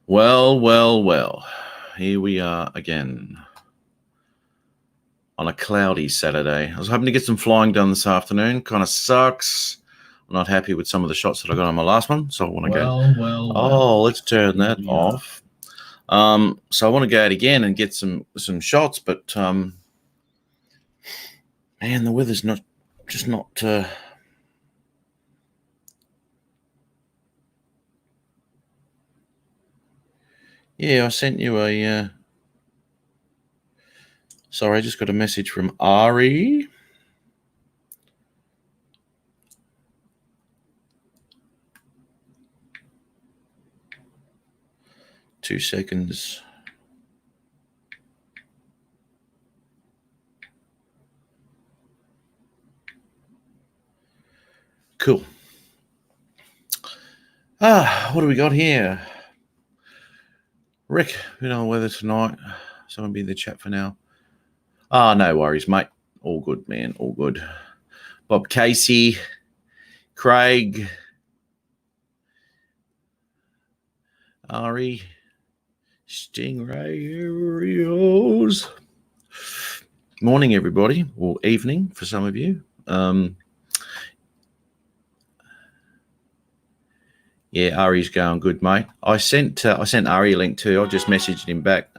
Well, well, well. Here we are again on a cloudy Saturday. I was hoping to get some flying done this afternoon. Kind of sucks. I'm not happy with some of the shots that I got on my last one, so I want to go. Let's turn that off. So I want to go out again and get some shots, but man, the weather's not. Yeah, I sent you a. Sorry, I just got a message from Ari. Two seconds. Cool. What do we got here? Rick, we don't know whether tonight. Someone be in the chat for now. No worries, mate. All good, man. All good. Bob Casey, Craig, Ari, Stingray Aerials. Morning, everybody, or evening for some of you. Yeah, Ari's going good, mate. I sent Ari a link too. I just messaged him back.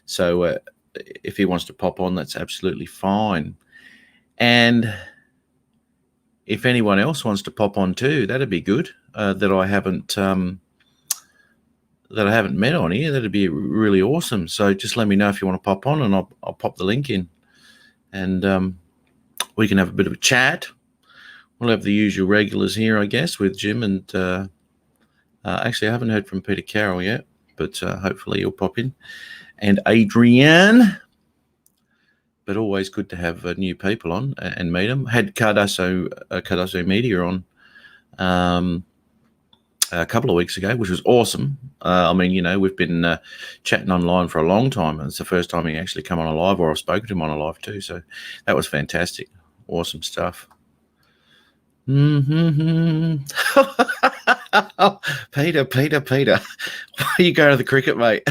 So if he wants to pop on, that's absolutely fine. And if anyone else wants to pop on too, that'd be good. That I haven't met on here. That'd be really awesome. So just let me know if you want to pop on, and I'll pop the link in, and we can have a bit of a chat. We'll have the usual regulars here, I guess, with Jim and actually, I haven't heard from Peter Carroll yet, but hopefully he'll pop in, and Adrienne. But always good to have new people on and meet them. Had Cardoso Media on a couple of weeks ago, which was awesome. I mean, we've been chatting online for a long time, and it's the first time he actually come on a live, or I've spoken to him on a live too. So that was fantastic. Awesome stuff. Mm-hmm. Peter, why are you going to the cricket, mate?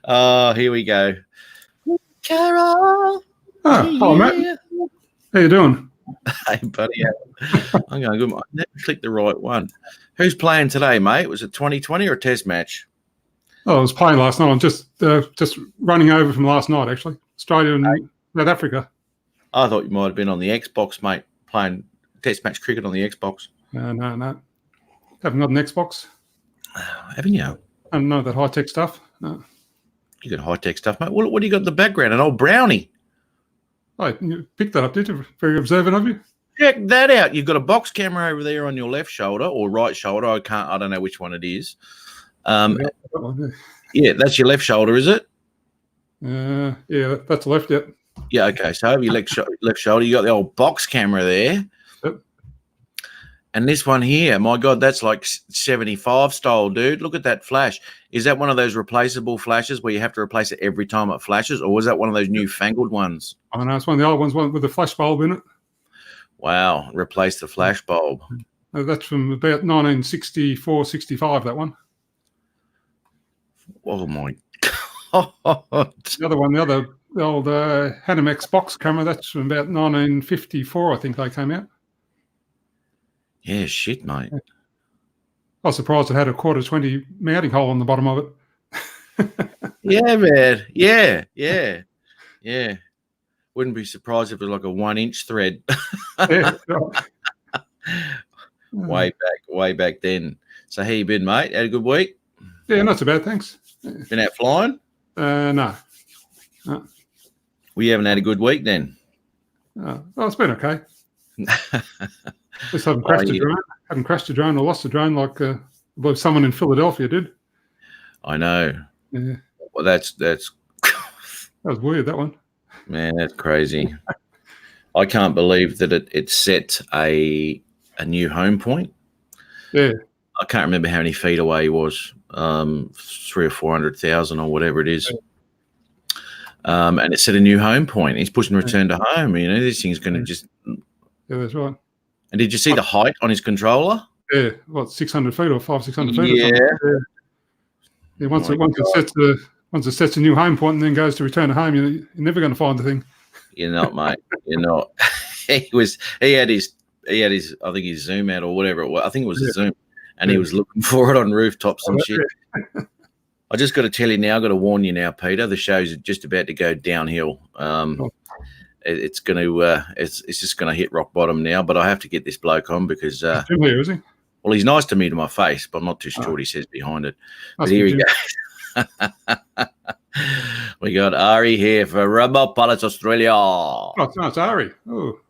Oh, here we go. Carol. Hello, mate. How you doing? Hey, buddy. I'm going good. I never clicked the right one. Who's playing today, mate? Was it 2020 or a test match? Oh, I was playing last night. I'm just running over from last night, actually. Australia and South Africa. I thought you might have been on the Xbox, mate, playing test match cricket on the Xbox. No. Haven't got an Xbox. Haven't you? I don't know that high-tech stuff. No. You got high-tech stuff, mate. What do you got in the background? An old brownie. Oh, you picked that up, did you? Very observant of you. Check that out. You've got a box camera over there on your left shoulder or right shoulder. I don't know which one it is. Yeah, that's your left shoulder, is it? Yeah, that's left, yep. Yeah, okay. So over your left shoulder, you got the old box camera there. Yep. And this one here, my God, that's like 75 style, dude. Look at that flash. Is that one of those replaceable flashes where you have to replace it every time it flashes, or was that one of those newfangled ones? I know, it's one of the old ones, one with the flash bulb in it. Wow, replace the flash bulb. That's from about 1964, 65, that one. Oh, my God. The old Hanimex box camera, that's from about 1954, I think they came out. Yeah, shit, mate. I was surprised it had a 1/4-20 mounting hole on the bottom of it. Yeah, man. Yeah. Wouldn't be surprised if it was like a 1-inch thread. Yeah, right. Way back then. So how you been, mate? Had a good week? Yeah, not so bad, thanks. Been out flying? No. We haven't had a good week then. Well, it's been okay. Just haven't crashed a drone. Haven't crashed a drone or lost a drone like someone in Philadelphia did. I know. Yeah. Well, that's that was weird, that one. Man, that's crazy. I can't believe that it set a new home point. Yeah. I can't remember how many feet away he was. 300,000 or 400,000 or whatever it is. And it set a new home point. He's pushing return to home. This thing's going to just. Yeah, that's right. And did you see the height on his controller? Yeah, what, 600 feet or 600 feet? Yeah. Or something. Yeah. Once it sets a new home point and then goes to return to home, you're never going to find the thing. You're not, mate. You're not. He had his I think his Zoom out or whatever it was. I think it was a Zoom, and he was looking for it on rooftops and shit. I just got to tell you now, I've got to warn you now, Peter. The show's just about to go downhill. It's going to it's just going to hit rock bottom now. But I have to get this bloke on because Jim here, is he? well, he's nice to me to my face, but I'm not too sure what he says behind it. But Must here be he Jim. goes. We got Ari here for Rebel Pilots Australia. Oh, it's Ari. Oh,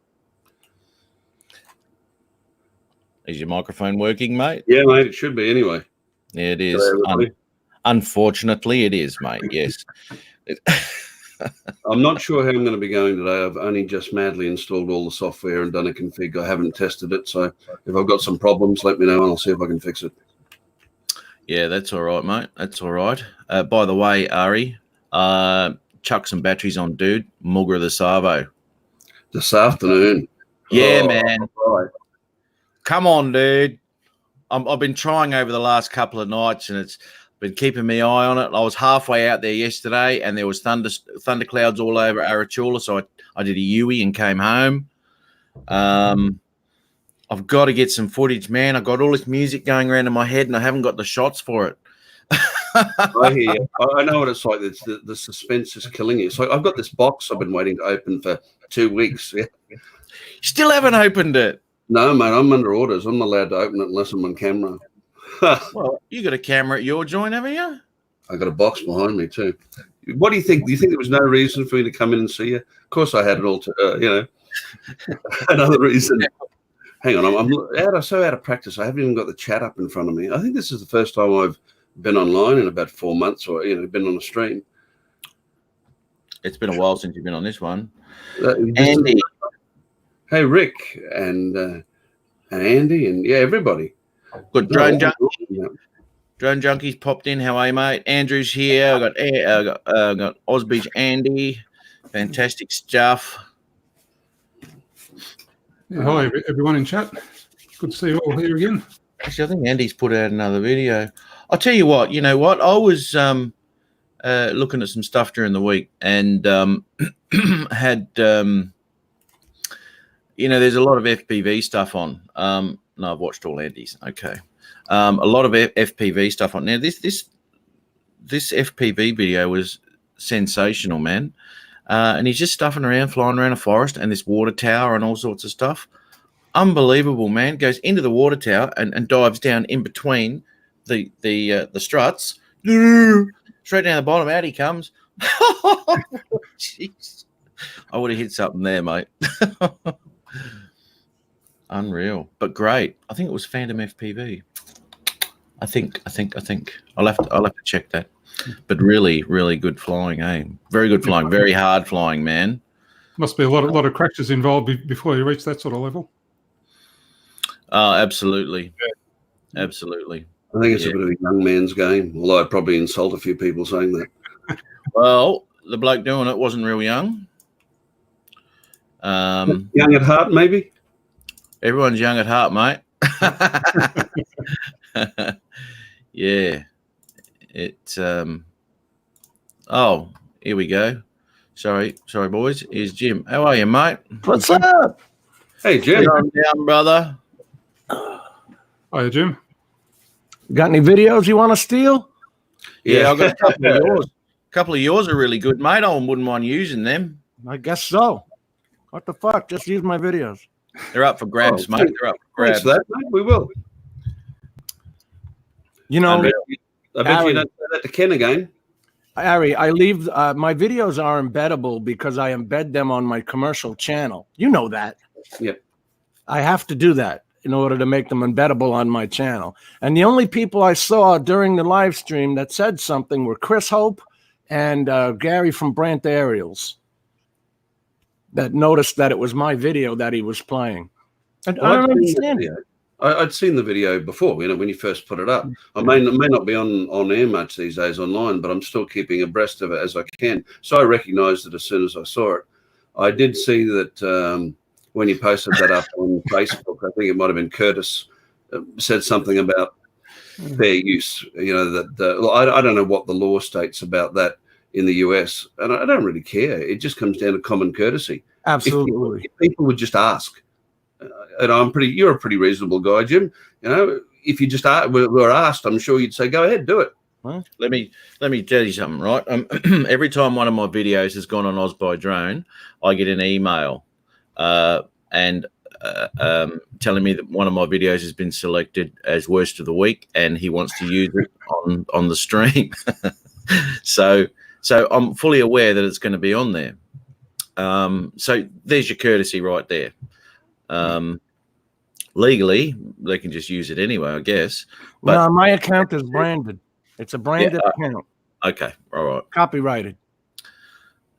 Is your microphone working, mate? Yeah, mate, it should be anyway. Yeah, it is. Hello, everybody. Unfortunately, it is, mate. Yes. I'm not sure how I'm going to be going today. I've only just madly installed all the software and done a config. I haven't tested it, so if I've got some problems, let me know and I'll see if I can fix it. Yeah, that's all right, mate. That's all right. By the way, Ari, chuck some batteries on, dude. Mulga the Savo. This afternoon. Yeah, man. Right. Come on, dude. I've been trying over the last couple of nights, and it's been keeping my eye on it. I was halfway out there yesterday, and there was thunder clouds all over Arachula, so I did a Yui and came home. I've got to get some footage, man. I've got all this music going around in my head, and I haven't got the shots for it. I hear you. I know what it's like. It's the suspense is killing you. So I've got this box I've been waiting to open for 2 weeks. Yeah. Still haven't opened it. No, mate, I'm under orders. I'm not allowed to open it unless I'm on camera. Well, you got a camera at your joint, haven't you? I got a box behind me too. What do you think? Do you think there was no reason for me to come in and see you? Of course, I had it all. Another reason. Hang on, I'm so out of practice. I haven't even got the chat up in front of me. I think this is the first time I've been online in about 4 months, or been on a stream. It's been a while since you've been on this one. Andy, hey Rick, and Andy, and everybody. Good drone junkie. Drone junkies popped in. How are you, mate? Andrew's here. I got Osbeach Andy. Fantastic stuff. yeah, hi everyone in chat. Good to see you all here again. Actually, I think Andy's put out another video. I'll tell you what. You know what? I was looking at some stuff during the week, and had there's a lot of FPV stuff on. No, I've watched all Andy's. Okay. A lot of FPV stuff on. Now, this FPV video was sensational, man. And he's just stuffing around, flying around a forest and this water tower and all sorts of stuff. Unbelievable, man. Goes into the water tower and dives down in between the struts. Straight down the bottom. Out he comes. Jeez. I would have hit something there, mate. Unreal, but great. I think it was Phantom FPV. I think. I'll have to check that. But really, really good flying, eh? Very good flying, very hard flying, man. Must be a lot of crashes involved before you reach that sort of level. Oh, absolutely, absolutely. I think it's a bit of a young man's game, although I'd probably insult a few people saying that. Well, the bloke doing it wasn't real young. Young at heart, maybe. Everyone's young at heart, mate. Yeah. It. Oh, here we go. Sorry, boys. Here's Jim. How are you, mate? What's up? Hey, Jim. Down, brother. Hiya, Jim. Got any videos you want to steal? Yeah, I've got a couple of yours. A couple of yours are really good, mate. I wouldn't mind using them. I guess so. What the fuck? Just use my videos. They're up for grabs, mate. They're up for grabs. Thanks for that, mate. We will. You know, I bet you don't say that to Ken again. Ari, I leave my videos are embeddable because I embed them on my commercial channel. You know that. Yep. I have to do that in order to make them embeddable on my channel. And the only people I saw during the live stream that said something were Chris Hope and Gary from Brant Aerials that noticed that it was my video that he was playing. And I don't understand it. I'd seen the video before, when you first put it up. I may not be on air much these days online, but I'm still keeping abreast of it as I can. So I recognized it as soon as I saw it. I did see that when you posted that up on Facebook, I think it might have been Curtis said something about fair use. You know that well, I don't know what the law states about that in the US, and I don't really care. It just comes down to common courtesy. Absolutely. If people would just ask, and you're a pretty reasonable guy, Jim. You know, if you just were asked, I'm sure you'd say, "Go ahead, do it." Let me tell you something, right? Every time one of my videos has gone on Oz by Drone, I get an email and telling me that one of my videos has been selected as worst of the week, and he wants to use it on the stream. So I'm fully aware that it's going to be on there. So there's your courtesy right there. Legally, they can just use it anyway, I guess. But no, my account is branded. It's a branded account. Okay, all right. Copyrighted.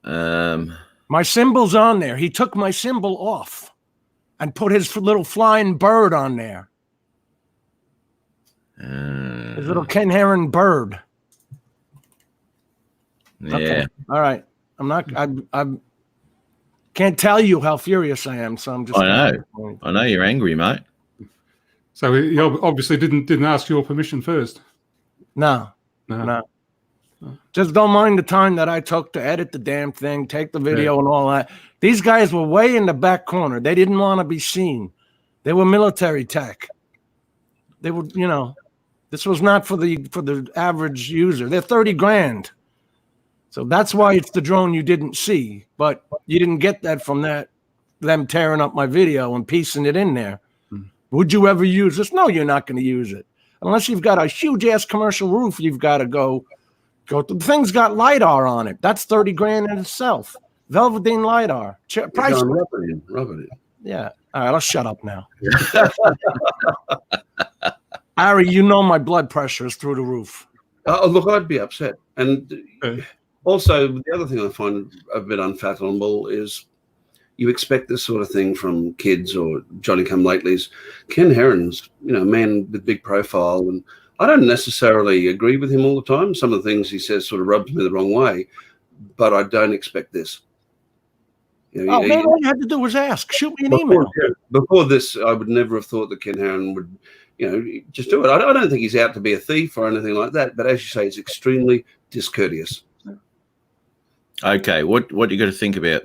My symbol's on there. He took my symbol off and put his little flying bird on there. His little Ken Heron bird. Yeah. Okay. All right. I can't tell you how furious I am, so I'm just. I know you're angry, mate. So he obviously didn't ask your permission first. No. Just don't mind the time that I took to edit the damn thing, take the video and all that. These guys were way in the back corner. They didn't want to be seen. They were military tech. They were, this was not for the average user. They're 30 grand. So that's why it's the drone you didn't see. But you didn't get that from them tearing up my video and piecing it in there. Would you ever use this? No, you're not going to use it. Unless you've got a huge ass commercial roof, you've got to go through. The thing's got LiDAR on it. That's 30 grand in itself. Velveteen LiDAR. Price. Rub it in. Yeah. All right, I'll shut up now. Ari, you know my blood pressure is through the roof. Oh, look, I'd be upset. And also, the other thing I find a bit unfathomable is you expect this sort of thing from kids or Johnny-come-latelys. Ken Heron's, a man with big profile, and I don't necessarily agree with him all the time. Some of the things he says sort of rubs me the wrong way, but I don't expect this. All you had to do was ask. Shoot me an email. Before this, I would never have thought that Ken Heron would, just do it. I don't think he's out to be a thief or anything like that, but as you say, it's extremely discourteous. Okay, what you got to think about?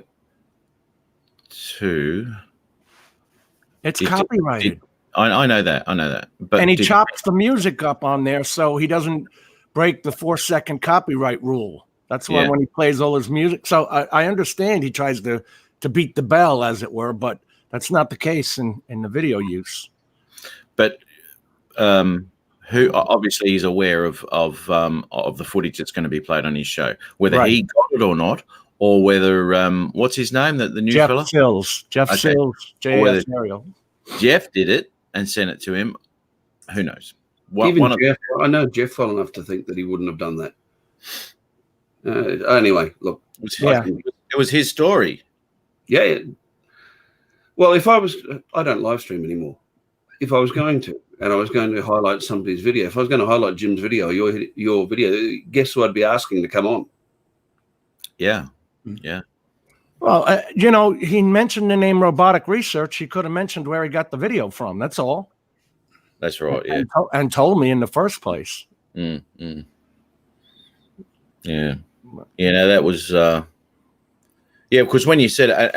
It's copyrighted. I know that. But and he chops the music up on there so he doesn't break the 4-second copyright rule. That's why when he plays all his music. So I understand he tries to beat the bell, as it were, but that's not the case in the video use. But who obviously he's aware of the footage that's going to be played on his show, whether he got it or not. Or whether what's his name? The new fella? Jeff Sills, J.S. Ariel. Jeff did it and sent it to him. Who knows? Jeff, I know Jeff well enough to think that he wouldn't have done that. Anyway, look. It was his story. Yeah. Well, I don't live stream anymore. If I was going to, and I was going to highlight somebody's video, if I was going to highlight Jim's video, your video, guess who I'd be asking to come on? Yeah. Well, he mentioned the name Robotic Research. He could have mentioned where he got the video from. That's all. That's right. Yeah. And told me in the first place. Yeah. That was. Because when you said it,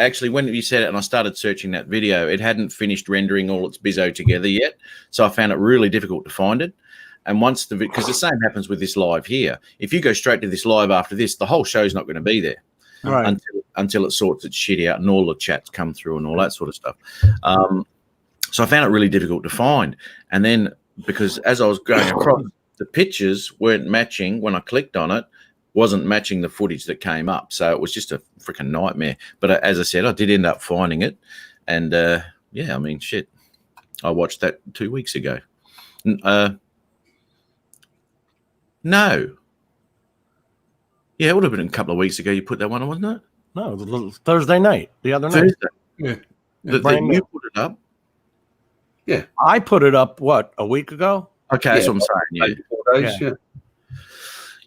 and I started searching that video, it hadn't finished rendering all its bizzo together yet. So I found it really difficult to find it. And once because the same happens with this live here. If you go straight to this live after this, the whole show's not going to be there until it sorts its shit out and all the chats come through and all that sort of stuff. So I found it really difficult to find. And then because as I was going across, the pictures weren't matching when I clicked on it, wasn't matching the footage that came up. So it was just a freaking nightmare. But as I said, I did end up finding it. And shit, I watched that 2 weeks ago. No. Yeah, it would have been a couple of weeks ago you put that one on, wasn't it? No, Thursday night, the other night. Yeah. You put it up? Yeah. I put it up, a week ago? Okay, that's what I'm saying. 4 days,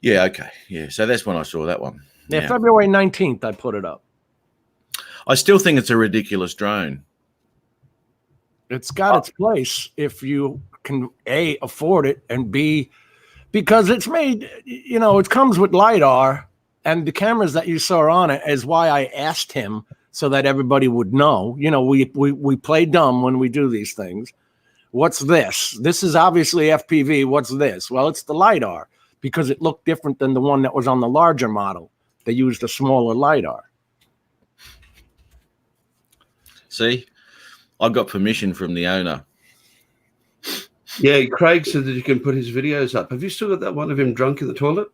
Yeah, okay. Yeah, so that's when I saw that one. Yeah, February 19th I put it up. I still think it's a ridiculous drone. It's got its place if you can A, afford it, and B, because it's made, it comes with LiDAR, and the cameras that you saw on it is why I asked him so that everybody would know. We play dumb when we do these things. What's this? This is obviously FPV. What's this? Well, it's the LiDAR, because it looked different than the one that was on the larger model. They used a smaller LiDAR. See, I got permission from the owner. Yeah, Craig said that you can put his videos up. Have you still got that one of him drunk in the toilet?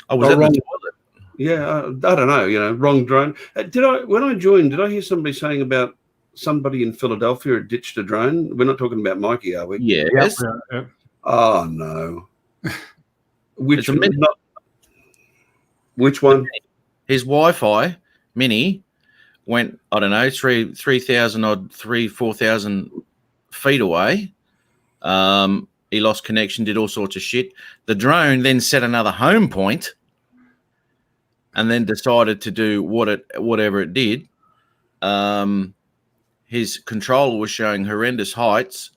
I was at the wrong. toilet. Yeah, I don't know. Wrong drone. When I joined, did I hear somebody saying about somebody in Philadelphia had ditched a drone? We're not talking about Mikey, are we? Yes. Yeah. Oh no. Which It's a Mini. Which one? His Wi-Fi Mini went, I don't know, 4,000 feet away. He lost connection, did all sorts of shit. The drone then set another home point and then decided to do whatever it did. His controller was showing horrendous heights,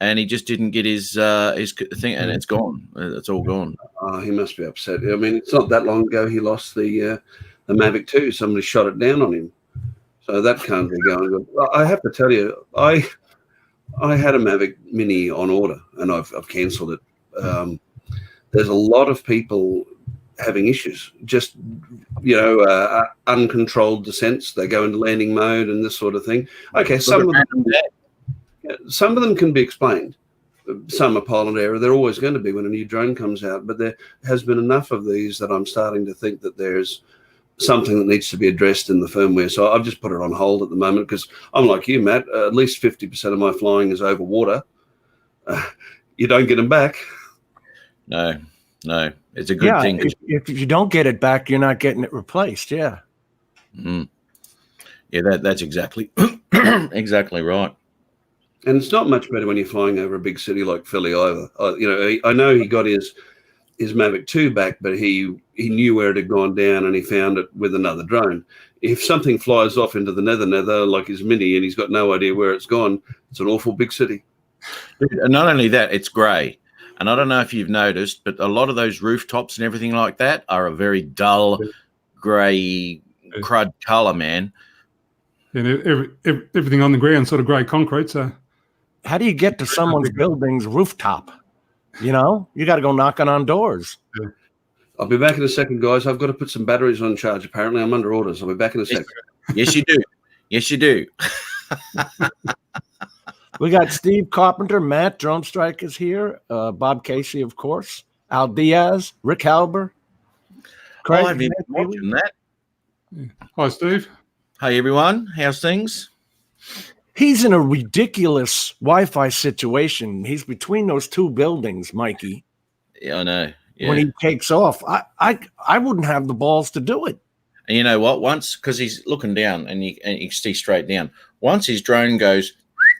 and he just didn't get his thing, and it's gone. It's all gone. Oh, he must be upset. I mean, it's not that long ago he lost the Mavic 2. Somebody shot it down on him, so that can't be going good. Well, I have to tell you, I had a Mavic Mini on order, and I've cancelled it. There's a lot of people having issues, just uncontrolled descents. They go into landing mode and this sort of thing. Okay, some of them can be explained. Some are pilot error. They're always going to be when a new drone comes out, but there has been enough of these that I'm starting to think that there's something that needs to be addressed in the firmware. So I've just put it on hold at the moment, because I'm like you, Matt. At least 50% of my flying is over water. You don't get them back. No, it's a good thing. If you don't get it back, you're not getting it replaced. Yeah. Mm. Yeah, that's exactly exactly right. And it's not much better when you're flying over a big city like Philly either. I know he got his Mavic 2 back, but he knew where it had gone down, and he found it with another drone. If something flies off into the nether like his Mini, and he's got no idea where it's gone, it's an awful big city. And not only that, it's grey. And I don't know if you've noticed, but a lot of those rooftops and everything like that are a very dull, grey, crud colour, man. And everything on the ground sort of grey concrete. So how do you get to someone's building's rooftop? You got to go knocking on doors. Yeah. I'll be back in a second, guys. I've got to put some batteries on charge. Apparently, I'm under orders. I'll be back in a second. Yes, you do. Yes, you do. We got Steve Carpenter, Matt Drone Strike is here, Bob Casey, of course, Al Diaz, Rick Halber. Craig, I've been watching that. hi, Steve. Hey, everyone. How's things? He's in a ridiculous Wi-Fi situation. He's between those two buildings, Mikey. Yeah, I know. Yeah. When he takes off, I wouldn't have the balls to do it. And you know what? Once, because he's looking down and you can see straight down. Once his drone goes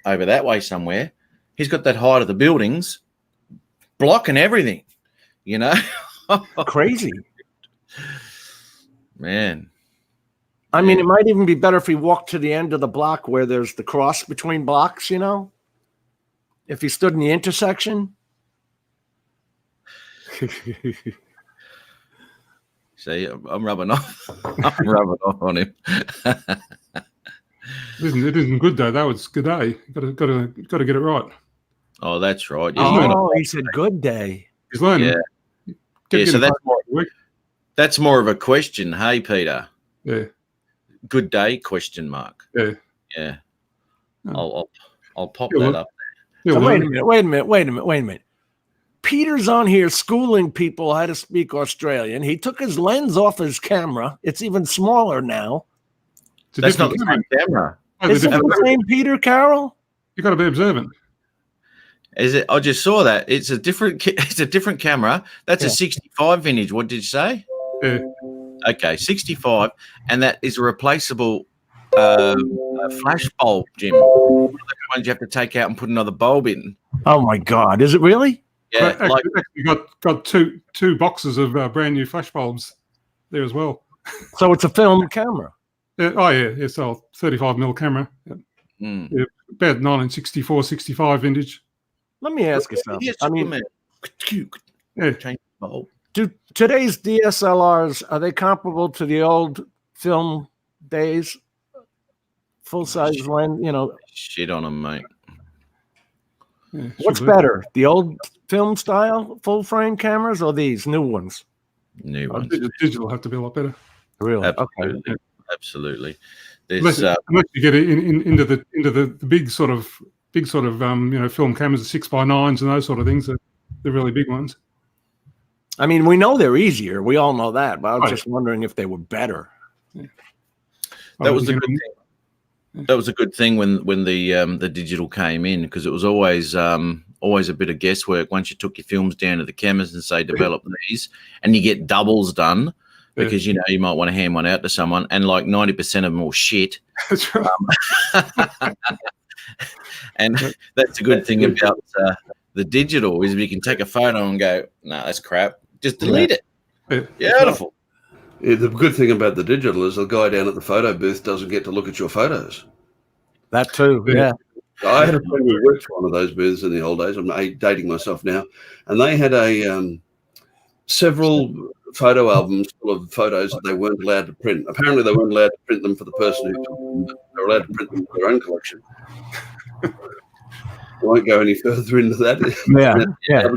over that way somewhere, he's got that height of the buildings blocking everything, Crazy. Man. I mean, it might even be better if he walked to the end of the block where there's the cross between blocks, if he stood in the intersection. See, I'm rubbing off. I'm rubbing off on him. It isn't good though. That was good day. Got to get it right. Oh, that's right. He said good day. He's learning. Yeah. So that's more of a question. Hey, Peter. Yeah. Good day? Question mark. Yeah. Yeah. Oh. I'll pop that up. So wait a minute. Peter's on here schooling people how to speak Australian. He took his lens off his camera. It's even smaller now. That's not the same camera. Is it the same Peter Carroll? You got to be observant. Is it? I just saw that. It's a different camera. That's a 65 vintage. What did you say? Yeah. Okay, 65, and that is a replaceable flash bulb, Jim. One of the ones you have to take out and put another bulb in. Oh my God! Is it really? Yeah, actually got two boxes of brand new flash bulbs there as well. So it's a film camera. It's a 35mm camera. Yeah. Mm. Yeah, about 1964, 65 vintage. Let me ask you something. Yes, I mean, man. Yeah. Change the bulb. do today's DSLRs, are they comparable to the old film days? Full size lens, you know, Shit on them, mate. Yeah, what's should be. better, the old film style full frame cameras or these new ones? New Oh, ones. digital have to be a lot better. Really? Okay. Absolutely. Absolutely. There's Unless you get into the big sort of film cameras, the 6x9s and those sort of things, the really big ones. I mean, we know they're easier. We all know that, but I was Right. just wondering if they were better. that was a You good know, thing. That was a good thing when the digital came in, because it was always a bit of guesswork once you took your films down to the chemist and say develop these, and you get doubles done because you might want to hand one out to someone, and like 90% of them all shit. That's right. And that's a good thing about the digital is we can take a photo and go, no, that's crap. Just delete it. Yeah. Beautiful. Yeah, the good thing about the digital is the guy down at the photo booth doesn't get to look at your photos. That too, yeah. I had a friend who worked for one of those booths in the old days. I'm dating myself now, and they had several photo albums full of photos that they weren't allowed to print. Apparently, they weren't allowed to print them for the person who took them, but they were allowed to print them for their own collection. I won't go any further into that. Yeah.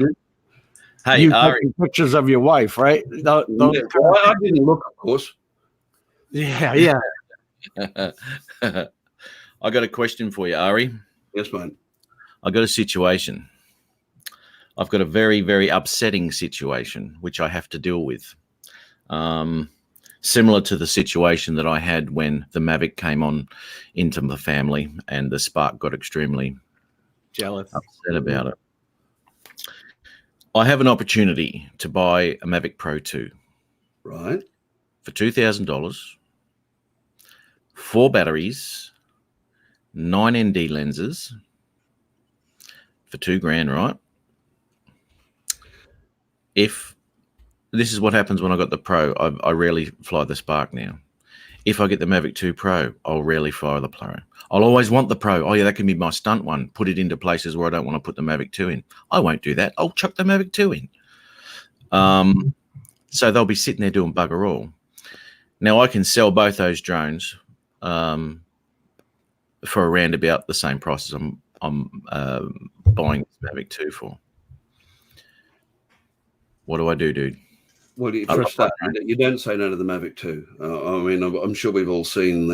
Hey, You Ari, took pictures of your wife, right? Well, I didn't look, of course. Yeah. I got a question for you, Ari. Yes, mate. I got a situation. I've got a very, very upsetting situation which I have to deal with. Similar to the situation that I had when the Mavic came on into the family and the Spark got extremely Jealous. upset about it. I have an opportunity to buy a Mavic Pro 2 Right. for $2,000, 4 batteries, 9 ND lenses for $2,000, right? If this is what happens when I got the Pro, I rarely fly the Spark now. If I get the Mavic 2 Pro, I'll rarely fly the Pro. I'll always want the Pro. Oh yeah, that can be my stunt one. Put it into places where I don't want to put the Mavic 2 in. I won't do that. I'll chuck the Mavic 2 in. So they'll be sitting there doing bugger all. Now I can sell both those drones for around about the same price as I'm buying the Mavic 2 for. What do I do, dude? Well, for a start, you don't say no to the Mavic 2. I mean, I'm sure we've all seen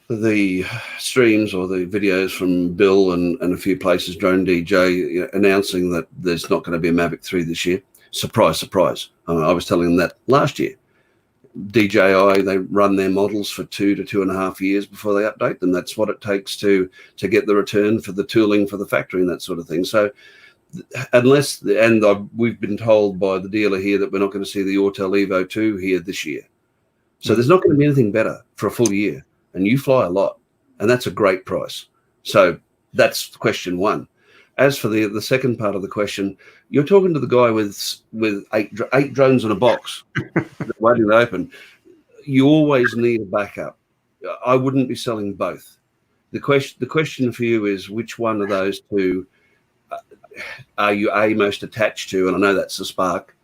the streams or the videos from Bill and a few places, Drone DJ, announcing that there's not going to be a Mavic 3 this year. Surprise, surprise. I was telling them that last year. DJI, they run their models for 2 to 2.5 years before they update them. That's what it takes to get the return for the tooling for the factory and that sort of thing. So we've been told by the dealer here that we're not going to see the Autel Evo 2 here this year. So there's not going to be anything better for a full year. And you fly a lot, and that's a great price. So that's question one. As for the second part of the question, you're talking to the guy with eight drones in a box waiting to open. You always need a backup. I wouldn't be selling both. The question for you is, which one of those two are you most attached to? And I know that's the Spark,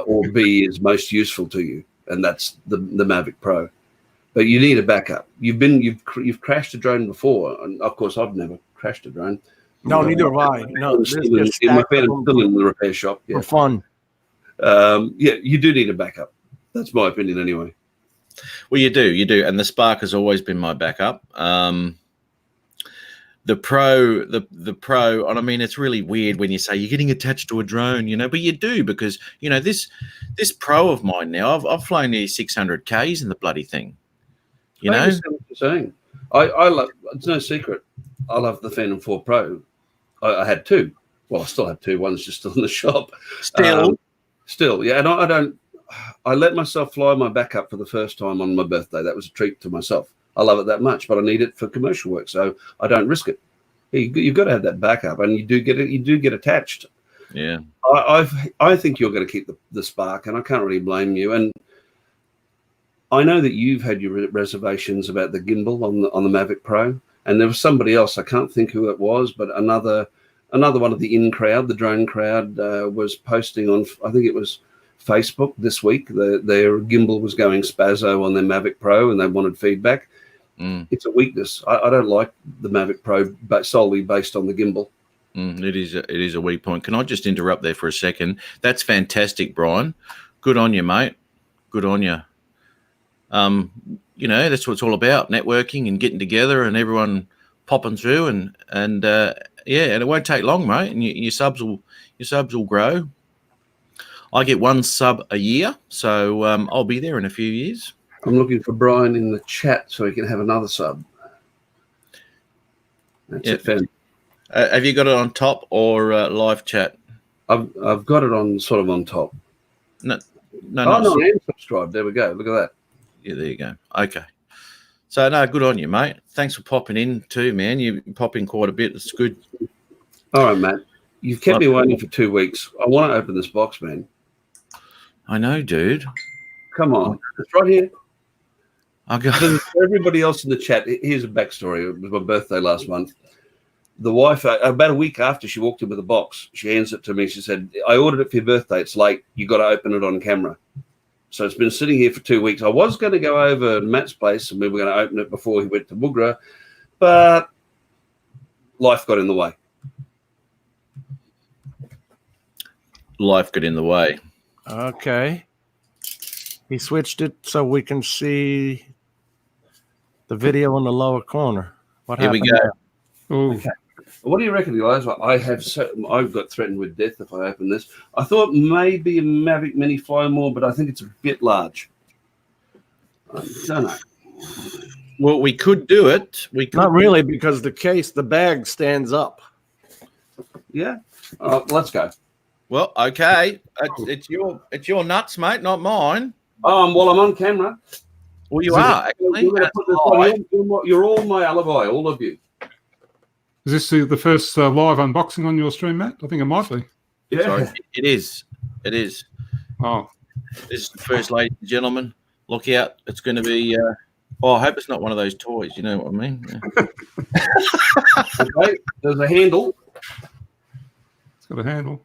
or B is most useful to you, and that's the Mavic Pro. But you need a backup. You've crashed a drone before, and of course I've never crashed a drone. No, neither have I. No, My friend's still in the repair shop. Yeah. For fun. Yeah, you do need a backup. That's my opinion, anyway. Well, you do, and the Spark has always been my backup. The Pro, and I mean, it's really weird when you say you're getting attached to a drone, but you do, because this Pro of mine now, I've flown nearly 600 Ks in the bloody thing. I understand what you're saying. I love. It's no secret. I love the Phantom 4 Pro. I had two. Well, I still have two. One's just still in the shop. Still, yeah. And I let myself fly my backup for the first time on my birthday. That was a treat to myself. I love it that much, but I need it for commercial work, so I don't risk it. You've got to have that backup, and you do get attached. Yeah. I think you're going to keep the Spark, and I can't really blame you. And I know that you've had your reservations about the gimbal on the Mavic Pro. and there was somebody else. I can't think who it was, but another one of the crowd, the drone crowd, was posting on, I think it was Facebook this week. Their gimbal was going spazzo on their Mavic Pro, and they wanted feedback. It's a weakness. I don't like the Mavic Pro, but solely based on the gimbal. It is a weak point. Can I just interrupt there for a second? That's fantastic, Brian. Good on you, mate. Good on you. That's what it's all about: networking and getting together, and everyone popping through, and it won't take long, mate. And your subs will grow. I get one sub a year, so I'll be there in a few years. I'm looking for Brian in the chat so he can have another sub. That's it, fan. Have you got it on top or live chat? I've got it on sort of on top. No, and subscribe. There we go. Look at that. Yeah, there you go. Okay. So, no, good on you, mate. Thanks for popping in too, man. You pop in quite a bit. It's good. All right, Matt. You've kept me waiting for 2 weeks. I want to open this box, man. I know, dude. Come on. It's right here. I'll go. For everybody else in the chat, here's a backstory. It was my birthday last month. The wife, about a week after she walked in with a box, she hands it to me. She said, I ordered it for your birthday. It's late. You got to open it on camera. So it's been sitting here for 2 weeks. I was going to go over to Matt's place and we were going to open it before he went to Bugra, but life got in the way. Life got in the way. Okay. He switched it so we can see the video in the lower corner. What Here we happened go. there? Okay. What do you reckon, guys? I've got threatened with death if I open this. I thought maybe a Mavic Mini Fly More, but I think it's a bit large. I don't know. Well, we could do it. We could. Not really, because the bag stands up. Yeah. Let's go. Well, okay. It's your nuts, mate, not mine. Well, I'm on camera. Well, you are actually. You're all my alibi, all of you. Is this the first live unboxing on your stream, Matt? I think it might be. Yeah. Sorry, it is. It is. Oh. This is the first, ladies and gentlemen. Look out. It's going to be... I hope it's not one of those toys. You know what I mean? Yeah. Okay. There's a handle. It's got a handle.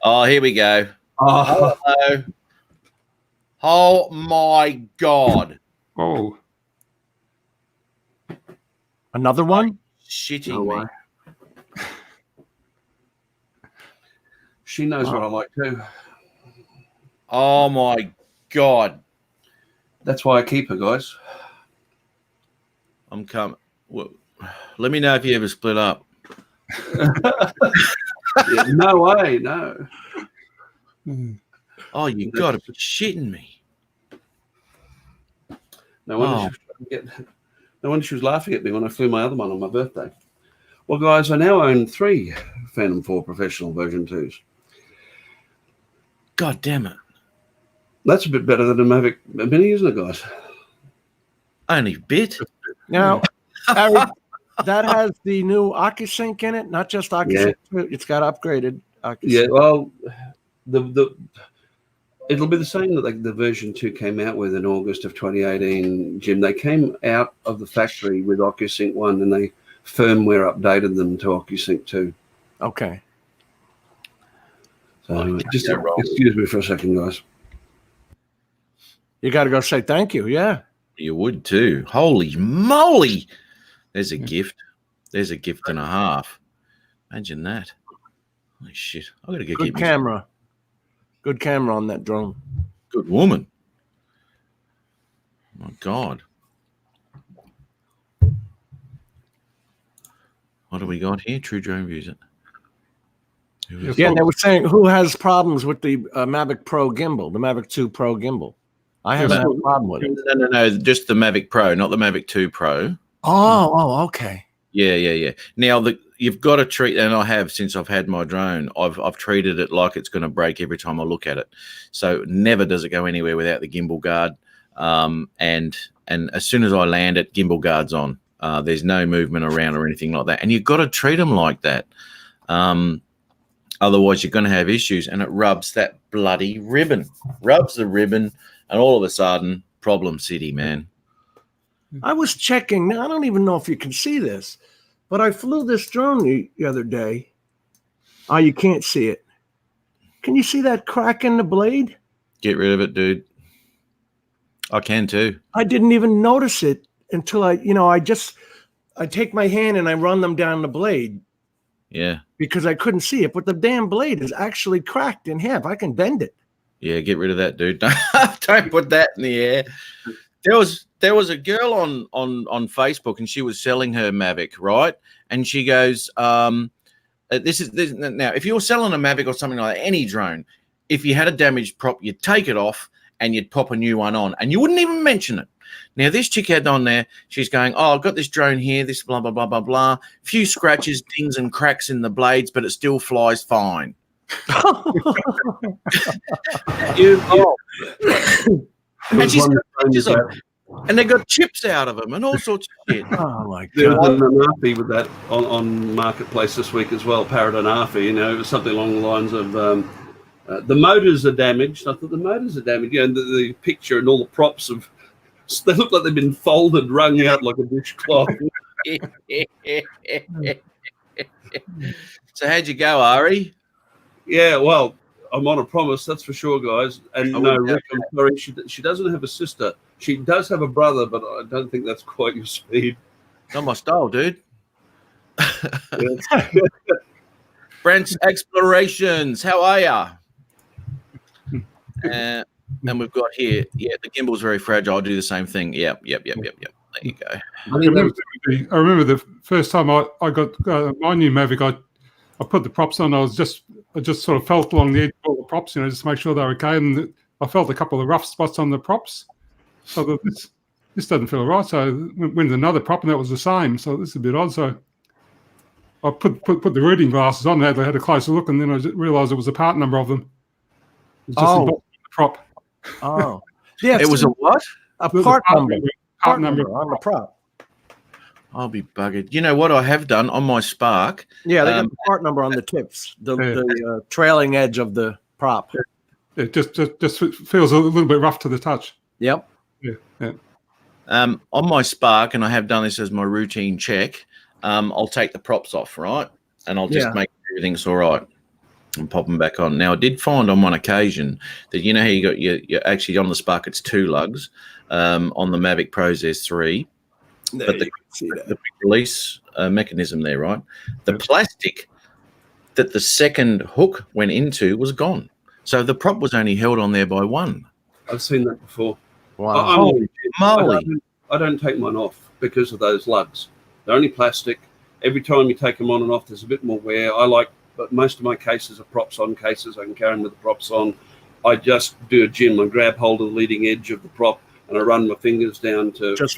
Oh, here we go. Oh. Hello. Oh, my God. Oh. Another one? Shitting me. She knows what I like too. Oh, my God. That's why I keep her, guys. I'm coming. Well, let me know if you ever split up. Yeah, no way, no. Oh, you got to be shitting me. No wonder she was laughing at me when I flew my other one on my birthday. Well, guys, I now own 3 Phantom 4 Professional version 2s. God damn it. That's a bit better than a Mavic Mini, isn't it, guys? Only a bit. Now, Harry, that has the new OcuSync in it, not just OcuSync. Yeah. It's got upgraded OcuSync. Yeah, well, it'll be the same that the version 2 came out with in August of 2018, Jim. They came out of the factory with OcuSync 1 and they firmware updated them to OcuSync 2. Okay. So just excuse me for a second, guys. You got to go say thank you. Yeah. You would too. Holy moly. There's a gift. There's a gift and a half. Imagine that. Holy shit. I got to Good camera. Good camera on that drone. Good woman. Oh my God. What do we got here? True Drone Views. Yeah, they were saying who has problems with the Mavic Pro gimbal, the Mavic 2 Pro gimbal. I haven't had a problem with it. No, just the Mavic Pro, not the Mavic 2 Pro. Oh, okay. Yeah. Now, you've got to treat, and I have since I've had my drone, I've treated it like it's going to break every time I look at it. So never does it go anywhere without the gimbal guard. And as soon as I land it, gimbal guard's on. There's no movement around or anything like that. And you've got to treat them like that. Otherwise, you're going to have issues, and it rubs that bloody ribbon. Rubs the ribbon, and all of a sudden, problem city, man. I was checking. Now, I don't even know if you can see this, but I flew this drone the other day. Oh, you can't see it. Can you see that crack in the blade? Get rid of it, dude. I can too. I didn't even notice it until I take my hand and I run them down the blade Yeah. because I couldn't see it. But the damn blade is actually cracked in half. I can bend it. Yeah, get rid of that, dude. Don't put that in the air. There was a girl on Facebook, and she was selling her Mavic, right? And she goes, this now, if you're selling a Mavic or something like that, any drone, if you had a damaged prop, you'd take it off and you'd pop a new one on, and you wouldn't even mention it. Now, this chick had on there, she's going, oh, I've got this drone here, this blah, blah, blah, blah, blah. Few scratches, dings, and cracks in the blades, but it still flies fine. And she's got pictures of it, and they got chips out of them and all sorts of shit. Oh my There was god! an Anafi with that on Marketplace this week as well. Parrot Anafi, you know, it was something along the lines of the motors are damaged. I thought the motors are damaged. You know, the picture and all the props of they look like they've been folded, wrung out like a dishcloth. So how'd you go, Ari? Yeah, well, I'm on a promise, that's for sure, guys. And Oh, no, yeah. Rick, I'm sorry, she doesn't have a sister. She does have a brother, but I don't think that's quite your speed. Not my style, dude. Brent's Explorations, how are ya? And we've got here, yeah, the gimbal's very fragile. I'll do the same thing. Yep. There you go. I remember the first time I got my new Mavic. I put the props on. I just sort of felt along the edge of all the props, you know, just to make sure they're okay. And I felt a couple of rough spots on the props. So that this doesn't feel right. So I went with another prop, and that was the same. So this is a bit odd. So I put the reading glasses on. I had a closer look, and then I realised it was a part number of them. It was just the bottom of the prop. Oh, yeah. It was a what? a The part number. Part number. On the prop. I'll be buggered. You know what I have done on my Spark? Yeah, they got the part number on the tips, the trailing edge of the prop. It just feels a little bit rough to the touch. Yep. Yeah. On my Spark, and I have done this as my routine check, I'll take the props off, right? And I'll just make sure everything's all right and pop them back on. Now, I did find on one occasion that, you know how you got you're actually on the Spark, it's 2 lugs. On the Mavic Pros, there's 3. But the quick release mechanism there, right? The plastic that the second hook went into was gone. So the prop was only held on there by 1. I've seen that before. Wow. Holy moly. I don't take mine off because of those lugs. They're only plastic. Every time you take them on and off, there's a bit more wear. But most of my cases are props on cases. I can carry them with the props on. I just do a gym. I grab hold of the leading edge of the prop and I run my fingers down to Just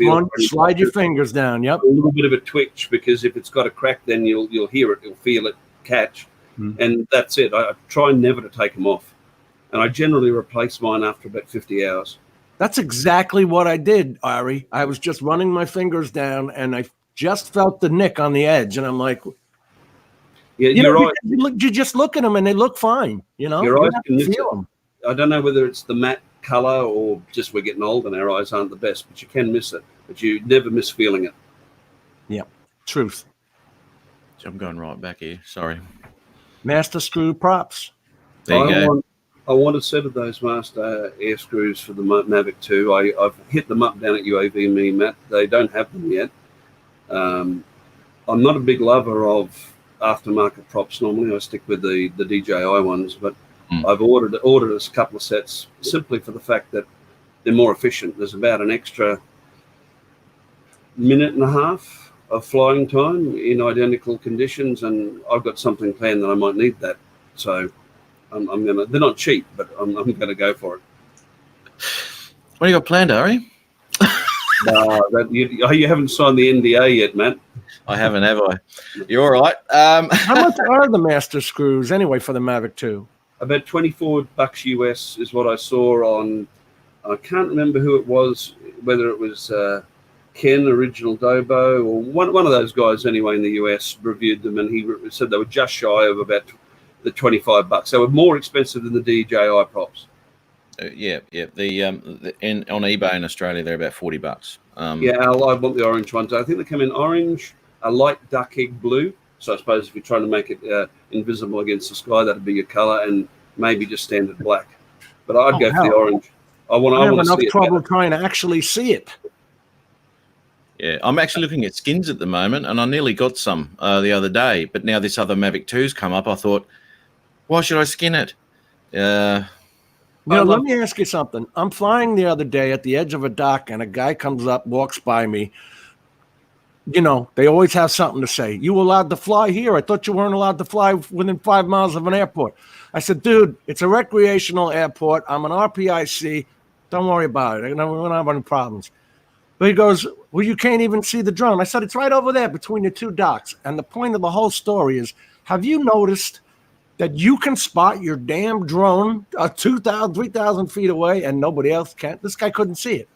slide your fingers down. Yep. A little bit of a twitch, because if it's got a crack, then you'll hear it, you'll feel it catch, and that's it. I try never to take them off, and I generally replace mine after about 50 hours. That's exactly what I did, Ari. I was just running my fingers down, and I just felt the nick on the edge, and I'm like, Yeah, you you're know, right. you just look at them and they look fine. You know, Your you eyes have can to miss feel it. them. I don't know whether it's the matte color or just we're getting old and our eyes aren't the best, but you can miss it. But you never miss feeling it. Yep, truth. I'm going right back here. Sorry. Master screw props. There you go. I want a set of those master air screws for the Mavic 2. I've hit them up down at UAV Me, Matt. They don't have them yet. I'm not a big lover of aftermarket props normally. I stick with the DJI ones, but I've ordered us a couple of sets simply for the fact that they're more efficient. There's about an extra minute and a half of flying time in identical conditions, and I've got something planned that I might need that. So I'm gonna. They're not cheap, but I'm gonna go for it. What do you got planned, Ari? You haven't signed the NDA yet, Matt. I haven't, have I? You're all right. How much are the master screws anyway for the Mavic 2? About $24 US is what I saw on. I can't remember who it was, whether it was Ken Original Dobo or one of those guys anyway in the US reviewed them, and he said they were just shy of about the $25. They were more expensive than the DJI props. Yeah. On eBay in Australia, they're about $40. Yeah, I want the orange ones. I think they come in orange, a light duck egg blue. So I suppose if you're trying to make it invisible against the sky, that'd be your color, and maybe just standard black. But I'd go for the orange. I I have want to enough see it trouble better. trying to actually see it. Yeah, I'm actually looking at skins at the moment, and I nearly got some the other day. But now this other Mavic 2's come up. I thought, why should I skin it? Let me ask you something. I'm flying the other day at the edge of a dock, and a guy comes up, walks by me. You know, they always have something to say. You allowed to fly here? I thought you weren't allowed to fly within 5 miles of an airport. I said, dude, it's a recreational airport. I'm an RPIC. Don't worry about it. We don't have any problems. But he goes, well, you can't even see the drone. I said, it's right over there between the two docks. And the point of the whole story is, have you noticed that you can spot your damn drone 2,000, 3,000 feet away and nobody else can? This guy couldn't see it.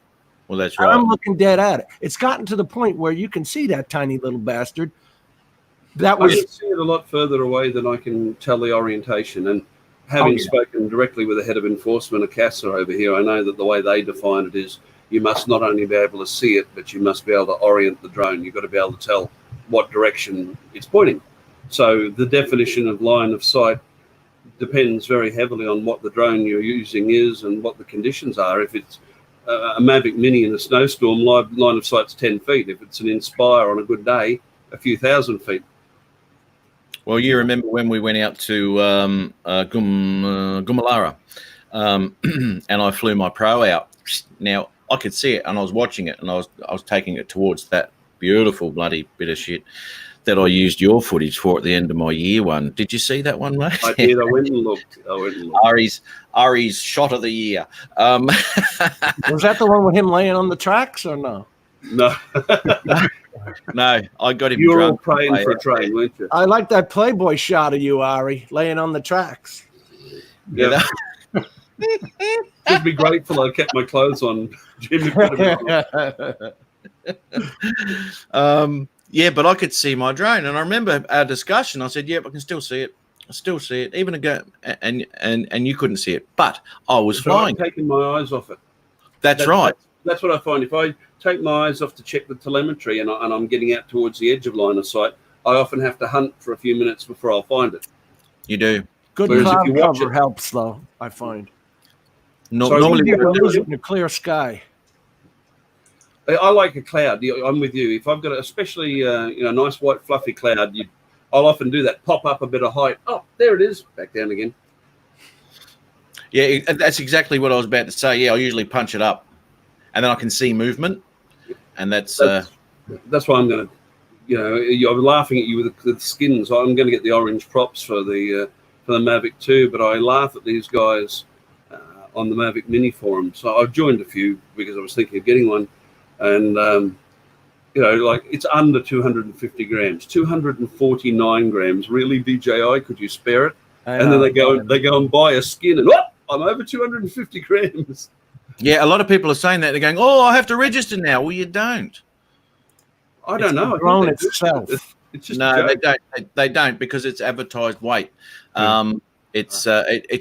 Well, that's right. I'm looking dead at it. It's gotten to the point where you can see that tiny little bastard. I can see it a lot further away than I can tell the orientation. And having spoken directly with the head of enforcement of CASA over here, I know that the way they define it is you must not only be able to see it, but you must be able to orient the drone. You've got to be able to tell what direction it's pointing. So the definition of line of sight depends very heavily on what the drone you're using is and what the conditions are. If it's a Mavic Mini in a snowstorm, line of sight's 10 feet. If it's an Inspire on a good day, a few thousand feet. Well, you remember when we went out to Gumalara, and I flew my Pro out. Now I could see it, and I was watching it, and I was taking it towards that beautiful bloody bit of shit that I used your footage for at the end of my year one. Did you see that one, mate? I did. I went and looked. Ari's shot of the year. Was that the one with him laying on the tracks or no? No. No, I got him You were all drunk. praying for a train, weren't you? I like that Playboy shot of you, Ari, laying on the tracks. Yeah. Just be grateful I kept my clothes on. Jimmy. Yeah, but I could see my drone, and I remember our discussion. I said, "Yep, I can still see it. I still see it, even ago." And you couldn't see it, but I was flying. I'm taking my eyes off it. That's right. That's what I find. If I take my eyes off to check the telemetry, and I'm getting out towards the edge of line of sight, I often have to hunt for a few minutes before I'll find it. You do. Good Whereas cloud if you watch cover it- helps, though, I find. Normally, You what I do- lose it in a clear sky. I like a cloud. I'm with you. If I've got, especially a nice white fluffy cloud, I'll often do that. Pop up a bit of height. Oh, there it is. Back down again. Yeah, that's exactly what I was about to say. Yeah, I usually punch it up, and then I can see movement, and that's That's why I'm going to, I'm laughing at you with the skins. I'm going to get the orange props for the Mavic 2, but I laugh at these guys on the Mavic Mini forum. So I've joined a few because I was thinking of getting one, and like it's under 250 grams, 249 grams. Really, DJI? Could you spare it? And then they go and buy a skin, and I'm over 250 grams. Yeah, a lot of people are saying that. They're going, "Oh, I have to register now." Well, you don't. I don't know. The drone itself. It's just No, they don't. They don't, because it's advertised weight. It's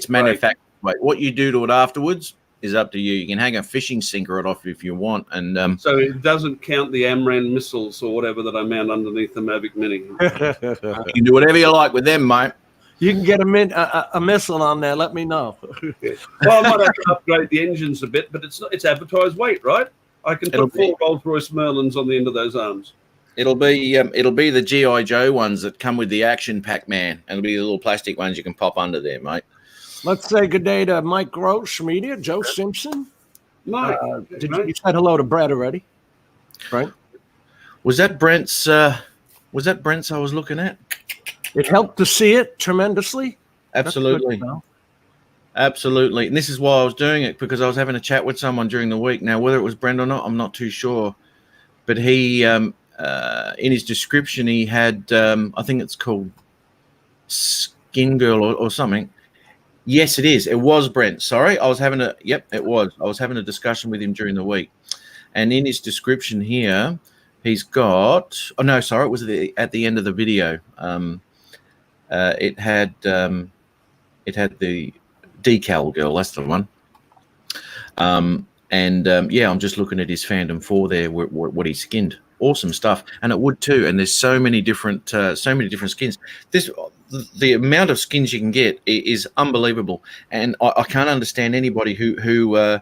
manufactured weight. What you do to it afterwards is up to you. You can hang a fishing sinker it off if you want, and So it doesn't count the AMRAAM missiles or whatever that I mount underneath the Mavic Mini. you can do whatever you like with them, mate. You can get a missile on there. Let me know. Well, I might have to upgrade the engines a bit, but it's advertised weight, right? I can It'll put 4 Rolls-Royce Merlins on the end of those arms. It'll be the GI Joe ones that come with the Action Pac-Man, and it'll be the little plastic ones you can pop under there, mate. Let's say good day to Mike Gross, Media, Joe Simpson. Mike, You said hello to Brett already, right? Was that Brent's? I was looking at. It helped to see it tremendously. Absolutely. Absolutely. And this is why I was doing it, because I was having a chat with someone during the week. Now, whether it was Brent or not, I'm not too sure. But he, in his description, he had, I think it's called Skin Girl or something. Yes, it is. It was Brent. Sorry. It was. I was having a discussion with him during the week. And in his description here, he's got, it was at the end of the video. It had the Decal Girl, that's the one. And yeah, I'm just looking at his Phantom 4 there, what he skinned. Awesome stuff, and it would too. And there's so many different skins. The amount of skins you can get is unbelievable, and I can't understand anybody who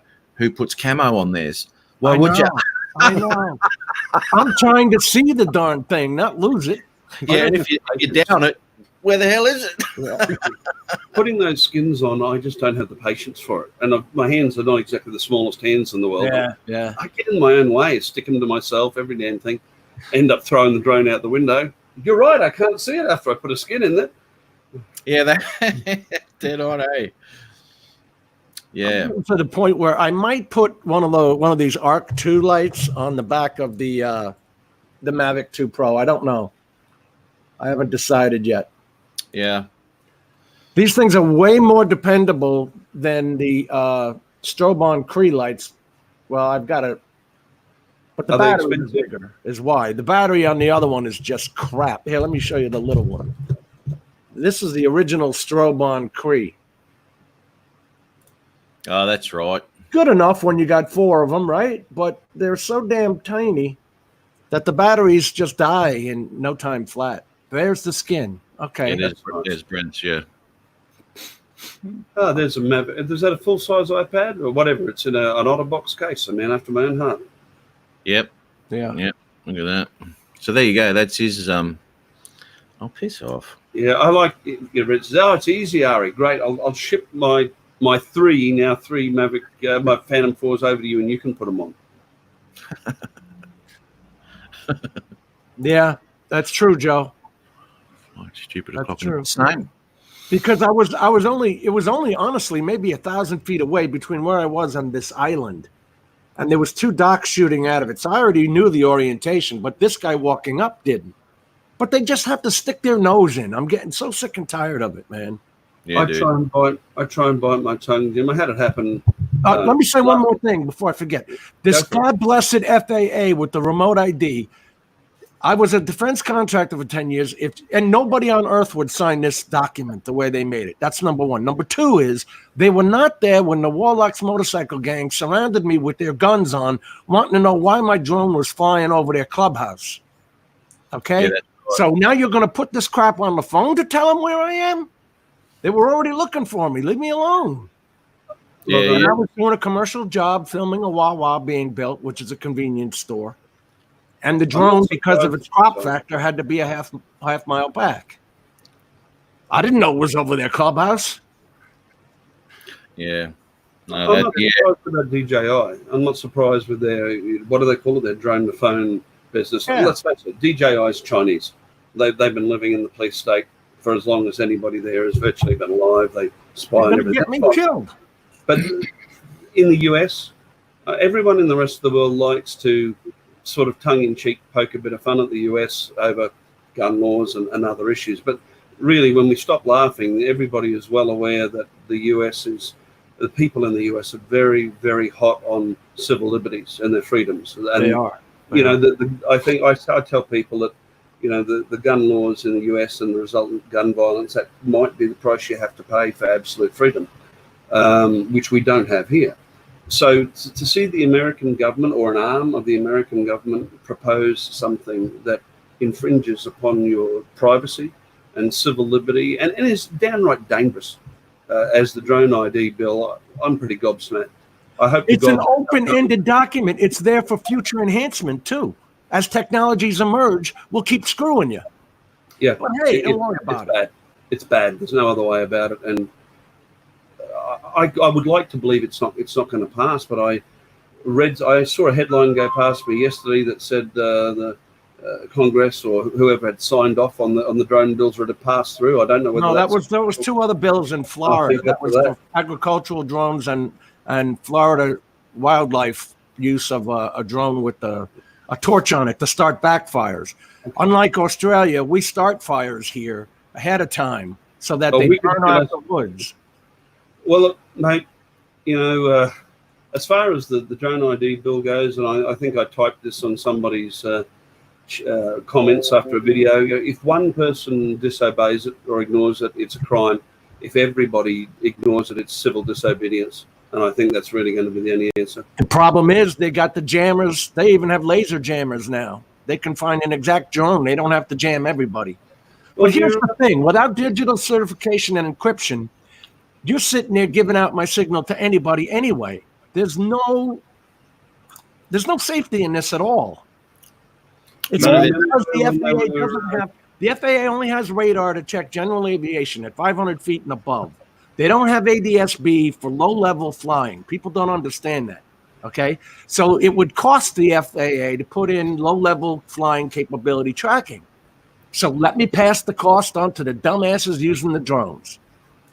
puts camo on theirs. Why would you? I know. I'm trying to see the darn thing, not lose it. Yeah, and if you down it, where the hell is it? Yeah. Putting those skins on, I just don't have the patience for it. And my hands are not exactly the smallest hands in the world. Yeah. I get in my own way, stick them to myself, every damn thing. End up throwing the drone out the window. You're right, I can't see it after I put a skin in there. Yeah, that dead on, eh? Yeah. To the point where I might put one of these Arc 2 lights on the back of the Mavic 2 Pro. I don't know. I haven't decided yet. Yeah. These things are way more dependable than the Strobon Cree lights. Well, I've got to, but the battery is bigger is why. The battery on the other one is just crap. Here, let me show you the little one. This is the original Strobon Cree. Oh, that's right. Good enough when you got 4 of them, right? But they're so damn tiny that the batteries just die in no time flat. There's the skin. Okay. Yeah, there's Brent's, yeah. Oh, there's a Mavic. Is that a full-size iPad or whatever? It's in an OtterBox case, a man after my own heart. Yep. Yeah. Yep. Look at that. So there you go. That's his. Oh, piss off. Yeah, I like it. Oh, it's easy, Ari. Great. I'll ship my three Mavic, my Phantom 4s over to you, and you can put them on. Yeah, that's true, Joe. Oh, stupid. That's copy. true. Same. Because it was only honestly maybe 1,000 feet away between where I was on this island, and there was 2 docks shooting out of it. So I already knew the orientation, but this guy walking up didn't. But they just have to stick their nose in. I'm getting so sick and tired of it, man. Yeah, I dude. try and bite my tongue, Jim. I had it happen. Let me say one more thing before I forget. This God blessed FAA with the remote ID. I was a defense contractor for 10 years, and nobody on earth would sign this document the way they made it. That's number one. Number two is they were not there when the Warlocks motorcycle gang surrounded me with their guns on, wanting to know why my drone was flying over their clubhouse. Okay? Yeah, that's right. So now you're going to put this crap on the phone to tell them where I am? They were already looking for me. Leave me alone. Yeah, And yeah. I was doing a commercial job filming a Wawa being built, which is a convenience store. And the drone, because of its crop factor, had to be a half mile back. I didn't know it was over their clubhouse. Yeah. No, I'm not surprised about DJI. I'm not surprised with their, what do they call it, their drone to phone business. Yeah. Let's face it, DJI is Chinese. They've been living in the police state for as long as anybody there has virtually been alive. They spy on everything. Get me killed. But in the US, everyone in the rest of the world likes to sort of tongue-in-cheek poke a bit of fun at the US over gun laws and other issues. But really, when we stop laughing, everybody is well aware that the people in the US are very, very hot on civil liberties and their freedoms. And, They are. you know, I think I tell people that, you know, the gun laws in the US and the resultant gun violence, that might be the price you have to pay for absolute freedom, which we don't have here. So to see the American government or an arm of the American government propose something that infringes upon your privacy and civil liberty and is downright dangerous, as the drone ID bill, I'm pretty gobsmacked. I hope It's an open-ended document. It's there for future enhancement, too. As technologies emerge, we'll keep screwing you. Yeah, But hey, don't worry about it. bad. It's bad. There's no other way about it. And I would like to believe it's not going to pass, but I saw a headline go past me yesterday that said the Congress or whoever had signed off on the drone bills were to pass through. I don't know whether No, there was 2 other bills in Florida. think That was after that. for agricultural drones and Florida wildlife use of a drone with a torch on it to start backfires. Unlike Australia, we start fires here ahead of time so that they we can burn do out that. the woods. Well, look, mate, you know, as far as the drone ID bill goes, and I think I typed this on somebody's comments after a video, if one person disobeys it or ignores it, it's a crime. If everybody ignores it, it's civil disobedience. And I think that's really going to be the only answer. The problem is they got the jammers. They even have laser jammers now. They can find an exact drone. They don't have to jam everybody. Well, But here's the thing. Without digital certification and encryption, you're sitting there giving out my signal to anybody anyway. There's no safety in this at all. It's No, all they- because the FAA only has radar to check general aviation at 500 feet and above. They don't have ADS-B for low-level flying. People don't understand that. Okay, so it would cost the FAA to put in low-level flying capability tracking. So let me pass the cost on to the dumbasses using the drones.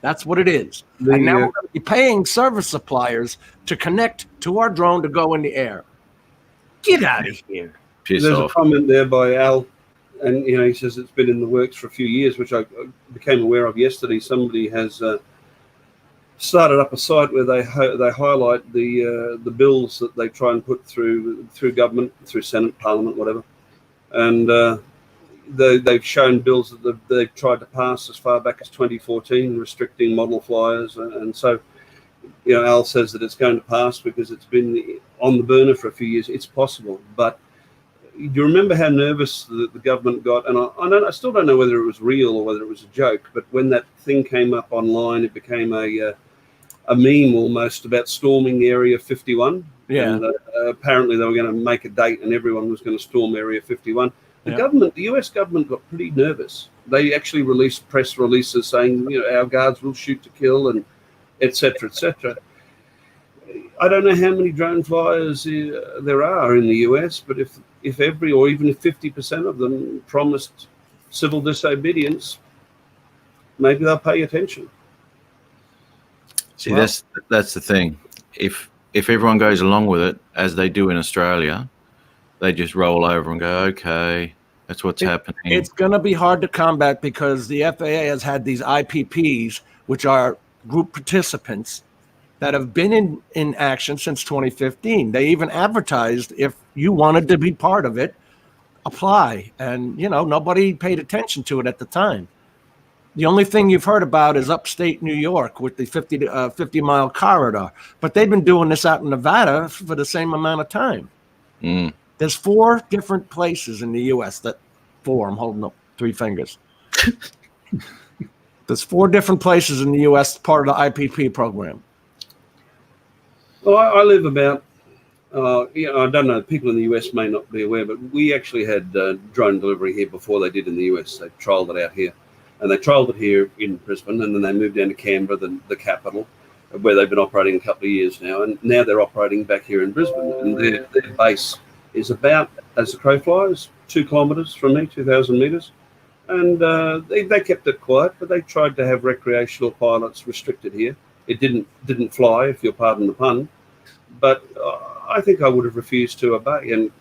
That's what it is. And now we're going to be paying service suppliers to connect to our drone to go in the air. Get out of here. Piss There's off. a comment there by Al, and he says it's been in the works for a few years, which I became aware of yesterday. Somebody has started up a site where they highlight the bills that they try and put through government, through Senate, Parliament, whatever, and they've shown bills that they've tried to pass as far back as 2014, restricting model flyers, and so Al says that it's going to pass because it's been on the burner for a few years. It's possible, but do you remember how nervous the government got? And I still don't know whether it was real or whether it was a joke, but when that thing came up online, it became a meme almost about storming Area 51. Yeah. And apparently they were going to make a date and everyone was going to storm Area 51. The US government got pretty nervous. They actually released press releases saying, our guards will shoot to kill, and et cetera, et cetera. I don't know how many drone flyers there are in the US, but if every, or even if 50% of them promised civil disobedience, maybe they'll pay attention. See, that's the thing. If everyone goes along with it, as they do in Australia, they just roll over and go, okay, that's what's happening. It's going to be hard to combat because the FAA has had these IPPs, which are group participants that have been in action since 2015. They even advertised if you wanted to be part of it, apply. And, nobody paid attention to it at the time. The only thing you've heard about is upstate New York with the 50-mile corridor. But they've been doing this out in Nevada for the same amount of time. Mm. There's 4 different places in the U.S. I'm holding up 3 fingers. There's 4 different places in the U.S. part of the IPP program. Well, I live about, I don't know, people in the US may not be aware, but we actually had drone delivery here before they did in the US. They trialled it out here. And they trialled it here in Brisbane, and then they moved down to Canberra, the capital, where they've been operating a couple of years now. And now they're operating back here in Brisbane. And their base is about, as the crow flies, 2 kilometres from me, 2,000 metres. And they kept it quiet, but they tried to have recreational pilots restricted here. It didn't fly, if you'll pardon the pun, but I think I would have refused to obey. And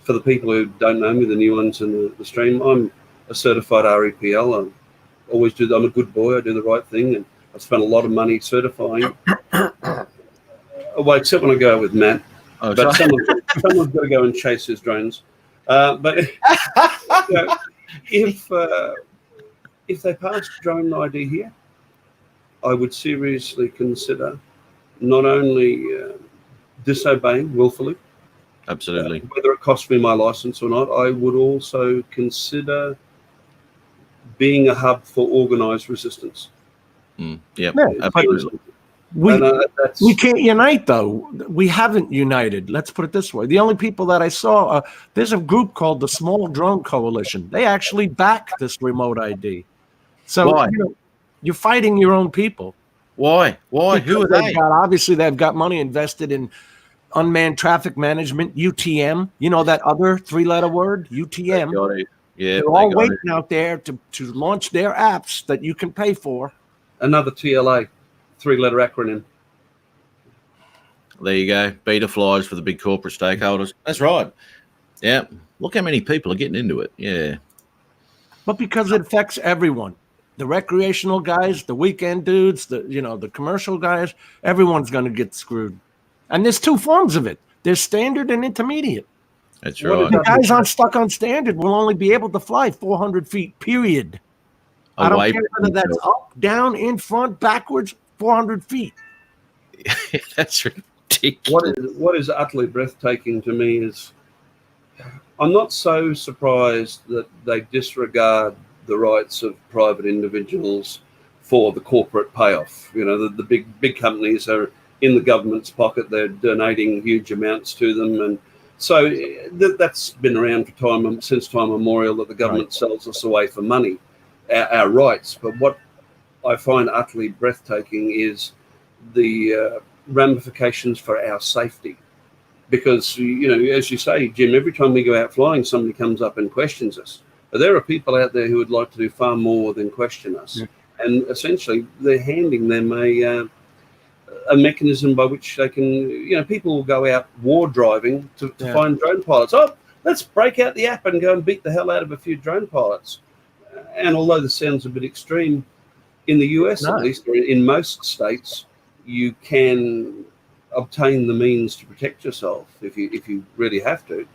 for the people who don't know me, the new ones in the stream, I'm a certified REPL. I always do. I'm a good boy. I do the right thing, and I spent a lot of money certifying. Well, except when I go with Matt. Oh, But sorry. someone's got to go and chase his drones. But if they passed drone ID here, I would seriously consider not only disobeying willfully, Absolutely. whether it costs me my license or not. I would also consider being a hub for organised resistance. Yep. Yeah, Absolutely. We can't unite, though. We haven't united. Let's put it this way. The only people that I saw, there's a group called the Small Drone Coalition. They actually back this remote ID. So Why? You're fighting your own people. Why? Who are they? Obviously, they've got money invested in unmanned traffic management, UTM. You know that other 3-letter word, UTM. Got it. Yeah, They're all waiting out there to launch their apps that you can pay for. Another TLA, 3-letter acronym. There you go. Beta flies for the big corporate stakeholders. That's right. Yeah. Look how many people are getting into it. Yeah. But because it affects everyone. The recreational guys, the weekend dudes, the commercial guys, everyone's going to get screwed. And there's 2 forms of it. There's standard and intermediate. That's What right. The guys on stuck on standard will only be able to fly 400 feet, period. I don't Away care whether that's up, down, in front, backwards, 400 feet. That's ridiculous. What is utterly breathtaking to me is I'm not so surprised that they disregard the rights of private individuals for the corporate payoff. You know, the big companies are in the government's pocket. They're donating huge amounts to them, and so that's been around for since time immemorial, that the government sells us away for money, our rights. But what I find utterly breathtaking is the ramifications for our safety. Because, you know, as you say, Jim, every time we go out flying, somebody comes up and questions us. But there are people out there who would like to do far more than question us. Yeah. And essentially, they're handing them a mechanism by which they can, you know, people will go out war driving to find drone pilots. Oh, let's break out the app and go and beat the hell out of a few drone pilots. And although this sounds a bit extreme, in the US at least, or in most states, you can obtain the means to protect yourself if you really have to.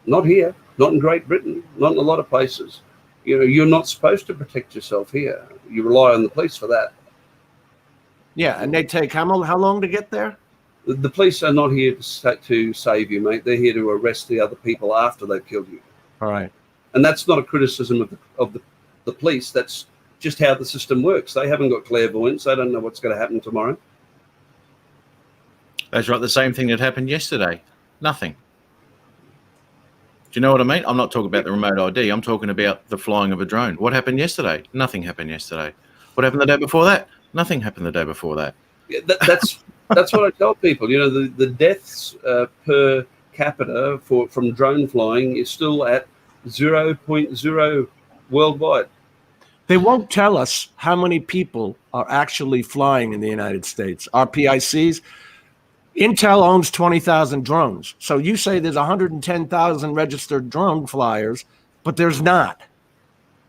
Not here, not in Great Britain, not in a lot of places. You know, you're not supposed to protect yourself here. You rely on the police for that. Yeah, and they take how long to get there? The police are not here to save you, mate. They're here to arrest the other people after they've killed you. All right. And that's not a criticism of the police. That's just how the system works. They haven't got clairvoyance. They don't know what's going to happen tomorrow. That's right. The same thing that happened yesterday. Nothing. Do you know what I mean? I'm not talking about the remote ID. I'm talking about the flying of a drone. What happened yesterday? Nothing happened yesterday. What happened the day before that? Nothing happened the day before that. Yeah, that's what I tell people. You know, the deaths per capita from drone flying is still at 0.0 worldwide. They won't tell us how many people are actually flying in the United States. Our PICs. Intel owns 20,000 drones. So you say there's 110,000 registered drone flyers, but there's not.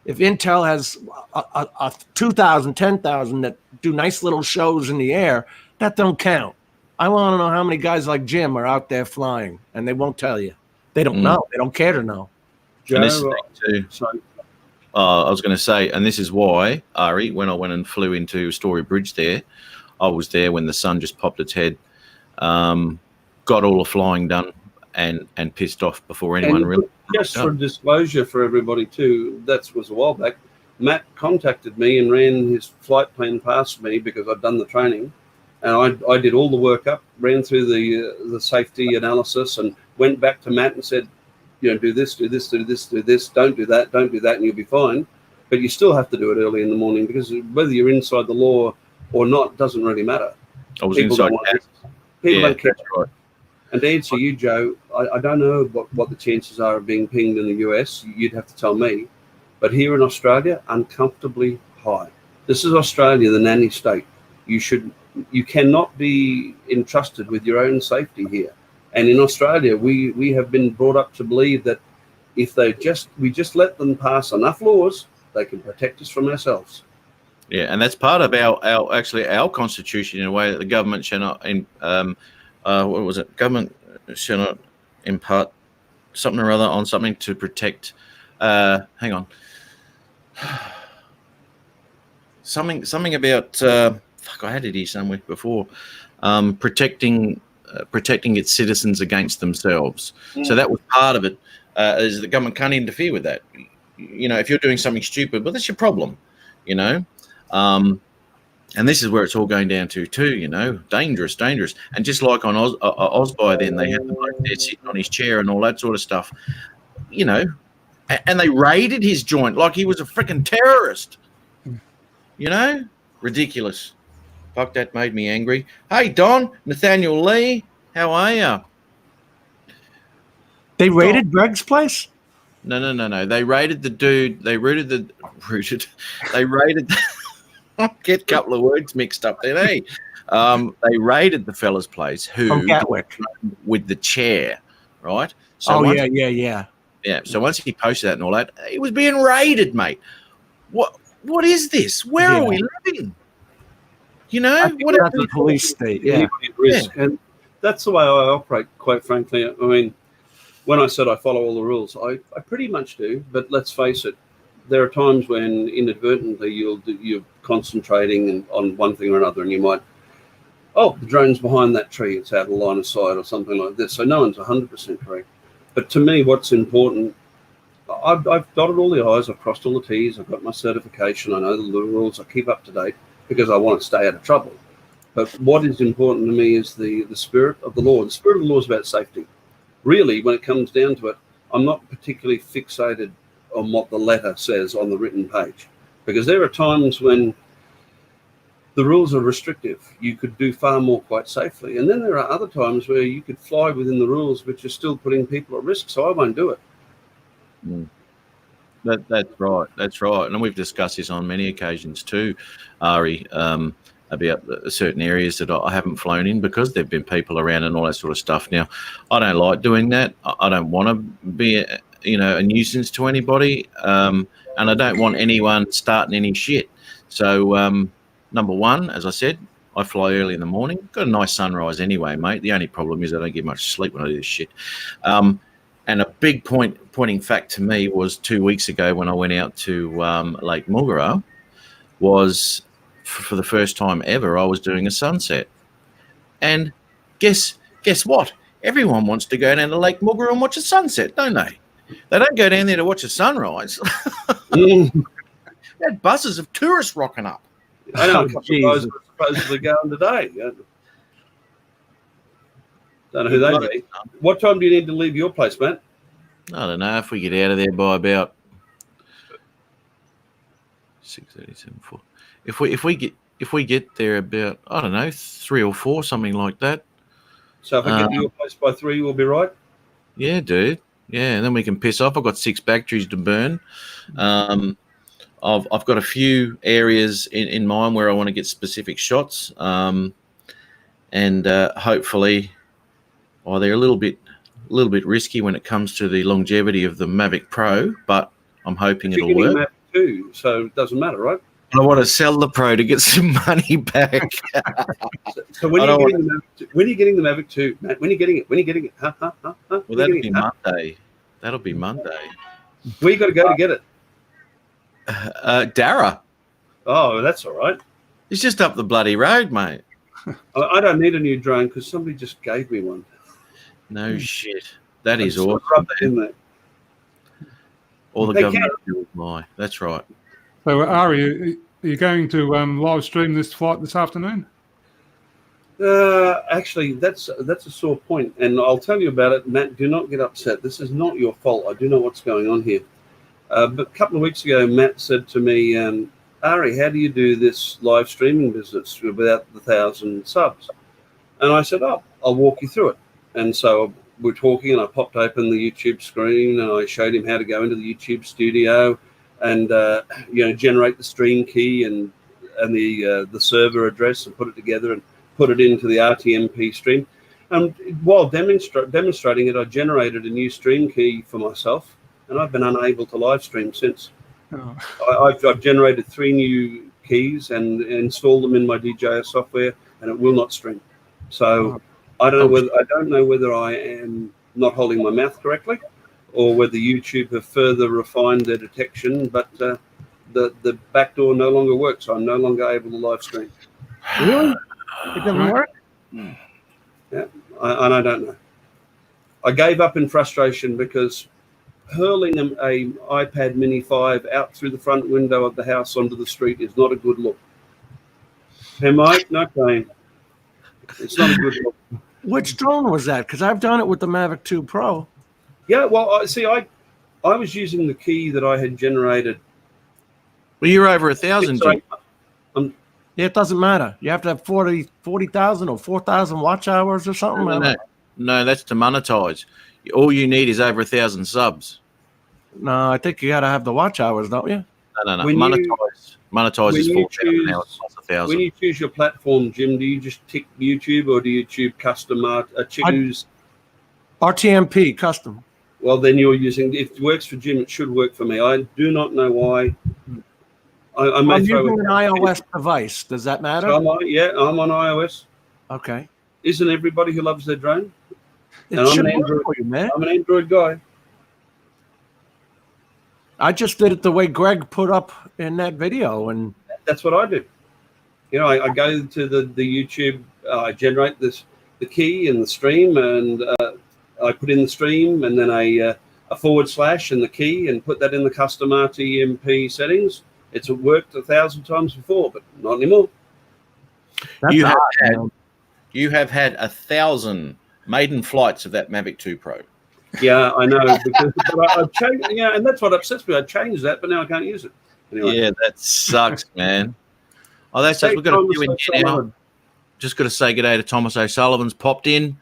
If Intel has 2,000, 10,000 that do nice little shows in the air, that don't count. I want to know how many guys like Jim are out there flying, and they won't tell you. They don't know. They don't care to know. Joe, and this thing too, I was going to say, and this is why, Ari, when I went and flew into Story Bridge there, I was there when the sun just popped its head. Got all the flying done and pissed off before anyone really. Just for disclosure for everybody too, that was a while back. Matt contacted me and ran his flight plan past me because I'd done the training, and I did all the work up, ran through the safety analysis, and went back to Matt and said, you know, do this, do this, do this, do this, don't do that, and you'll be fine. But you still have to do it early in the morning because whether you're inside the law or not doesn't really matter. I was inside. People don't care. Right. And to answer you, Joe, I don't know what the chances are of being pinged in the US. You'd have to tell me. But here in Australia, uncomfortably high. This is Australia, the nanny state. You cannot be entrusted with your own safety here. And in Australia, we have been brought up to believe that if we just let them pass enough laws, they can protect us from ourselves. Yeah, and that's part of our constitution in a way that the government shall not Government shall not impart something or other on something to protect. Hang on. Something about I had it here somewhere before. Protecting its citizens against themselves. So that was part of it. Is the government can't interfere with that. You know, if you're doing something stupid, well, that's your problem. You know. And this is where it's all going down to too, you know, dangerous. And just like on Ausbuy, then they had the bloke there sitting on his chair and all that sort of stuff, you know, and they raided his joint like he was a freaking terrorist, you know, ridiculous. Fuck, that made me angry. Hey, Don, Nathaniel Lee, how are you? They raided Greg's place? No. They raided the dude. They raided. Get a couple of words mixed up there, eh? They raided the fella's place from Gatwick with the chair, right? So yeah. So once he posted that and all that, he was being raided, mate. What is this? Where are we living? You know, what is the police state? Yeah. And that's the way I operate, quite frankly. I mean, when I said I follow all the rules, I pretty much do. But let's face it, there are times when inadvertently you're concentrating on one thing or another, and you might oh, the drone's behind that tree, it's out of line of sight or something like this. So no one's 100% correct. But to me, what's important, I've dotted all the I's, I've crossed all the T's, I've got my certification, I know the rules, I keep up to date because I want to stay out of trouble. But what is important to me is the spirit of the law. The spirit of the law is about safety. Really, when it comes down to it, I'm not particularly fixated on what the letter says on the written page, because there are times when the rules are restrictive. You could do far more quite safely. And then there are other times where you could fly within the rules, but you're still putting people at risk. So I won't do it. That's right. That's right. And we've discussed this on many occasions too, Ari, about certain areas that I haven't flown in because there've been people around and all that sort of stuff. Now, I don't like doing that. I don't want to be, a nuisance to anybody, and I don't want anyone starting any shit. So, number one, as I said, I fly early in the morning. Got a nice sunrise anyway, mate. The only problem is I don't get much sleep when I do this shit. And a big pointing fact to me was 2 weeks ago when I went out to Lake Mulgara, was for the first time ever, I was doing a sunset. And guess what? Everyone wants to go down to Lake Mulgara and watch a sunset, don't they? They don't go down there to watch a sunrise. They had buses of tourists rocking up. I know a couple of guys are supposedly going today. Don't know who they be. What time do you need to leave your place, Matt? I don't know, if we get out of there by about 6:37. If we get there about, I don't know, 3 or 4, something like that. So if I get to your place by 3, we'll be right. Yeah, dude. Yeah, and then we can piss off. I've got 6 batteries to burn. I've got a few areas in mind where I want to get specific shots, and hopefully, they're a little bit risky when it comes to the longevity of the Mavic Pro, but I'm hoping it'll work. Mavic 2, so it doesn't matter, right? I want to sell the Pro to get some money back. So when are you getting the Mavic 2, Matt? When are you getting it? When are you getting it? Well, that'll be Monday. That'll be Monday. Where you got to go to get it? Darra. Oh, that's all right. It's just up the bloody road, mate. I don't need a new drone because somebody just gave me one. No shit. That is awesome. awesome. In there. All the government will buy. That's right. So, Ari, are you going to live stream this flight this afternoon? Actually, that's a sore point, and I'll tell you about it. Matt, do not get upset. This is not your fault. I do know what's going on here. But a couple of weeks ago, Matt said to me, Ari, how do you do this live streaming business without the 1,000 subs? And I said, I'll walk you through it. And so we're talking, and I popped open the YouTube screen, and I showed him how to go into the YouTube studio and generate the stream key and the server address and put it together and put it into the RTMP stream. And while demonstrating it, I generated a new stream key for myself, and I've been unable to live stream since. Oh. I've generated 3 new keys and installed them in my DJI software, and it will not stream. So I don't know whether I am not holding my mouth correctly, or whether YouTube have further refined their detection. But the back door no longer works. I'm no longer able to live stream. Really? It doesn't work? Yeah, and I don't know. I gave up in frustration because hurling an iPad Mini 5 out through the front window of the house onto the street is not a good look. Hey, Mike, no pain. It's not a good look. Which drone was that? Because I've done it with the Mavic 2 Pro. Yeah, well, I was using the key that I had generated. Well, you're over 1,000. Yeah, it doesn't matter. You have to have 40,000 or 4,000 watch hours or something. No, that's to monetize. All you need is over 1,000 subs. No, I think you got to have the watch hours, don't you? No. Monetize is 4,000 hours plus 1,000. When you choose your platform, Jim, do you just tick YouTube or do you choose choose RTMP custom? Well, then you're using. If it works for Jim, it should work for me. I do not know why. I'm using an iOS device. Does that matter? So I'm on iOS. Okay. Isn't everybody who loves their drone? I'm an Android guy. I just did it the way Greg put up in that video, and that's what I do. You know, I go to the YouTube, I generate the key in the stream, and I put in the stream, and then a / and the key, and put that in the custom RTMP settings. It's worked 1,000 times before, but not anymore. That's You have odd, had- man. You have had 1,000 maiden flights of that Mavic 2 Pro. Yeah, I know. Because but I've changed. Yeah, and that's what upsets me. I changed that, but now I can't use it. Anyway, Yeah, that sucks, man. Oh, that's us. We've got a few in here now. Just got to say good day to Thomas O'Sullivan's popped in.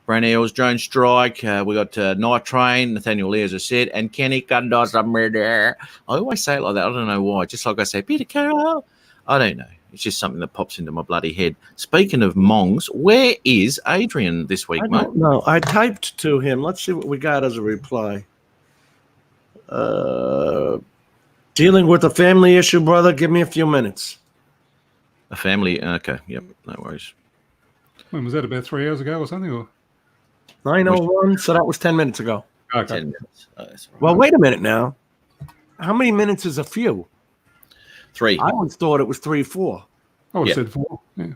Brand Eels, Drone Strike. We got Night Train, Nathaniel Lee, as I said, and Kenny Candosa Murder. I always say it like that. I don't know why. Just like I say, Peter Carroll. I don't know. It's just something that pops into my bloody head. Speaking of Mongs, where is Adrian this week, I mate? don't know. I typed to him. Let's see what we got as a reply. Dealing with a family issue, brother. Give me a few minutes. A family. Okay. Yep. No worries. When was that? About 3 hours ago or something? Or 9:01. So that was 10 minutes ago. okay. 10 minutes. Oh, that's all right. Well, wait a minute now. How many minutes is a few? 3. I always thought it was 3, 4. I would Yeah. have said 4. Yeah.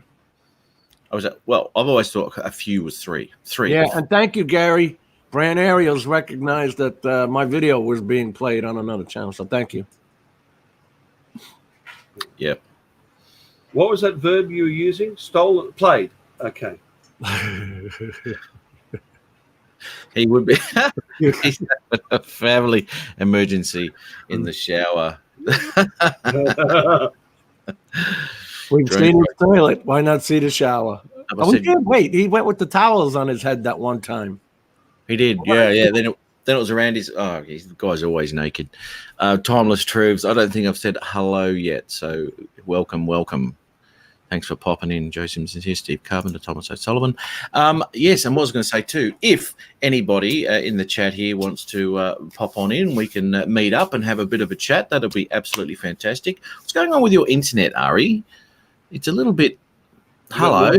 I've always thought a few was 3. 3. Yeah, and thank you, Gary. Brand Aerials recognized that my video was being played on another channel, so thank you. Yep. what was that verb you were using? Stolen, played. Okay. He would be. He's having a family emergency in the shower. We've Drone seen his toilet. Why not see the shower? I Oh, he said- did. Wait, he went with the towels on his head that one time. He did, yeah. Then it was around his. Oh, the guy's always naked. Timeless Truths. I don't think I've said hello yet, so welcome. Thanks for popping in, Joe Simpson here, Steve Carpenter, Thomas O'Sullivan. Yes, and what I was going to say too, if anybody in the chat here wants to pop on in, we can meet up and have a bit of a chat. That'll be absolutely fantastic. What's going on with your internet, Ari? It's a little bit. Hello.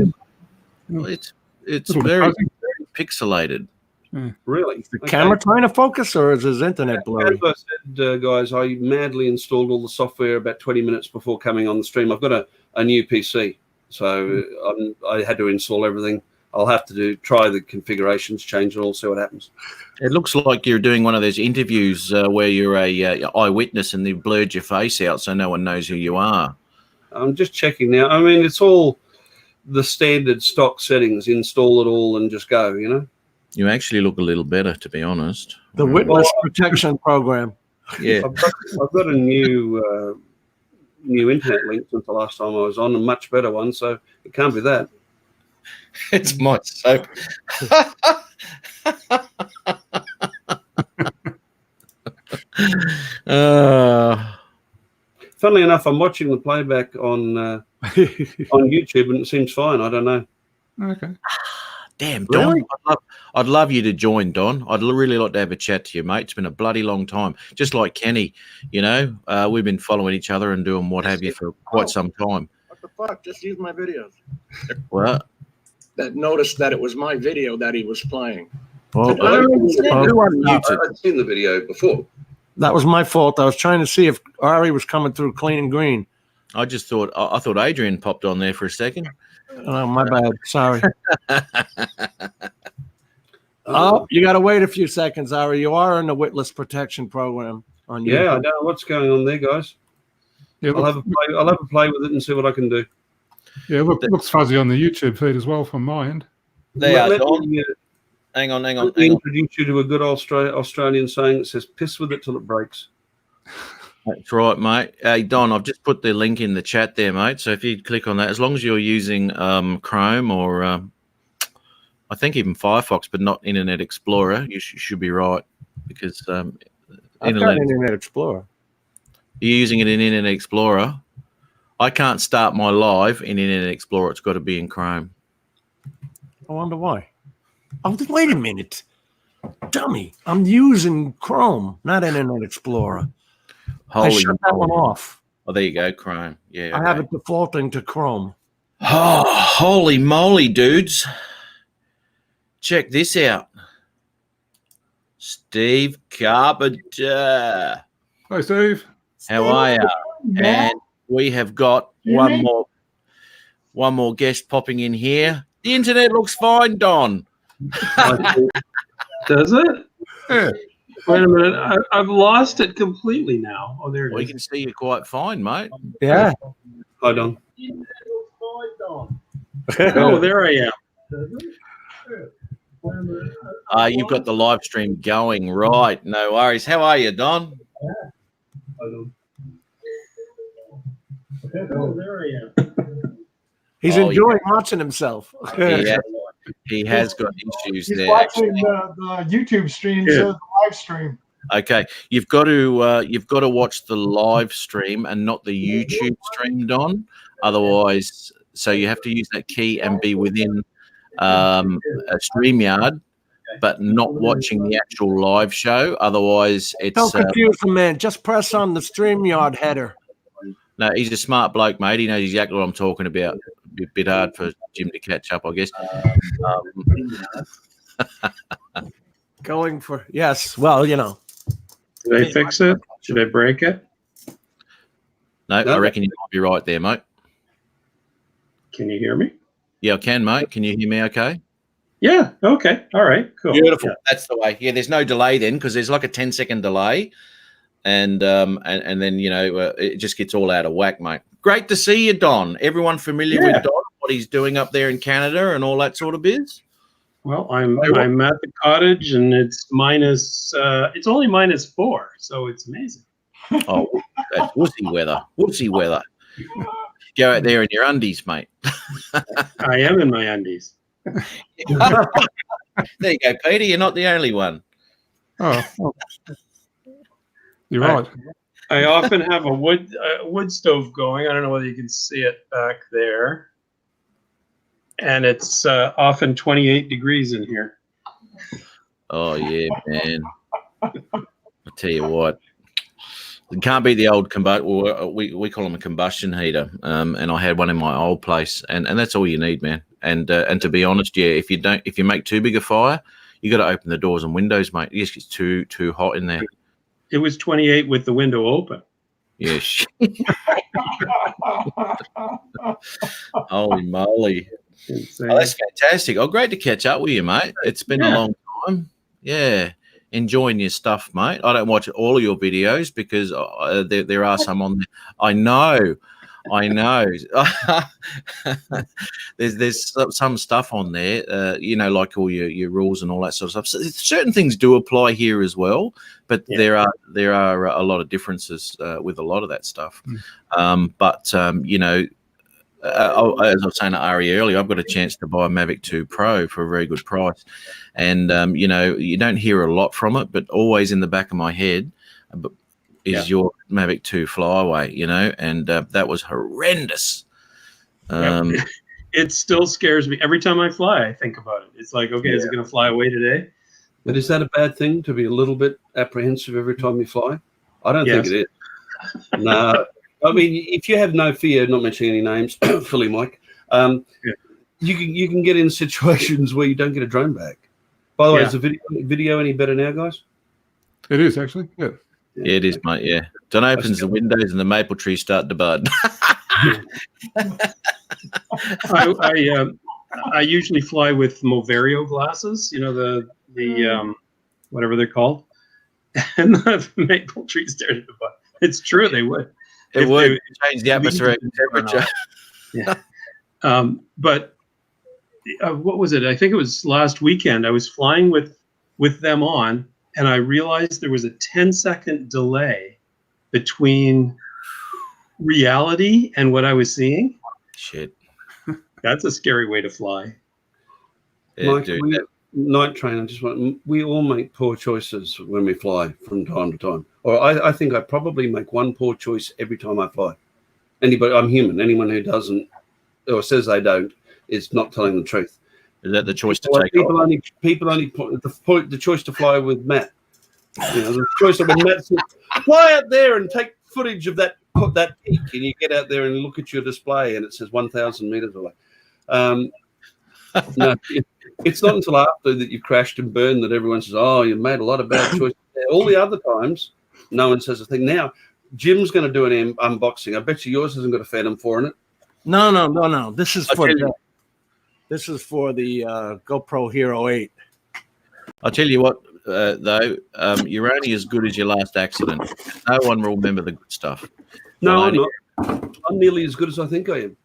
Well, it's Little very fuzzy. pixelated. Really? The camera trying to focus, or is his internet blurry? As I said, guys, I madly installed all the software about 20 minutes before coming on the stream. I've got a new PC, so I had to install everything. I'll have to try the configurations, change it all, see what happens. It looks like you're doing one of those interviews where you're a eyewitness and they've blurred your face out so no one knows who you are. I'm just checking now. I mean, it's all the standard stock settings. Install it all and just go, you know? You actually look a little better, to be honest. The Witness Protection Program. Yeah. I've got a new internet link since the last time I was on, a much better one, so it can't be that. It's my soap. Funnily enough, I'm watching the playback on YouTube, and it seems fine. I don't know. Okay. Damn, Don. Really? I'd love you to join, Don. I'd really like to have a chat to you, mate. It's been a bloody long time. Just like Kenny, you know, we've been following each other and doing what have you for quite some time. What the fuck? Just use my videos. Well, That noticed that it was my video that he was playing. well, I don't understand who unmuted. I'd seen the video before. That was my fault. I was trying to see if Ari was coming through clean and green. I just thought I thought Adrian popped on there for a second. Oh, my bad. Sorry. Oh, you got to wait a few seconds, Ari. You are in the Witness Protection Program on Yeah, I YouTube. don't know what's going on there, guys. Yeah, I'll have a play with it and see what I can do. looks fuzzy on the YouTube feed as well from my end. They are, Let Don. me, Hang on. let me introduce you to a good Australian saying that says, piss with it till it breaks. That's right, mate. Hey, Don, I've just put the link in the chat there, mate. So if you click on that, as long as you're using Chrome or I think even Firefox, but not Internet Explorer, you should be right because I've got Internet Explorer. you're using it in Internet Explorer. I can't start my live in Internet Explorer. It's got to be in Chrome. I wonder why. Oh, wait a minute. Dummy. I'm using Chrome, not Internet Explorer. I Holy shut that one off. Oh, there you go, Chrome. Yeah. I have it defaulting to Chrome. Oh, holy moly, dudes. Check this out. Steve Carpenter. Hi, Steve. How are you? And we have got one more. one more guest popping in here. The internet looks fine, Don. Does it? Yeah. Wait a minute. I've lost it completely now. Oh, there it We is. can see you quite fine, mate. Yeah. Hold on. Oh, there I am. You've got the live stream going, right? No worries. How are you, Don? Oh, there I am. He's Oh, enjoying watching himself. He has got issues He's there. watching Actually. the YouTube stream, Yeah. so the live stream. Okay, you've got to watch the live stream and not the YouTube stream, Don. Otherwise, so you have to use that key and be within a StreamYard, but not watching the actual live show. Otherwise, Don't it's confuse the man. Just press on the StreamYard header. no. He's a smart bloke, mate. He knows exactly what I'm talking about. A bit hard for Jim to catch up, I guess. Going for yes. Well, you know. Did I fix it? Should I break it? No, No. I reckon you might be right there, mate. Can you hear me? Yeah, I can, mate. Can you hear me? Okay. Yeah. Okay. All right. Cool. Beautiful. Yeah. That's the way. Yeah, there's no delay then because there's like a 10-second delay, and then it just gets all out of whack, mate. Great to see you, Don. Everyone familiar Yeah. with Don? What he's doing up there in Canada and all that sort of biz? Well, I'm at the cottage and it's minus. It's only -4, so it's amazing. Oh, that's wussy weather. Wussy weather. Go out there in your undies, mate. I am in my undies. There you go, Peter. You're not the only one. Oh, well, you're right. I often have a wood stove going. I don't know whether you can see it back there. And it's often 28 degrees in here. Oh yeah, man. I tell you what, it can't be the old we call them a combustion heater. And I had one in my old place, and that's all you need, man. And to be honest, yeah, if you make too big a fire, you got to open the doors and windows, mate. It just gets too hot in there. It was 28 with the window open. Yes. Holy moly. Insane. Oh, that's fantastic. Oh, great to catch up with you, mate. It's been a long time. Yeah. Enjoying your stuff, mate. I don't watch all of your videos because there are some on there. I know. There's some stuff on there, like all your rules and all that sort of stuff. So certain things do apply here as well, but there are a lot of differences with a lot of that stuff. As I was saying to Ari earlier, I've got a chance to buy a Mavic 2 Pro for a very good price. And, you don't hear a lot from it, but always in the back of my head is your Mavic 2 Flyaway, and that was horrendous. It still scares me. Every time I fly, I think about it. It's like, okay, is it going to fly away today? But is that a bad thing to be a little bit apprehensive every time you fly? I don't think it is. No. I mean, if you have no fear, not mentioning any names, Philly Mike, you can get in situations where you don't get a drone back. By the way, is the video any better now, guys? It is actually. Yeah. Yeah, it is, mate. Yeah. Don opens the windows and the maple trees start to bud. I usually fly with Moverio glasses, the whatever they're called, and the maple trees start to bud. It's true, they would. It would change the atmospheric temperature. Yeah. But what was it? I think it was last weekend. I was flying with them on, and I realized there was a 10-second delay between reality and what I was seeing. Shit. That's a scary way to fly. Yeah, Mike, dude, night trainer, we all make poor choices when we fly from time to time. Or I think I probably make one poor choice every time I fly. I'm human. Anyone who doesn't or says they don't is not telling the truth. is that the choice to Well, take off? people only put the choice to fly with Matt. The choice of when Matt said, fly out there and take footage of that peak, and you get out there and look at your display and it says 1,000 meters away. No, it's not until after that you've crashed and burned that everyone says, "Oh, you made a lot of bad choices." All the other times, no one says a thing. Now, Jim's going to do an unboxing. I bet you yours hasn't got a Phantom 4 in it. No. This is I'll for tell you- the GoPro Hero 8. I'll tell you what, though, you're only as good as your last accident. No one will remember the good stuff. No, Well, I'm not. I'm nearly as good as I think I am.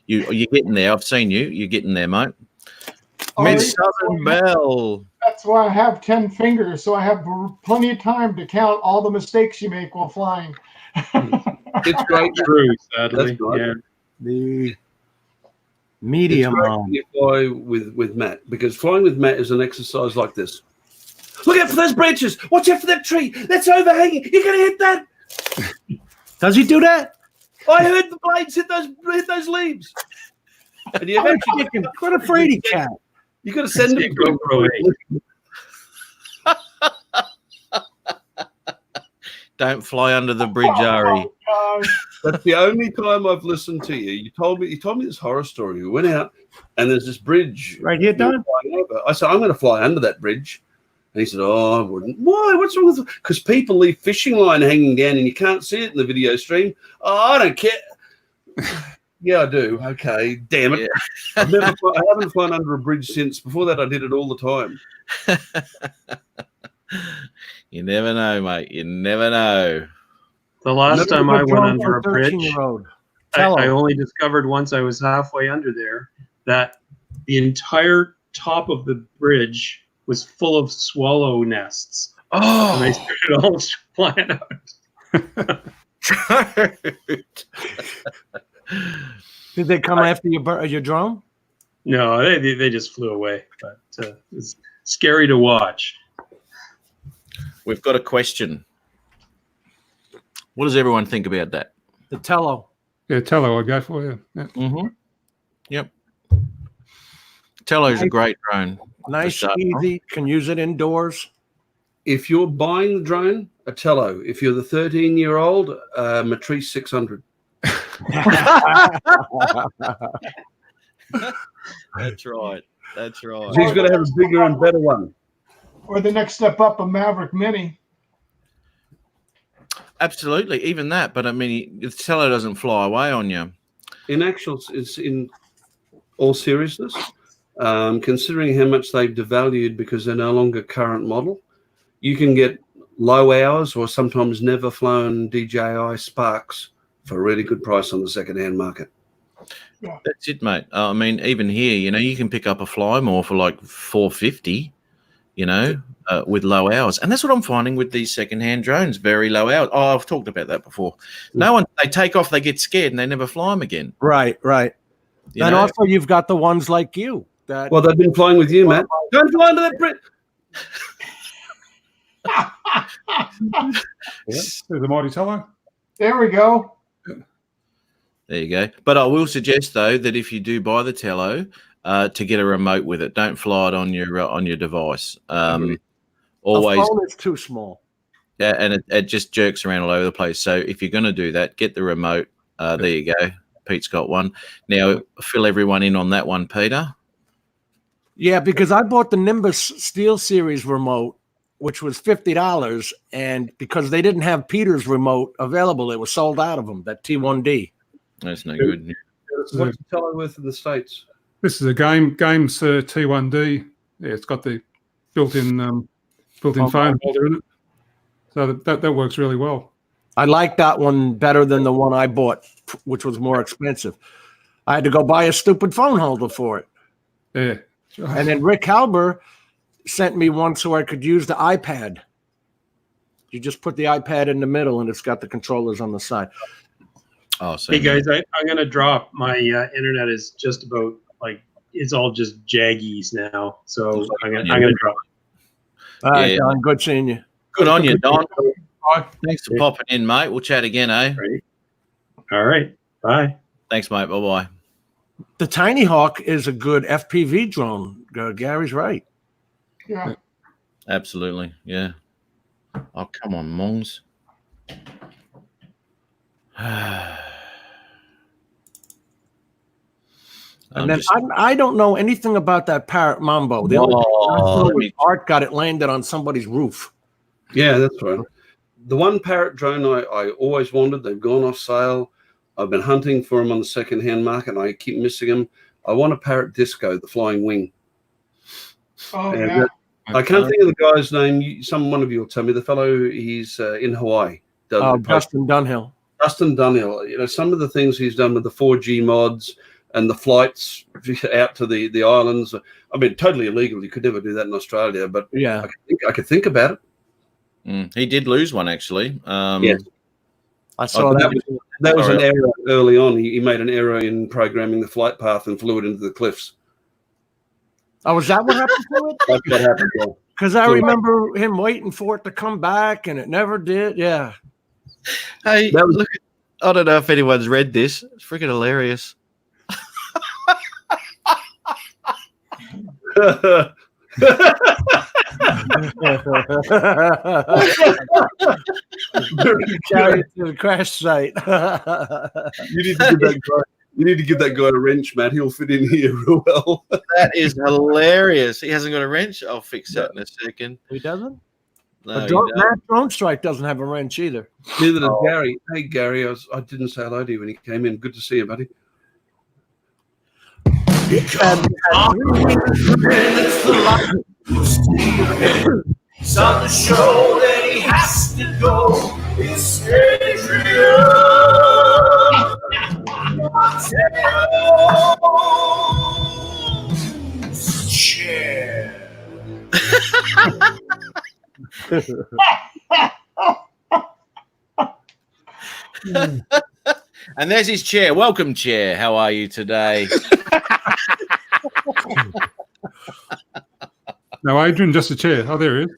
You're getting there. I've seen you. You're getting there, mate. Oh, Miss yeah. Southern Belle. That's why I have 10 fingers, so I have plenty of time to count all the mistakes you make while flying. It's great. True, sadly. That's right. Yeah. The It's medium great arm. when you fly with Matt, because flying with Matt is an exercise like this. Look out for those branches. Watch out for that tree. That's overhanging. You're going to hit that. Does he do that? I heard the blades hit those leaves. And you eventually What a fraidy cat. you got to send That's them. a GoPro 8. Don't fly under the bridge, Ari. Oh, That's the only time I've listened to you. You told me this horror story. We went out and there's this bridge Right here, we were Don? flying over. I said, I'm going to fly under that bridge. And he said, oh, I wouldn't. Why? What's wrong with it? Because people leave fishing line hanging down and you can't see it in the video stream. Oh, I don't care. Yeah, I do. Okay, damn it. Yeah. I haven't flown under a bridge since. Before that, I did it all the time. You never know, mate. You never know. The last time I went under a bridge, 13-year-old. I only discovered once I was halfway under there that the entire top of the bridge was full of swallow nests. And they started all flying out. Did they come after your drone? No, they just flew away. But it's scary to watch. We've got a question. What does everyone think about that? The Tello. Yeah, Tello, I'd go for you. Yeah. Mm-hmm. Yep. Tello's a great drone. Nice, start, easy. Can use it indoors. If you're buying the drone, a Tello. If you're the 13-year-old, Matrice 600. That's right. That's right. He's got to have a bigger and better one. or the next step up, a Maverick Mini. Absolutely. Even that. But I mean, the Tello doesn't fly away on you. In all seriousness, considering how much they've devalued because they're no longer current model, you can get low hours or sometimes never flown DJI Sparks for a really good price on the second-hand market. That's it, mate. I mean, even here, you can pick up a Flymore for like $450, with low hours. And that's what I'm finding with these second-hand drones, very low hours. Oh, I've talked about that before. They take off, they get scared, and they never fly them again. Right. You And know? also, you've got the ones like you. That Well, they've been flying with you, Matt. Don't fly under that bridge. There's the mighty Tello. There we go. There you go. But I will suggest, though, that if you do buy the Tello, to get a remote with it. Don't fly it on your device. Always, a phone is too small. yeah, and it just jerks around all over the place. So if you're going to do that, get the remote. There you go. Pete's got one. Now, fill everyone in on that one, Peter. Yeah, because I bought the Nimbus Steel Series remote, which was $50, and because they didn't have Peter's remote available, it was sold out of them. That T1D. That's no good. What's the Tello worth in the States? This is a Games T1D. Yeah, it's got the built-in phone holder in it, so that works really well. I like that one better than the one I bought, which was more expensive. I had to go buy a stupid phone holder for it. Yeah, And then Rick Halber sent me one so I could use the iPad. You just put the iPad in the middle, and it's got the controllers on the side. Oh, so Hey guys, I'm gonna drop. My internet is just about it's all just jaggies now, so I'm gonna drop. All right, Yeah. Don, good seeing you. good on you, Don. Bye. Thanks for popping in, mate. We'll chat again, eh? Right. All right. Bye. Thanks, mate. Bye-bye. The Tiny Hawk is a good FPV drone. Gary's right. Yeah. Absolutely. Yeah. Oh, come on, Mongs. And then I don't know anything about that Parrot Mambo. The only thing I know is Art got it landed on somebody's roof. Yeah, that's right. The one Parrot drone I always wanted, they've gone off sale. I've been hunting for them on the second-hand market, and I keep missing them. I want a Parrot Disco, the Flying Wing. Oh, And yeah. I can't think of the guy's name. One of you will tell me. The fellow, he's in Hawaii. Dustin Dunhill. Dustin Dunhill. You know, some of the things he's done with the 4G mods and the flights out to the islands. I mean, totally illegal. You could never do that in Australia, but Yeah. I could think about it. He did lose one, actually. Yes. I saw that. That was an error early on. He made an error in programming the flight path and flew it into the cliffs. Oh, was that what happened to it? That's what happened. Yeah. Because I remember him waiting for it to come back, and it never did. Yeah. Hey, That was- look, I don't know if anyone's read this. It's freaking hilarious. Carry it to the crash site. You need to give that guy a wrench, Matt. He'll fit in here real well. That is hilarious. He hasn't got a wrench. I'll fix that in a second. He doesn't? No, he Matt Drone Strike doesn't have a wrench either. Neither does Gary. Hey, Gary, I didn't say hello to you when he came in. Good to see you, buddy. It's on the show that he has to go. It's Adrian Mateo's chair. And there's his chair. Welcome, chair. How are you today? No, Adrian, just a chair. Oh, there he is.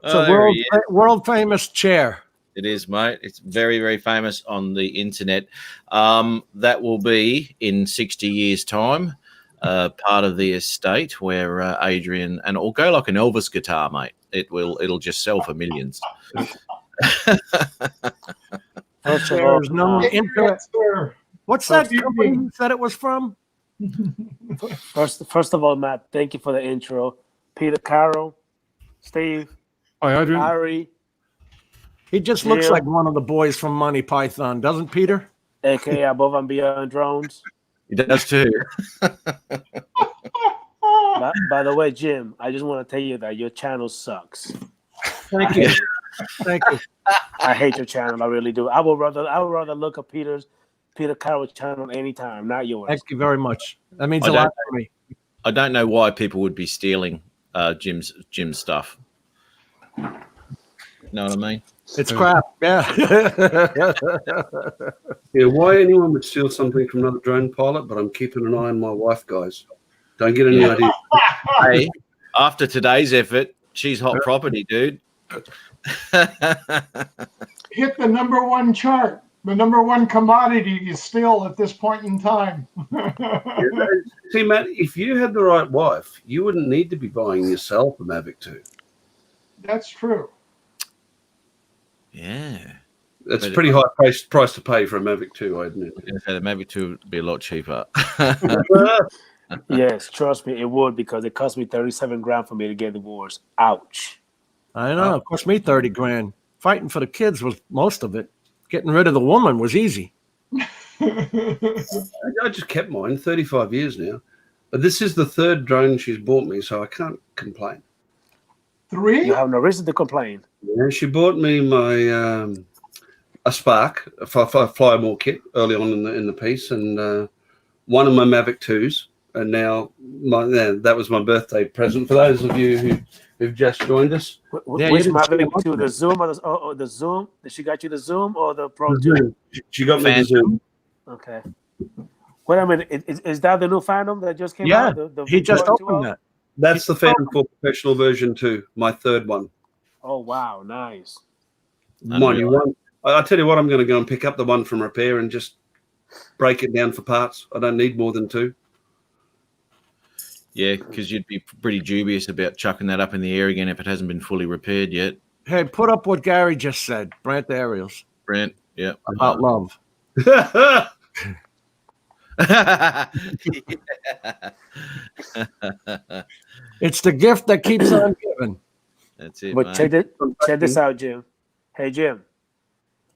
It's a there he is. world famous chair. It is, mate. It's very, very famous on the internet. That will be in 60 years' time, part of the estate where Adrian, and it'll go like an Elvis guitar, mate. It'll just sell for millions. There's no internet. Sir. What's that company you said it was from? First of all, Matt, thank you for the intro. Peter Carroll, Steve, Hi, Adrian. Harry, He just looks Yeah. like one of the boys from Monty Python, doesn't Peter? aka Above and Beyond Drones. He does too. By the way, Jim, I just want to tell you that your channel sucks. Thank you. Thank you. I hate your channel. I really do. I would rather look at Peter Carroll's channel anytime, not yours. Thank you very much. That means I a lot don't- for me. I don't know why people would be stealing Jim's stuff. Know what I mean? It's crap. Yeah. Yeah, why anyone would steal something from another drone pilot, but I'm keeping an eye on my wife, guys. Don't get any idea. Hey, after today's effort, she's hot property, dude. Hit the #1 chart. The #1 commodity is still at this point in time. See, Matt, if you had the right wife, you wouldn't need to be buying yourself a Mavic 2. That's true. Yeah. That's a But- pretty high price to pay for a Mavic 2, I admit. Maybe to would be a lot cheaper. Yes, trust me, it would, because it cost me 37 grand for me to get divorced. Ouch. I know. It cost me 30 grand. Fighting for the kids was most of it. Getting rid of the woman was easy. I just kept mine 35 years now. But this is the third drone she's bought me, so I can't complain. 3? You have no reason to complain. Yeah, she bought me my a Spark, a Fly More kit early on in the piece, and one of my Mavic 2s. And now that was my birthday present for those of you who've just joined us. Yeah, Which you didn't say Mavic much 2, of the it. Zoom or the Zoom? Did she got you the Zoom or the Pro The 2? Zoom. She got me the Phantom. Zoom. Okay. Wait a minute. Is that the new Phantom that just came Yeah, out? He just V2 opened that. That's the Phantom 4 Professional version 2, my third one. Oh, wow. Nice. Mind you, I tell you what, I'm going to go and pick up the one from repair and just break it down for parts. I don't need more than 2. Yeah, because you'd be pretty dubious about chucking that up in the air again if it hasn't been fully repaired yet. Hey, put up what Gary just said. Brant Aerials Brent, yeah. about love. It's the gift that keeps on giving. That's it, But mate. check this out, Jim. Hey, Jim.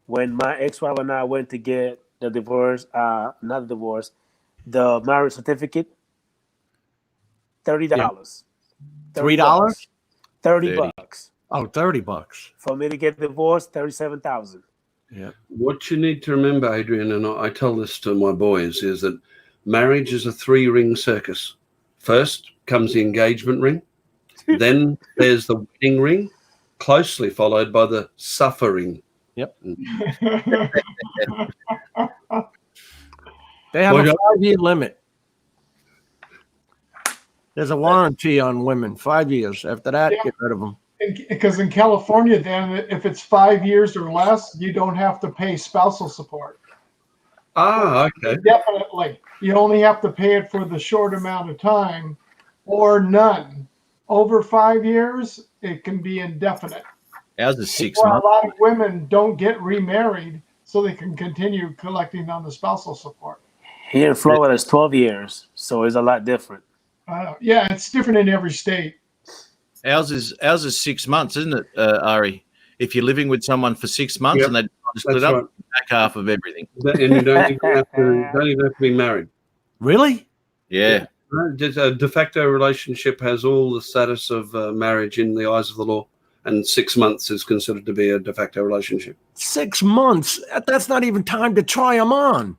When my ex-wife and I went to get the divorce, not the divorce, the marriage certificate, $30. $3? 30 $30. bucks. Oh, $30. For me to get divorced, 37,000. Yeah. What you need to remember, Adrian, and I tell this to my boys, is that marriage is a 3-ring circus. First comes the engagement ring, then there's the wedding ring, closely followed by the suffering. Yep. They have Well, a 5-year limit. There's a warranty on women, 5 years. After that, Yeah. get rid of them. Because in California, then, if it's 5 years or less, you don't have to pay spousal support. Ah, okay. Definitely. You only have to pay it for the short amount of time or none. Over 5 years, it can be indefinite. Ours is 6 Well, months. a lot of women don't get remarried so they can continue collecting on the spousal support. Here in Florida, it's 12 years, so it's a lot different. Yeah, it's different in every state. Ours is 6 months, isn't it, Ari? If you're living with someone for 6 months Yep, and they split that's up, right. back half of everything. And you don't even have to be married. Really? Yeah. Just a de facto relationship has all the status of marriage in the eyes of the law, and 6 months is considered to be a de facto relationship. 6 months? That's not even time to try them on.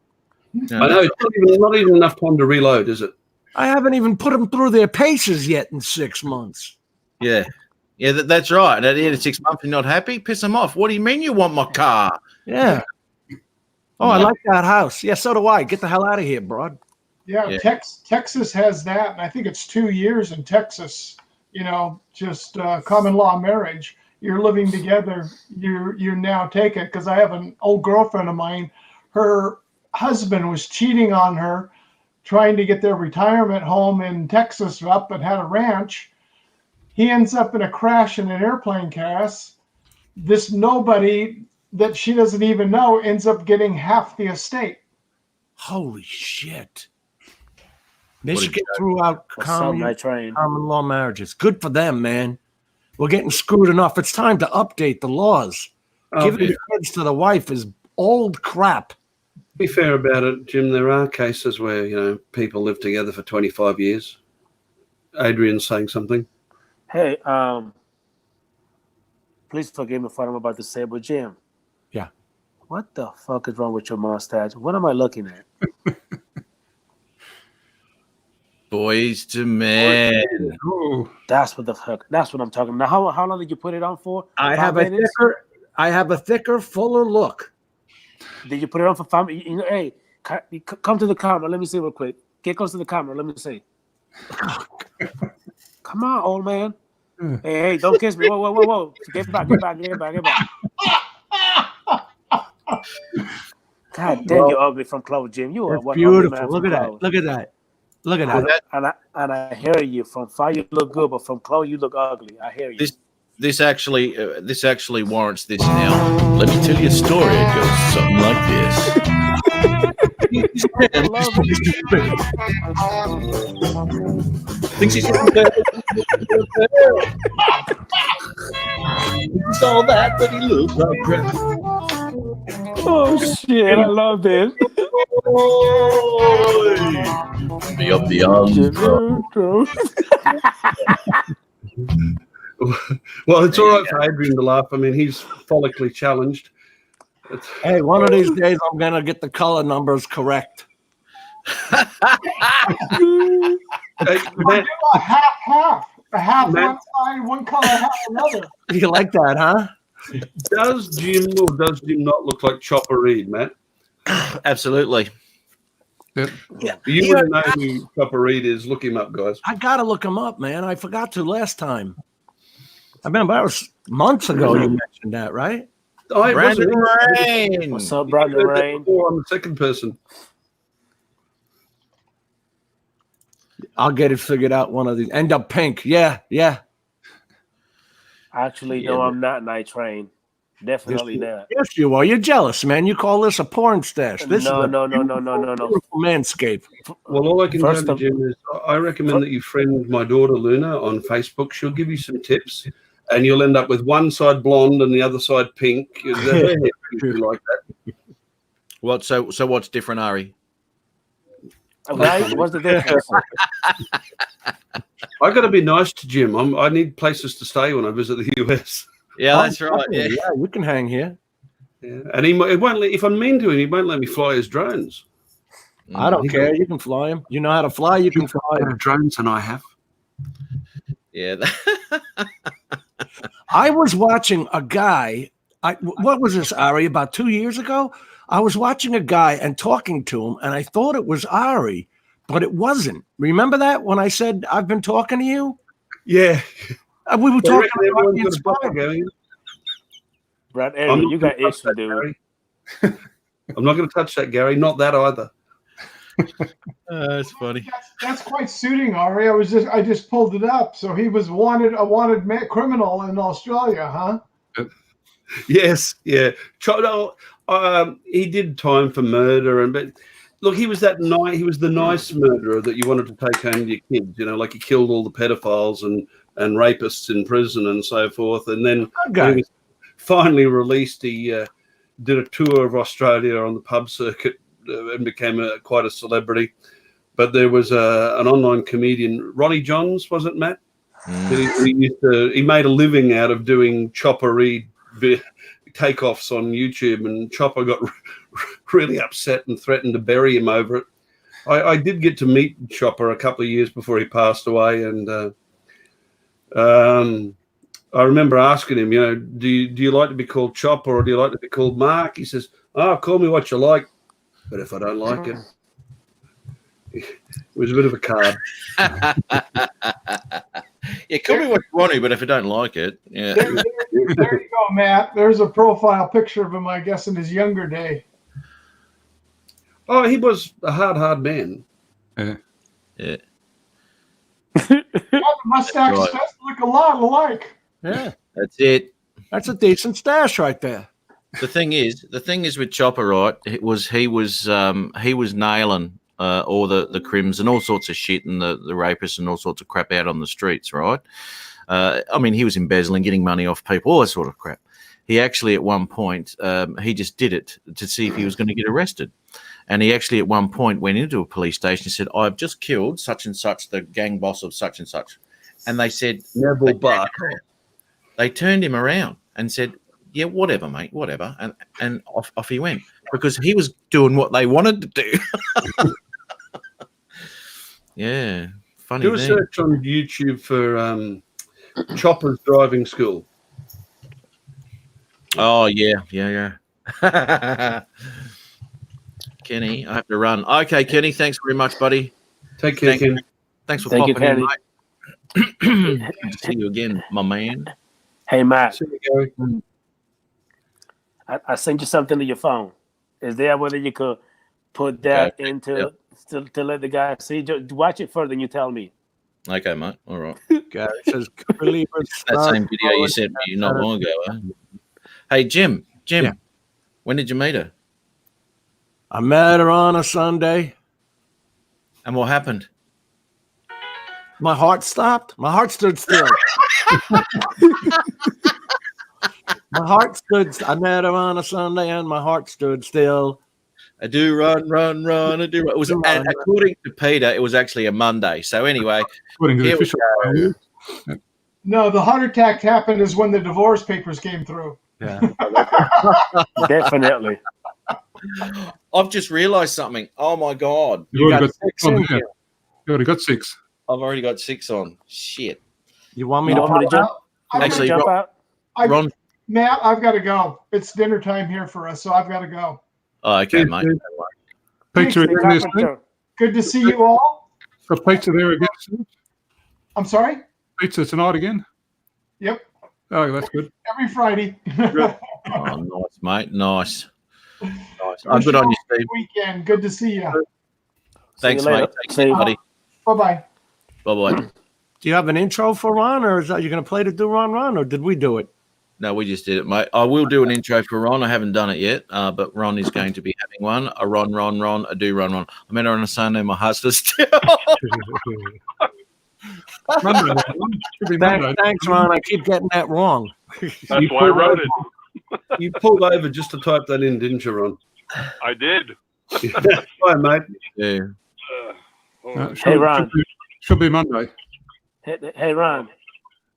I know it's not even enough time to reload, is it? I haven't even put them through their paces yet in 6 months. Yeah. Yeah, that's right. And at the end of 6 months, you're not happy? Piss them off. What do you mean you want my car? Yeah. Oh, I like that house. Yeah, so do I. Get the hell out of here, broad. Yeah, Yeah. Texas has that, and I think it's 2 years in Texas. Just common law marriage. You're living together. You now take it, because I have an old girlfriend of mine. Her husband was cheating on her, trying to get their retirement home in Texas up, and had a ranch. He ends up in a crash in an airplane crash. This nobody that she doesn't even know ends up getting half the estate. Holy shit. They What a should get throughout Or something I common train. law marriages. Good for them, man. We're getting screwed enough. It's time to update the laws. Giving the kids to the wife is old crap. Be fair about it, Jim. There are cases where people live together for 25 years. Adrian's saying something. Hey, please forgive me for what I'm about to say, but Jim. Yeah. What the fuck is wrong with your mustache? What am I looking at? Boys to men. Oh, That's what the fuck. That's what I'm talking about. Now, how long did you put it on for? I 5 have a minutes? thicker, fuller look. Did you put it on for 5 minutes? Hey, come to the camera. Let me see real quick. Get close to the camera. Let me see. Come on, old man. Hey, don't kiss me. Whoa. Get back. God damn, you're ugly from Clover, Jim. You are It's one ugly beautiful. man Look from at that. Clover. Look at that. Look at that. And I hear you. From far you look good, but from close you look ugly. I hear you. This actually warrants this now. Let me tell you a story. It goes something like this. I love it. Thinks he's It's all that, but he looks like crap. Oh shit! I love this. Me up the arms. Well, it's all right for Adrian to laugh. I mean, he's follically challenged. Hey, one of these days I'm gonna get the color numbers correct. Hey, Matt, A half. A half Matt- one side, one color, half another. You like that, huh? does Jim not look like Chopper Reed, Matt? Absolutely. Yeah. You wouldn't know who Chopper Reed is. Look him up, guys. I gotta look him up, man. I forgot to last time. I remember that was months ago you mentioned that, right? I Brandon wasn't- Rain. What's up, Brandon heard that Rain? before. I'm the second person. I'll get it figured out one of these. End up pink. Yeah. Actually, Yeah, no, but- I'm not night train. Definitely not. Yes, you are. You're jealous, man. You call this a porn stash. This No. is a beautiful manscape. Well, all I can First tell you, of- Jim, is I recommend that you friend my daughter Luna on Facebook. She'll give you some tips, and you'll end up with one side blonde and the other side pink. Her hair is usually like that. What? So what's different, Ari? Right? What's the difference? I got to be nice to Jim. I need places to stay when I visit the US. Yeah, that's right. Yeah. Yeah, you can hang here. Yeah. And he won't let, if I'm mean to him, he won't let me fly his drones. I don't care. You can fly him. You know how to fly. You can fly Better him. drones than I have. Yeah. I was watching a guy. What was this, Ari? About 2 years ago, I was watching a guy and talking to him, and I thought it was Ari, but it wasn't. Remember that when I said I've been talking to you? Yeah. We were I talking reckon about everyone's the got a buffer Inspire. going. Brad, I'm Aaron, not you got gonna touch issues, that, dude. Gary. I'm not going to touch that, Gary. Not that either. That's funny. That's quite suiting, Ari. I just pulled it up. So he was a wanted criminal in Australia, huh? Yes, yeah. He did time for murder, but look, he was the nice murderer that you wanted to take home to your kids. You know, like he killed all the pedophiles and rapists in prison and so forth. And then when he was finally released, he did a tour of Australia on the pub circuit and became quite a celebrity. But there was an online comedian, Ronnie Johns, was it, Matt? He made a living out of doing Chopper Read takeoffs on YouTube, and Chopper got really upset and threatened to bury him over it. I did get to meet Chopper a couple of years before he passed away, and I remember asking him, you know, do you like to be called Chopper or do you like to be called Mark? He says, call me what you like, but if I don't like it. It was a bit of a card. Yeah, call me what you want to, but if you don't like it, yeah. There you go, Matt. There's a profile picture of him, I guess, in his younger day. Oh, he was a hard man. Yeah. Yeah, the mustaches Right. does look a lot alike. Yeah, That's it. that's a decent stash right there. The thing is with Chopper, right? He was nailing all the crims and all sorts of shit and the rapists and all sorts of crap out on the streets, right? I mean, he was embezzling, getting money off people, all that sort of crap. He actually, at one point, he just did it to see if he was going to get arrested. And he actually, at one point, went into a police station and said, I've just killed such and such, the gang boss of such and such. And they said, Neville Barker. they turned him around and said, yeah, whatever, mate, whatever. And off he went because he was doing what they wanted to do. Yeah, funny. Do a search on YouTube for Chopper's driving school. Oh, yeah. Kenny, I have to run. Okay, Kenny, thanks very much, buddy. Take care, Ken. Thanks for Thank you, popping in, Kenny. mate. Good to see you again, my man. Hey, Matt, See you, Gary. I sent you something to your phone. Is there whether you could put that into to let the guy see? Watch it further and you tell me. Okay, mate. All right. Gary says, That same video you sent me not long ago. Huh? Hey, Jim, Yeah. when did you meet her? I met her on a Sunday. And what happened? My heart stopped. My heart stood still. I met her on a Sunday and my heart stood still. I do run. I do run. It was, and according to Peter, it was actually a Monday. So anyway, According to the here we official. go. No, the heart attack happened is when the divorce papers came through. Yeah. Definitely. I've just realised something. Oh my God, You already got got 6 on in there. here. You already got 6. I've already got 6 on. Shit. You want me You to want me to pop jump? out? I'm Actually, jump gonna- out? Ron. Matt, I've got to go. It's dinner time here for us, so I've got to go. Oh, okay, Yeah, mate. yeah. No worries. Pizza Thanks, again there, Steve? Carpenter. Good to see you all. Got pizza there again, Steve? I'm sorry? Pizza tonight again? Yep, Oh, that's good. every Friday. Oh, nice, mate. Nice. Oh, good on you, Steve. Weekend. Good to see you. Thanks, See you later. mate. Thanks, See you. buddy. Bye-bye. Bye-bye. Do you have an intro for Ron, or is that you going to play to do Ron, or did we do it? No, we just did it, mate. I will do an intro for Ron. I haven't done it yet, but Ron is going to be having one. A Ron, a do Ron. I met her on a Sunday. My heart stood still. Monday, should be Monday. Thanks, Ron. I keep getting that wrong. That's why I wrote it. You pulled over just to type that in, didn't you, Ron? I did. Bye, mate. Yeah. Hey, Ron. Should be Monday. Hey, Ron.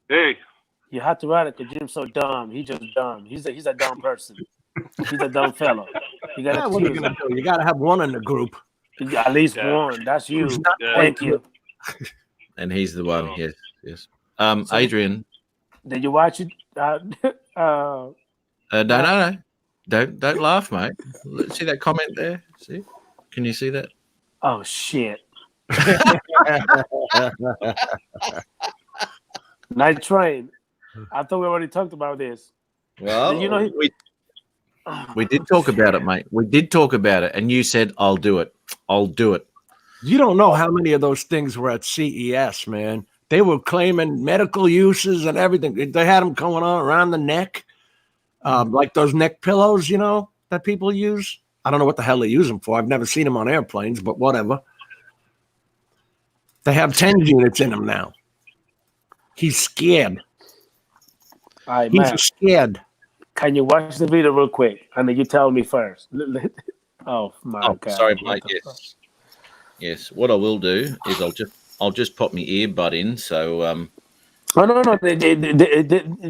Hey, You have to write it because Jim's so dumb. He's just dumb. He's a dumb person. He's a dumb fellow. You Yeah, gotta what are you choose gonna him. do? You gotta have one in the group. At least Yeah. one. That's you. Yeah. Thank you. And he's the one. Oh. Yes. Adrian. Did you watch it? No. Don't laugh, mate. See that comment there? See? Can you see that? Oh shit. Night Train. I thought we already talked about this. Well, You know, we did talk about it, mate. We did talk about it, and you said, "I'll do it. I'll do it." You don't know how many of those things were at CES, man. They were claiming medical uses and everything. They had them going on around the neck, like those neck pillows, you know, that people use. I don't know what the hell they use them for. I've never seen them on airplanes, but whatever. They have 10 units in them now. He's scared. all right, He's man. scared. Can you watch the video real quick? And then you tell me first. Oh my Oh, god. sorry, What mate. the fuck? Yes. What I will do is I'll just pop my earbud in. So No.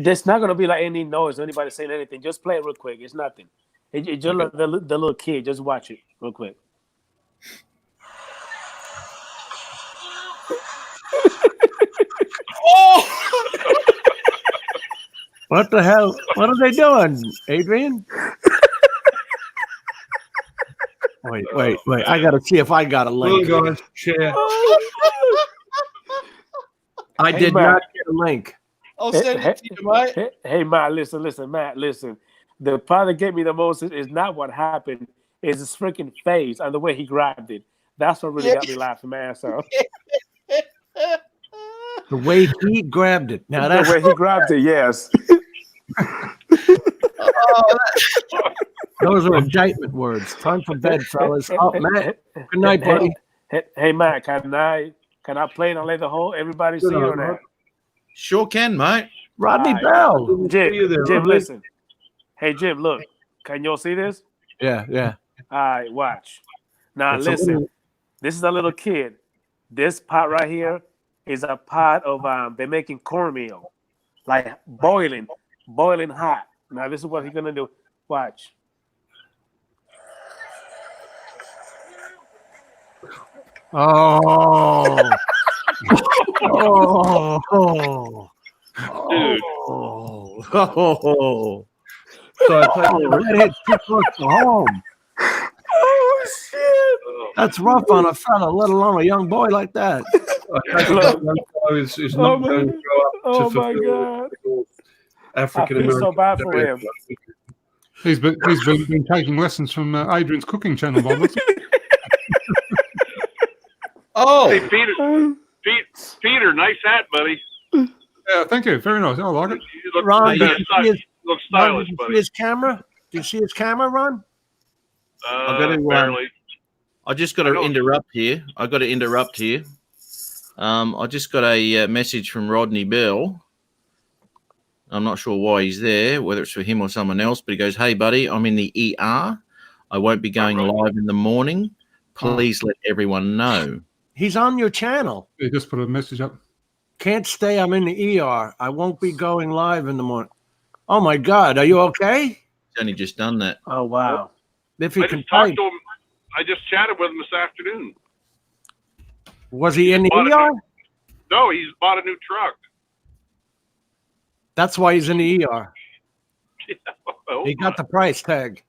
There's not gonna be like any noise or anybody saying anything. Just play it real quick. It's nothing. It's just like the little kid. Just watch it real quick. What the hell? What are they doing, Adrian? Wait. I got to see if I got a Come link. on, guys. Share. I Hey, did Matt. not get a link. I'll Hey, Matt, listen, Matt, listen. The part that gave me the most is not what happened. It's his freaking face and the way he grabbed it. That's what really got me laughing, man. So The way he grabbed it. Now the that's way he grabbed it, yes. those are indictment words. Time for bed, fellas. Oh, Matt. Good night, buddy. Hey, Matt, can I play it and let the whole everybody see it or not? sure can, mate. Rodney All right. Bell. Jim, listen. Hey, Jim, look. Can y'all see this? Yeah. All right, watch. Now, It's a listen. little- This is a little kid. This pot right here is a pot of they're making cornmeal, like boiling hot. Now, this is what he's gonna do. Watch. Oh. dude. Oh. So I take That hit too close to home. Oh shit! That's rough on a fella, let alone a young boy like that. is not my going to grow up Oh to my fulfill god! African I feel so American. bad for him. He's been taking lessons from Adrian's cooking channel, Bob. Oh, Hey, Peter, nice hat, buddy. Yeah, thank you. Very nice. I like it. You look, Ron, kinda did you see his- look Ron, stylish, did you see buddy. his camera? Do you see his camera, Ron? Barely. I just got to interrupt here. I just got a message from Rodney Bell. I'm not sure why he's there, whether it's for him or someone else, but he goes, "Hey, buddy, I'm in the ER. I won't be going live in the morning. Please let everyone know." He's on your channel. He just put a message up. Can't stay. I'm in the ER. I won't be going live in the morning. Oh my God, are you okay? He's only just done that. Oh wow! If you I can just talked type, to him. I just chatted with him this afternoon. was he in the Bought ER? No, he's bought a new truck. That's why he's in the ER. Oh, He got the price tag.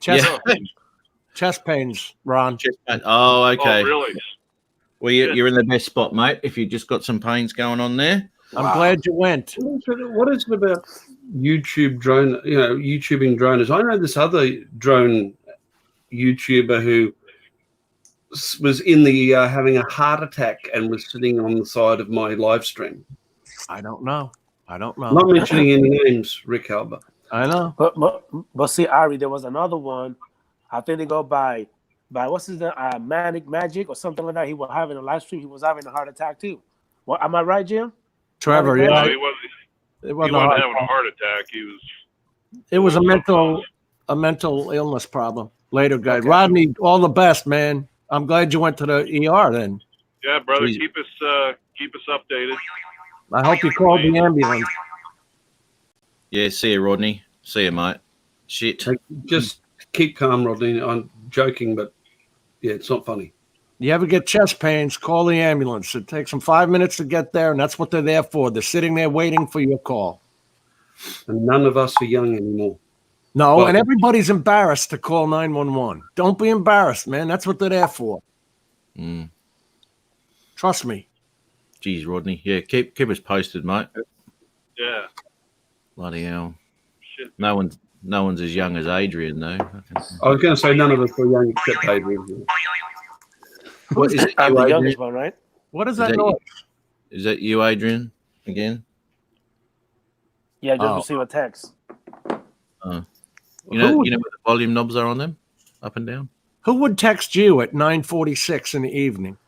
Chest, Yeah. chest pains, Ron. Oh, okay. Oh, really? Well, you're in the best spot, mate. If you just got some pains going on there. I'm glad you went. What is it about YouTube drone? YouTubing droners. I know this other drone YouTuber who was in the having a heart attack and was sitting on the side of my live stream. I don't know. Not mentioning any names, Rick Halber. I know. But see, Ari, there was another one. I think they go by what's his name? Manic Magic or something like that. He was having a live stream. He was having a heart attack too. What am I right, Jim? Trevor, No, No, yeah. he wasn't. It He wasn't wasn't having a heart attack. He was. It was a mental illness problem. Later, guys. Okay. Rodney, all the best, man. I'm glad you went to the ER then. Yeah, brother, Please. keep us updated. I hope you called the ambulance. Yeah, see you, Rodney. See you, mate. Shit. Just keep calm, Rodney. I'm joking, but yeah, it's not funny. You ever get chest pains, call the ambulance. It takes them 5 minutes to get there, and that's what they're there for. They're sitting there waiting for your call. And none of us are young anymore. No, Well- and everybody's embarrassed to call 911. Don't be embarrassed, man. That's what they're there for. Mm. Trust me. Geez, Rodney. Yeah, keep us posted, mate. Yeah. Bloody hell. Shit. No one's as young as Adrian, though. I was going to say none of us are young except Adrian. What is it? I'm You, the Adrian? youngest one, right? What is Is that that noise? Is that you, Adrian? Again? Yeah, I just Oh. received a text. You know Who- where the volume knobs are on them, up and down. Who would text you at 9:46 in the evening?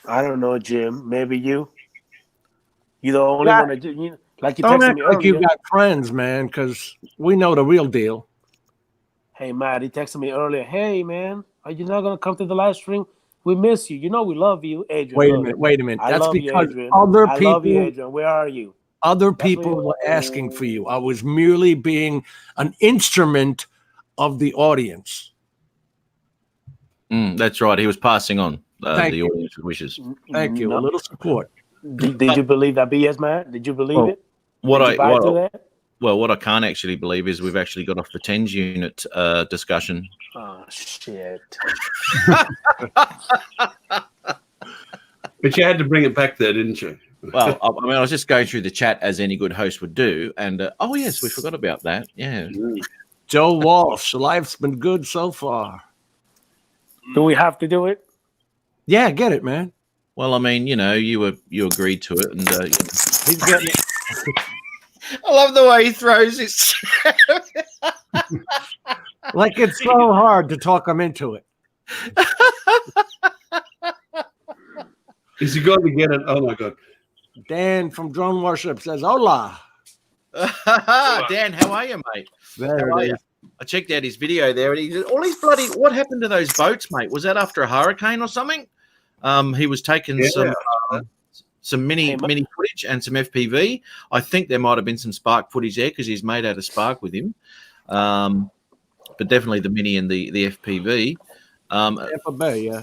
I don't know, Jim. Maybe you. You're the only Yeah. one that you like. You Don't texted act me like earlier. you got friends, man, because we know the real deal. Hey, Matt, he texted me earlier. Hey, man, are you not gonna come to the live stream? We miss you. You know we love you, Adrian. Wait a Look, minute, wait a minute. I That's love you, because Adrian. other I people, love you, Adrian. Where are you? other That's people what- were asking for you. I was merely being an instrument of the audience. That's right. He was passing on Thank the you. audience's wishes. Thank you. No. A little support. Did you believe that BS, Matt? Did you believe Well, it? What Did you buy into I that? what I can't actually believe is we've actually got off the TENS unit discussion. Oh shit! But you had to bring it back there, didn't you? Well, I mean, I was just going through the chat as any good host would do, and oh yes, we forgot about that. Yeah. Joe Walsh, life's been good so far. Do we have to do it? Yeah, get it, man. Well, I mean, you agreed to it, and He's getting it. I love the way he throws it. Like it's so hard to talk him into it. Is he going to get it? Oh my God. Dan from Drone Worship says, "Hola." Dan, how are you, mate? There How are it you? is. I checked out his video there, and he did all these bloody. What happened to those boats, mate? Was that after a hurricane or something? He was taking Yeah. some mini footage and some FPV. I think there might have been some Spark footage there because he's made out of Spark with him. But definitely the mini and the FPV. Tampa Bay, yeah.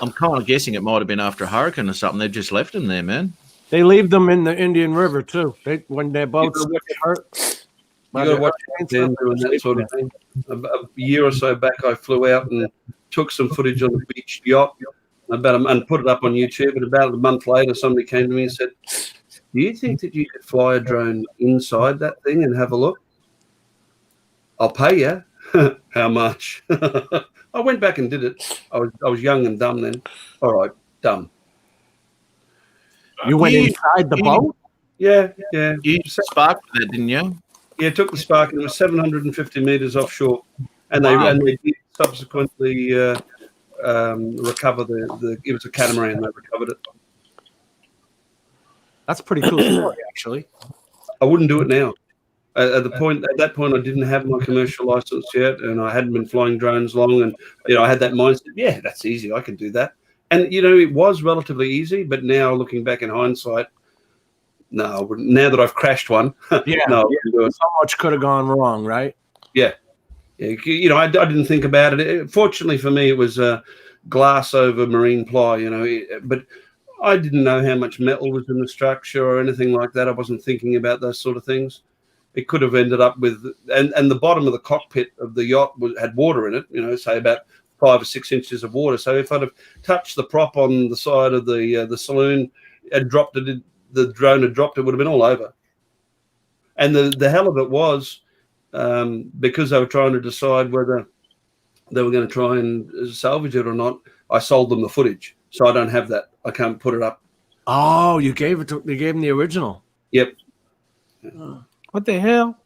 I'm kind of guessing it might have been after a hurricane or something. They've just left him there, man. They leave them in the Indian River too. When their boats You get hurt. You got to watch Dan doing that sort of thing. A year or so back, I flew out and took some footage on the beach yacht and put it up on YouTube. And about a month later, somebody came to me and said, "Do you think that you could fly a drone inside that thing and have a look? I'll pay you." How much? I went back and did it. I was young and dumb then. All right, dumb. You went inside the boat? Yeah. You used Spark for that, didn't you? Yeah, took the Spark and it was 750 meters offshore, and they did subsequently recover the. It was a catamaran. They recovered it. That's a pretty cool story, actually. I wouldn't do it now. At that point, I didn't have my commercial license yet, and I hadn't been flying drones long, and I had that mindset. Yeah, that's easy. I can do that, and it was relatively easy. But now, looking back in hindsight, no, I wouldn't. Now that I've crashed one, Yeah, no, I wouldn't do it. so much could have gone wrong, right? Yeah, I didn't think about it. Fortunately for me, it was glass over marine ply. But I didn't know how much metal was in the structure or anything like that. I wasn't thinking about those sort of things. It could have ended up with, and the bottom of the cockpit of the yacht had water in it, say about 5 or 6 inches of water. So if I'd have touched the prop on the side of the saloon and dropped it, the drone had dropped, it would have been all over. And the hell of it was, because they were trying to decide whether they were going to try and salvage it or not, I sold them the footage. So I don't have that. I can't put it up. Oh, you gave them the original. Yep. What the hell?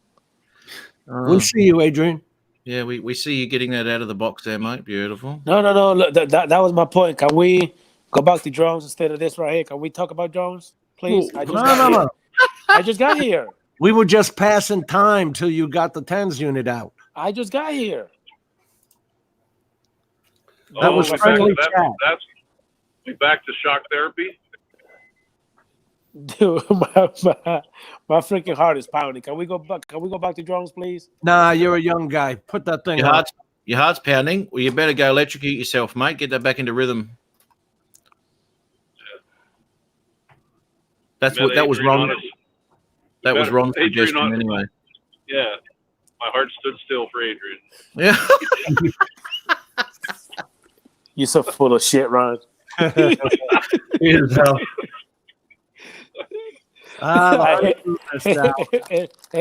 We'll see you, Adrian. Yeah, we see you getting that out of the box there, mate. Beautiful. No. Look, that was my point. Can we go back to drones instead of this right here? Can we talk about drones, please? No. I just got here. We were just passing time till you got the TENS unit out. I just got here. That was we friendly back, chat. that's we back to shock therapy. Dude, my freaking heart is pounding. Can we go back? Can we go back to drones, please? Nah, you're a young guy. Put that thing on. Your heart's pounding. Well, you better go electrocute yourself, mate. Get that back into rhythm. That's what that was wrong. That was Ron's suggestion anyway. Yeah, my heart stood still for Adrian. Yeah. You're so full of shit, Ron. Here's how.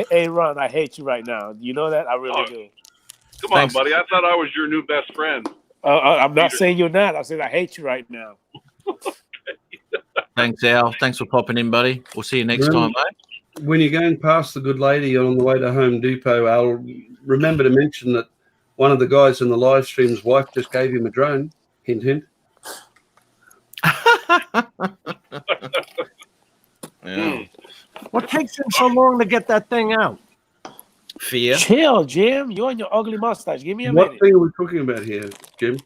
Hey, Ron, I hate you right now. You know that? I really do. Come on, buddy. I thought I was your new best friend. I'm not saying you're not. I said I hate you right now. Thanks, Al. Thanks for popping in, buddy. We'll see you next time, mate. When you're going past the good lady on the way to Home Depot, I'll remember to mention that one of the guys in the live stream's wife just gave him a drone. Hint, hint. Yeah. What takes him so long to get that thing out? Fear. Chill, Jim. You and your ugly mustache. Give me a What minute. thing are we talking about here, Jim?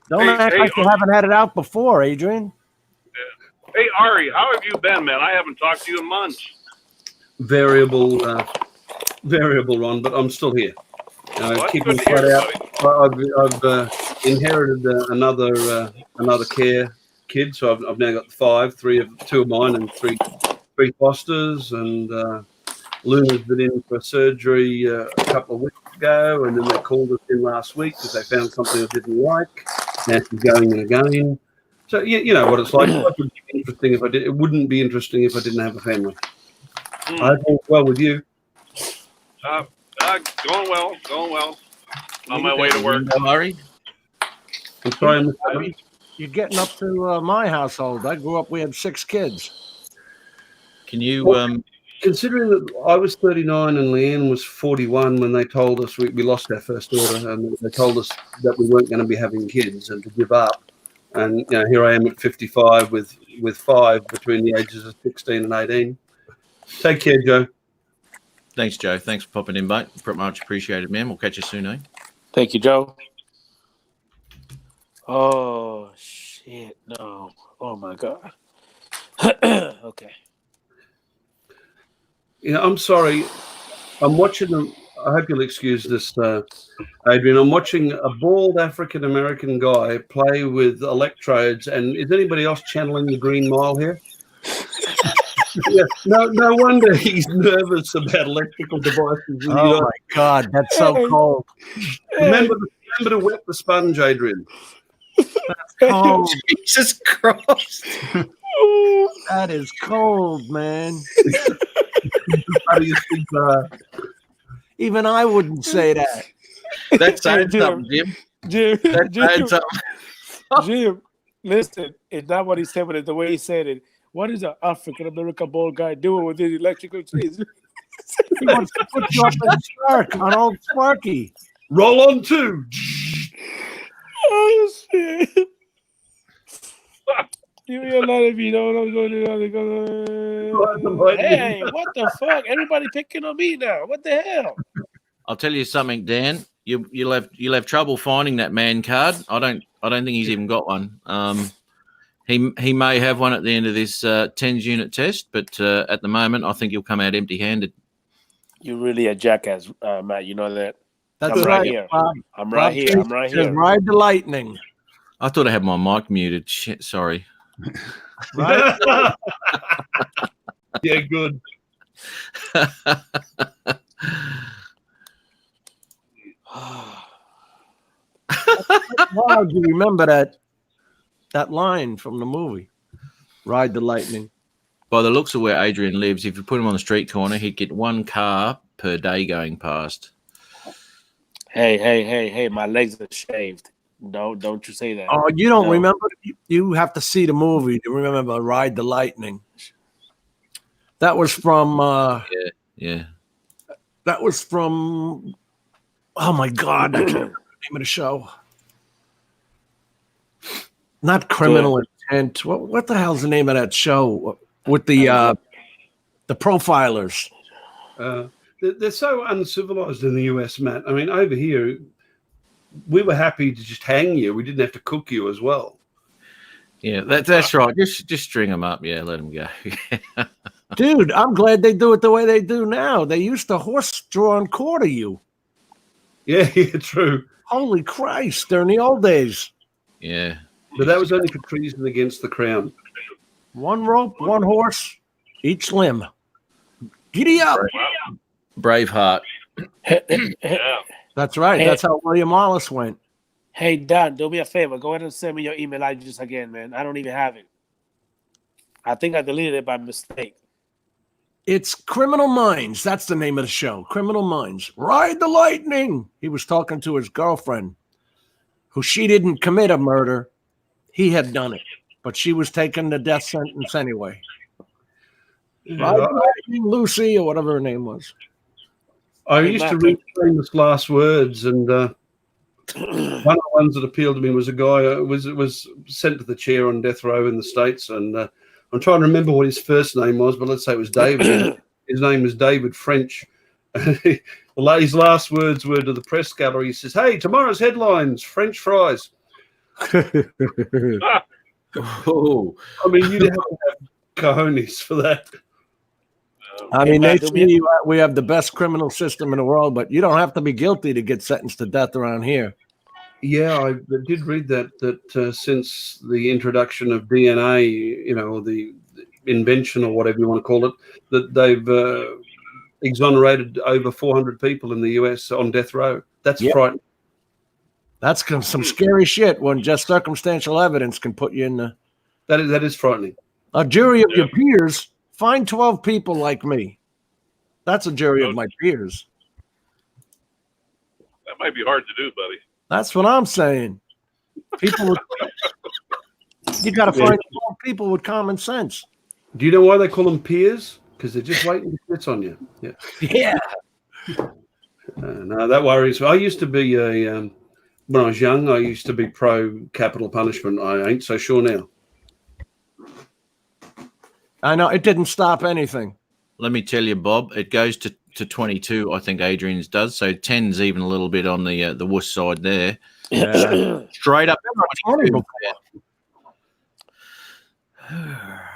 Don't act like you haven't had it out before, Adrian. Hey, Ari, how have you been, man? I haven't talked to you in months. Variable, Ron, but I'm still here. Keeping good to flat hear, out. I've inherited another care kid, so I've now got 5, 2 of mine, and three fosters, and Luna's been in for surgery a couple of weeks ago, and then they called us in last week because they found something they didn't like. Now she's going in again. So you know what it's like. It wouldn't be interesting if I did. It wouldn't be interesting if I didn't have a family. I think well with you. Going well. On my way to work. Murray. I'm sorry, Mr. Evans. You're getting up to my household. I grew up, we had 6 kids. Can you Considering that I was 39 and Leanne was 41 when they told us we lost our first daughter, and they told us that we weren't going to be having kids and to give up. And here I am at 55 with 5 between the ages of 16 and 18. Take care, Joe. Thanks, Joe. Thanks for popping in, mate. Pretty much appreciated, man. We'll catch you soon, eh? Thank you, Joe. Oh, shit. No. Oh, my God. Okay. I'm sorry. I'm watching them. I hope you'll excuse this, Adrian. I'm watching a bald African-American guy play with electrodes. And is anybody else channeling the Green Mile here? Yeah, no wonder he's nervous about electrical devices. Oh, my God. That's so cold. Remember to wet the sponge, Adrian. That's cold. Jesus Christ. That is cold, man. How do you think Even I wouldn't say that. That's saying something, Jim. That's saying something. Jim, listen, it's not what he said, but it's the way he said it. What is an African-American bald guy doing with these electrical trees? He wants to put you up in Spark on old Sparky. Roll on 2. Oh, shit. You realize if you know what I'm going to do. Hey, what the fuck? Everybody picking on me now. What the hell? I'll tell you something, Dan. You'll have trouble finding that man card. I don't think he's even got one. He may have one at the end of this 10s unit test, but at the moment, I think he'll come out empty-handed. You're really a jackass, Matt. You know that. That's I'm right right here. Bob. I'm right here. I'm right here. Ride the lightning. I thought I had my mic muted. Shit, sorry. Right? Yeah, good. Wow, do you remember that line from the movie? Ride the lightning. By the looks of where Adrian lives, if you put him on the street corner, he'd get 1 car per day going past. Hey, my legs are shaved. No, don't you say that. Oh, you don't No. remember? You have to see the movie to remember Ride the Lightning. That was from Yeah. that was from oh my God, I can't remember the name of the show. Not Criminal Intent. What the hell's the name of that show with the profilers? They're so uncivilized in the US, Matt. I mean, over here, we were happy to just hang you. We didn't have to cook you as well. Yeah, that's right. Just string them up. Yeah, let them go. Dude, I'm glad they do it the way they do now. They used to horse draw and quarter you. Yeah, true. Holy Christ, during the old days. Yeah. But that was only for treason against the crown. One rope, one horse, each limb. Giddy up. Braveheart. That's right. Hey. That's how William Wallace went. Hey, Don, do me a favor. Go ahead and send me your email address again, man. I don't even have it. I think I deleted it by mistake. It's Criminal Minds. That's the name of the show. Criminal Minds. Ride the lightning. He was talking to his girlfriend, who she didn't commit a murder. He had done it, but she was taking the death sentence anyway. Ride the lightning, Lucy, or whatever her name was. I used to read Famous Last Words, and one of the ones that appealed to me was a guy who was sent to the chair on death row in the States, and I'm trying to remember what his first name was, but let's say it was David. His name was David French. His last words were to the press gallery. He says, "Hey, tomorrow's headlines: French fries." Oh, I mean, you'd have to have cojones for that. I mean, they say we have the best criminal system in the world, but you don't have to be guilty to get sentenced to death around here. Yeah, I did read that since the introduction of DNA, or the invention or whatever you want to call it, that they've exonerated over 400 people in the US on death row. That's frightening. That's some scary shit when just circumstantial evidence can put you in the... That is frightening. A jury of your peers, find 12 people like me. That's a jury of my peers. That might be hard to do, buddy. That's what I'm saying. People, you got to find 12 people with common sense. Do you know why they call them peers? Because they're just waiting to spit on you. Yeah. Yeah. No, that worries me. I used to be when I was young, I used to be pro capital punishment. I ain't so sure now. I know it didn't stop anything. let me tell you, Bob, it goes to 22. I think Adrian's does. So 10's even a little bit on the wuss side there. Yeah. Straight up. 20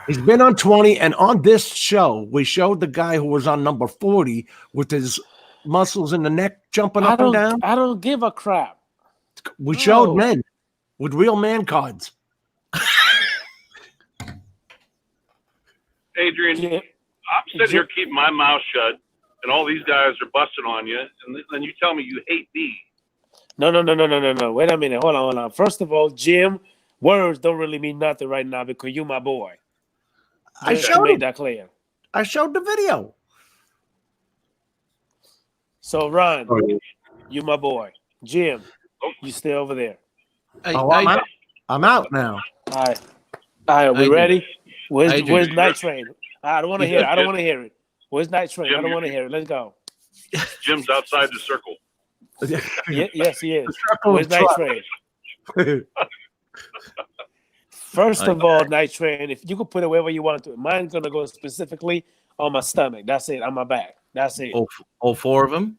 He's been on 20, and on this show, we showed the guy who was on number 40 with his muscles in the neck jumping up and down. I don't give a crap. We showed men with real man cards. Adrian, I'm sitting here keeping my mouth shut, and all these guys are busting on you, and then you tell me you hate me. No. Wait a minute. Hold on. First of all, Jim, words don't really mean nothing right now because you my boy. I made that clear. I showed the video. So, Ron, you my boy. Jim, you stay over there. Hey, I'm out now. All right, are we ready? Where's Night Train? I don't want to hear it. I don't want to hear it. Where's Night Train? Jim, I don't want to hear it. Let's go. Jim's outside the circle. Yes, he is. Where's Night Train? First of all, Night Train, if you could put it wherever you want to, mine's going to go specifically on my stomach. That's it. On my back. That's it. All four of them?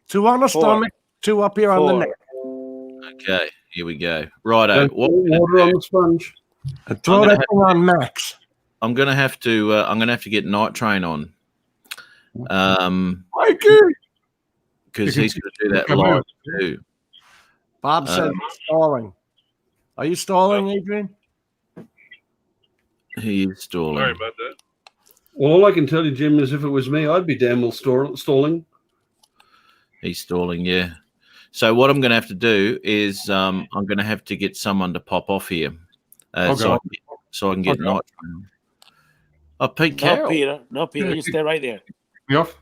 2 on the stomach, 2 up here on the neck. Okay, here we go. Righto. Water on the sponge. Throw that thing on max. I'm gonna have to get Night Train on. Mikey, because he's gonna do that live too. Bob said stalling. Are you stalling, Adrian? He is stalling. Sorry about that. Well, all I can tell you, Jim, is if it was me, I'd be damn well stalling. He's stalling, yeah. So what I'm going to have to do is I'm going to have to get someone to pop off here, so I can get Night Train. Oh, Pete Carroll. No, Peter, you stay right there. Me off?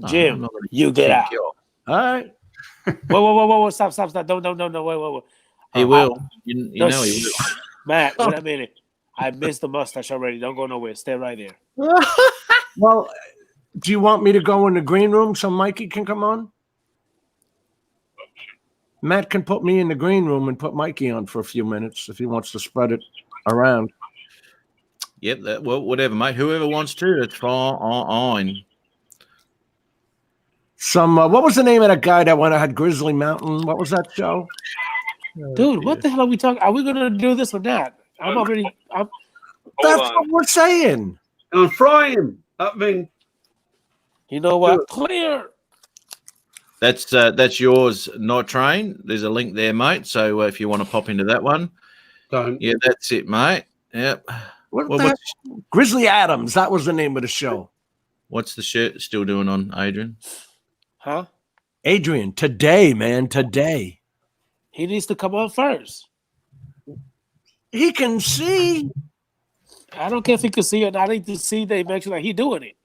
Jim, you get out. All right. Whoa! Stop! Don't! Wait! He will. You know he will. Matt, wait a minute. I missed the mustache already. Don't go nowhere. Stay right there. Well, do you want me to go in the green room so Mikey can come on? Matt can put me in the green room and put Mikey on for a few minutes if he wants to spread it around. Yep. Well, whatever, mate. Whoever wants to, it's fine. some. What was the name of that guy that went had Grizzly Mountain? What was that show? Dude, what the hell are we talking? Are we gonna do this or not? I'm already. That's on. what we're saying. And fry him. I mean, You know what? Clear. That's yours, Night Train. There's a link there, mate. So if you want to pop into that one, don't. yeah, that's it, mate. Yep. What Well, the Grizzly Adams. That was the name of the show. What's the shirt still doing on, Adrian? Huh? Adrian, today, man, today. He needs to come on first. He can see. I don't care if he can see it. I need to see they make sure that he doing it.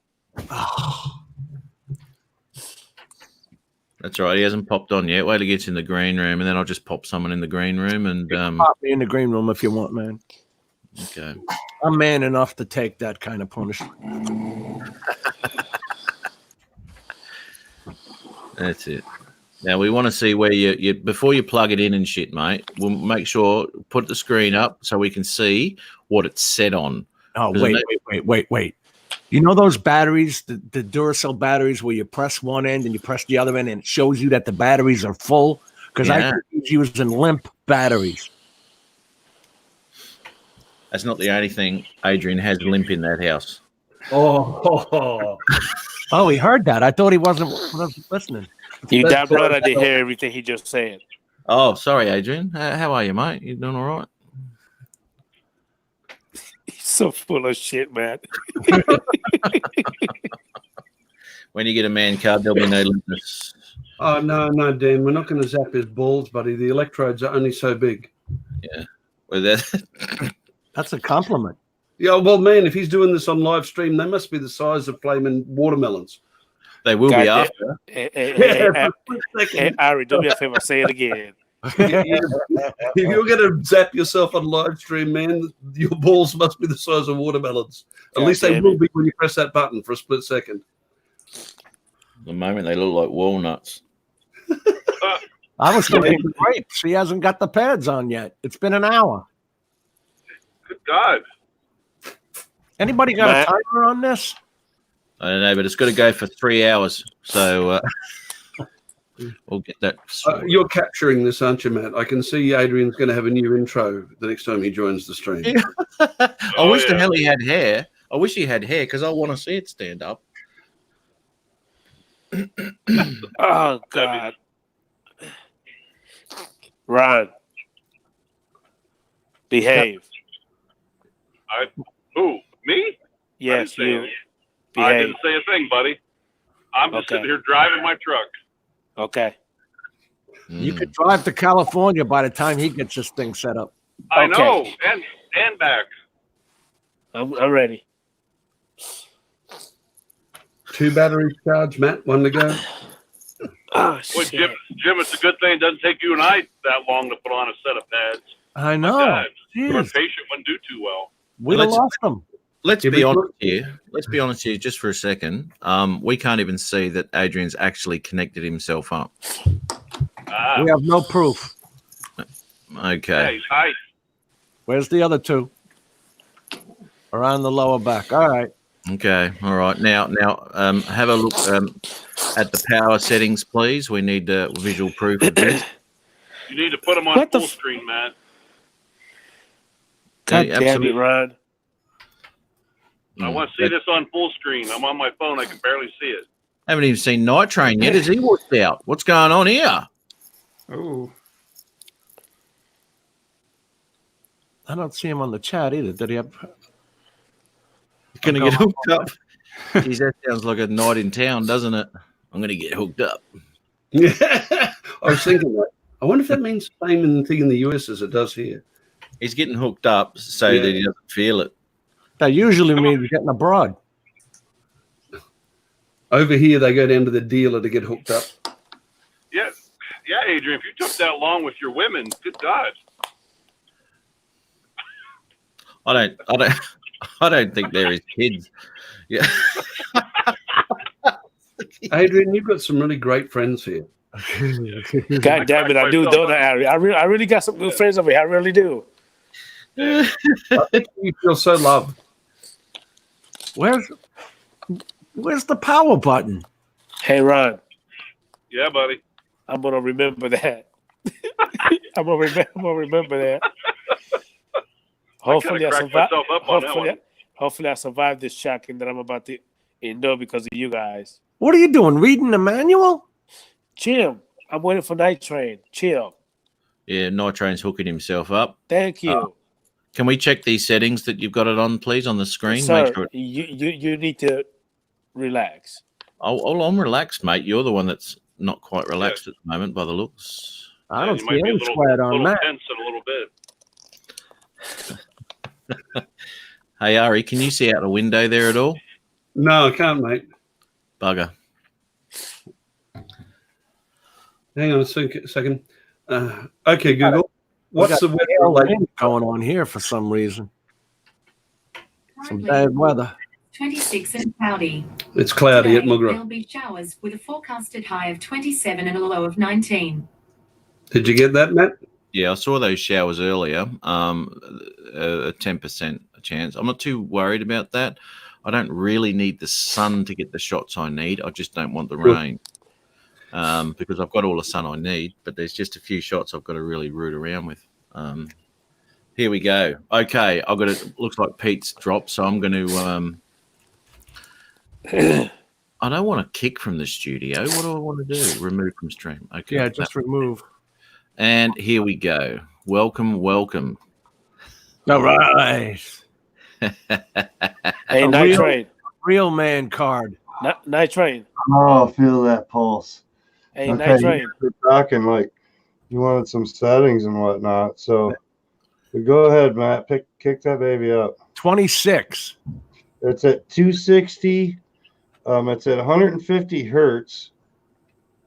That's right. He hasn't popped on yet. Wait till he gets in the green room, and then I'll just pop someone in the green room. And Pop me in the green room if you want, man. okay, I'm man enough to take that kind of punishment. that's it. Now we want to see where you before you plug it in and shit, mate. We'll make sure put the screen up so we can see what it's set on. Oh, 'Cause wait. You know those batteries, the Duracell batteries, where you press one end and you press the other end, and it shows you that the batteries are full? Because I Yeah. think he's using limp batteries. That's not the only thing Adrian has limp in that house. Oh, he heard that. I thought he wasn't listening. You damn right I did hear everything he just said. Oh, sorry, Adrian. How are you, mate? You doing all right? He's so full of shit, man. When you get a man card, there'll be no limpness. Oh, no, Dan. We're not going to zap his balls, buddy. The electrodes are only so big. Yeah. Well, that That's a compliment. Yeah, well, man, if he's doing this on live stream, they must be the size of flaming watermelons. they will be Goddamn. after. Hey, Ari, do me a favor, say it again. If you're going to zap yourself on live stream, man, your balls must be the size of watermelons. At least they damn will it. be when you press that button for a split second. At the moment, they look like walnuts. I was thinking grapes. He hasn't got the pads on yet. It's been an hour. Good God. Anybody got Matt? a timer on this? I don't know, but it's got to go for 3 hours. So we'll get that. You're capturing this, aren't you, Matt? I can see Adrian's going to have a new intro the next time he joins the stream. I wish the hell he had hair. I wish he had hair because I want to see it stand up. Oh, God. Ron. Behave. Who? Me? Yes, I didn't say you. anything. I Behave. didn't say a thing, buddy. I'm just Okay. sitting here driving my truck. Okay. You could drive to California by the time he gets this thing set up. I Okay. know, and back. I'm ready. 2 batteries charged, Matt. 1 to go. Oh, Boy, shit. Jim, it's a good thing it doesn't take you and I that long to put on a set of pads. I know. God, your Jeez, patient wouldn't do too well. we'd have Let's- lost him. Let's Yeah, be but- honest here. Let's be honest here just for a second. We can't even see that Adrian's actually connected himself up. Ah, We have no proof. Okay. hi. Where's the other 2? Around the lower back. All right. Okay. All right. Now, have a look at the power settings, please. We need visual proof of this. You need to put them on What the full f- screen, Matt. God Yeah, damn it, absolutely. Ron. I want to see this on full screen. I'm on my phone. I can barely see it. Haven't even seen Night Train yet. Is he watched out? What's going on here? Oh, I don't see him on the chat either. Did he have? Gonna get hooked up. Geez, that sounds like a night in town, doesn't it? I'm gonna get hooked up. Yeah. I was thinking that. I wonder if that means the same thing in the US as it does here. He's getting hooked up so Yeah. that he doesn't feel it. That usually means getting abroad. Over here, they go down to the dealer to get hooked up. Yeah, Adrian. If you took that long with your women, good God. I don't think they're his kids. Yeah. Adrian, you've got some really great friends here. God damn it, I do, don't I, Ari? I really got some good friends over here. I really do. I think you feel so loved. Where's the power button? Hey, Ron. Yeah, buddy. I'm gonna remember that. I'm gonna remember that. Hopefully I cracked survive. myself up on that one. Hopefully I survive this shocking that I'm about to endure because of you guys. What are you doing? Reading the manual? Chill. I'm waiting for Night Train. Chill. Yeah, Night Train's hooking himself up. Thank you. Can we check these settings that you've got it on, please, on the screen? Sir, Make sure you need to relax. I'm relaxed, mate. You're the one that's not quite relaxed at the moment by the looks. I don't you see might be a any little, sweat on little that. tense in a little bit. Hey, Ari, can you see out the window there at all? No, I can't, mate. Bugger. Hang on a second. Okay, Google. What's the weather Hail like? wind going on here for some reason? Some bad weather. 26 and cloudy. It's cloudy at Today, Mugra. There'll be showers with a forecasted high of 27 and a low of 19. Did you get that, Matt? Yeah, I saw those showers earlier. A 10% chance. I'm not too worried about that. I don't really need the sun to get the shots I need. I just don't want the rain. Because I've got all the sun I need, but there's just a few shots I've got to really root around with. Here we go. Okay, I've got it. Looks like Pete's dropped, so I'm going to. I don't want to kick from the studio. What do I want to do? Remove from stream. Okay. Yeah, just remove. And here we go. Welcome. All right. Hey, Night Train. Real man card. Night Train. Oh, feel that pulse. Hey, Night Train. You're talking like you wanted some settings and whatnot. So go ahead, Matt. Kick that baby up. 26. It's at 260. It's at 150 hertz,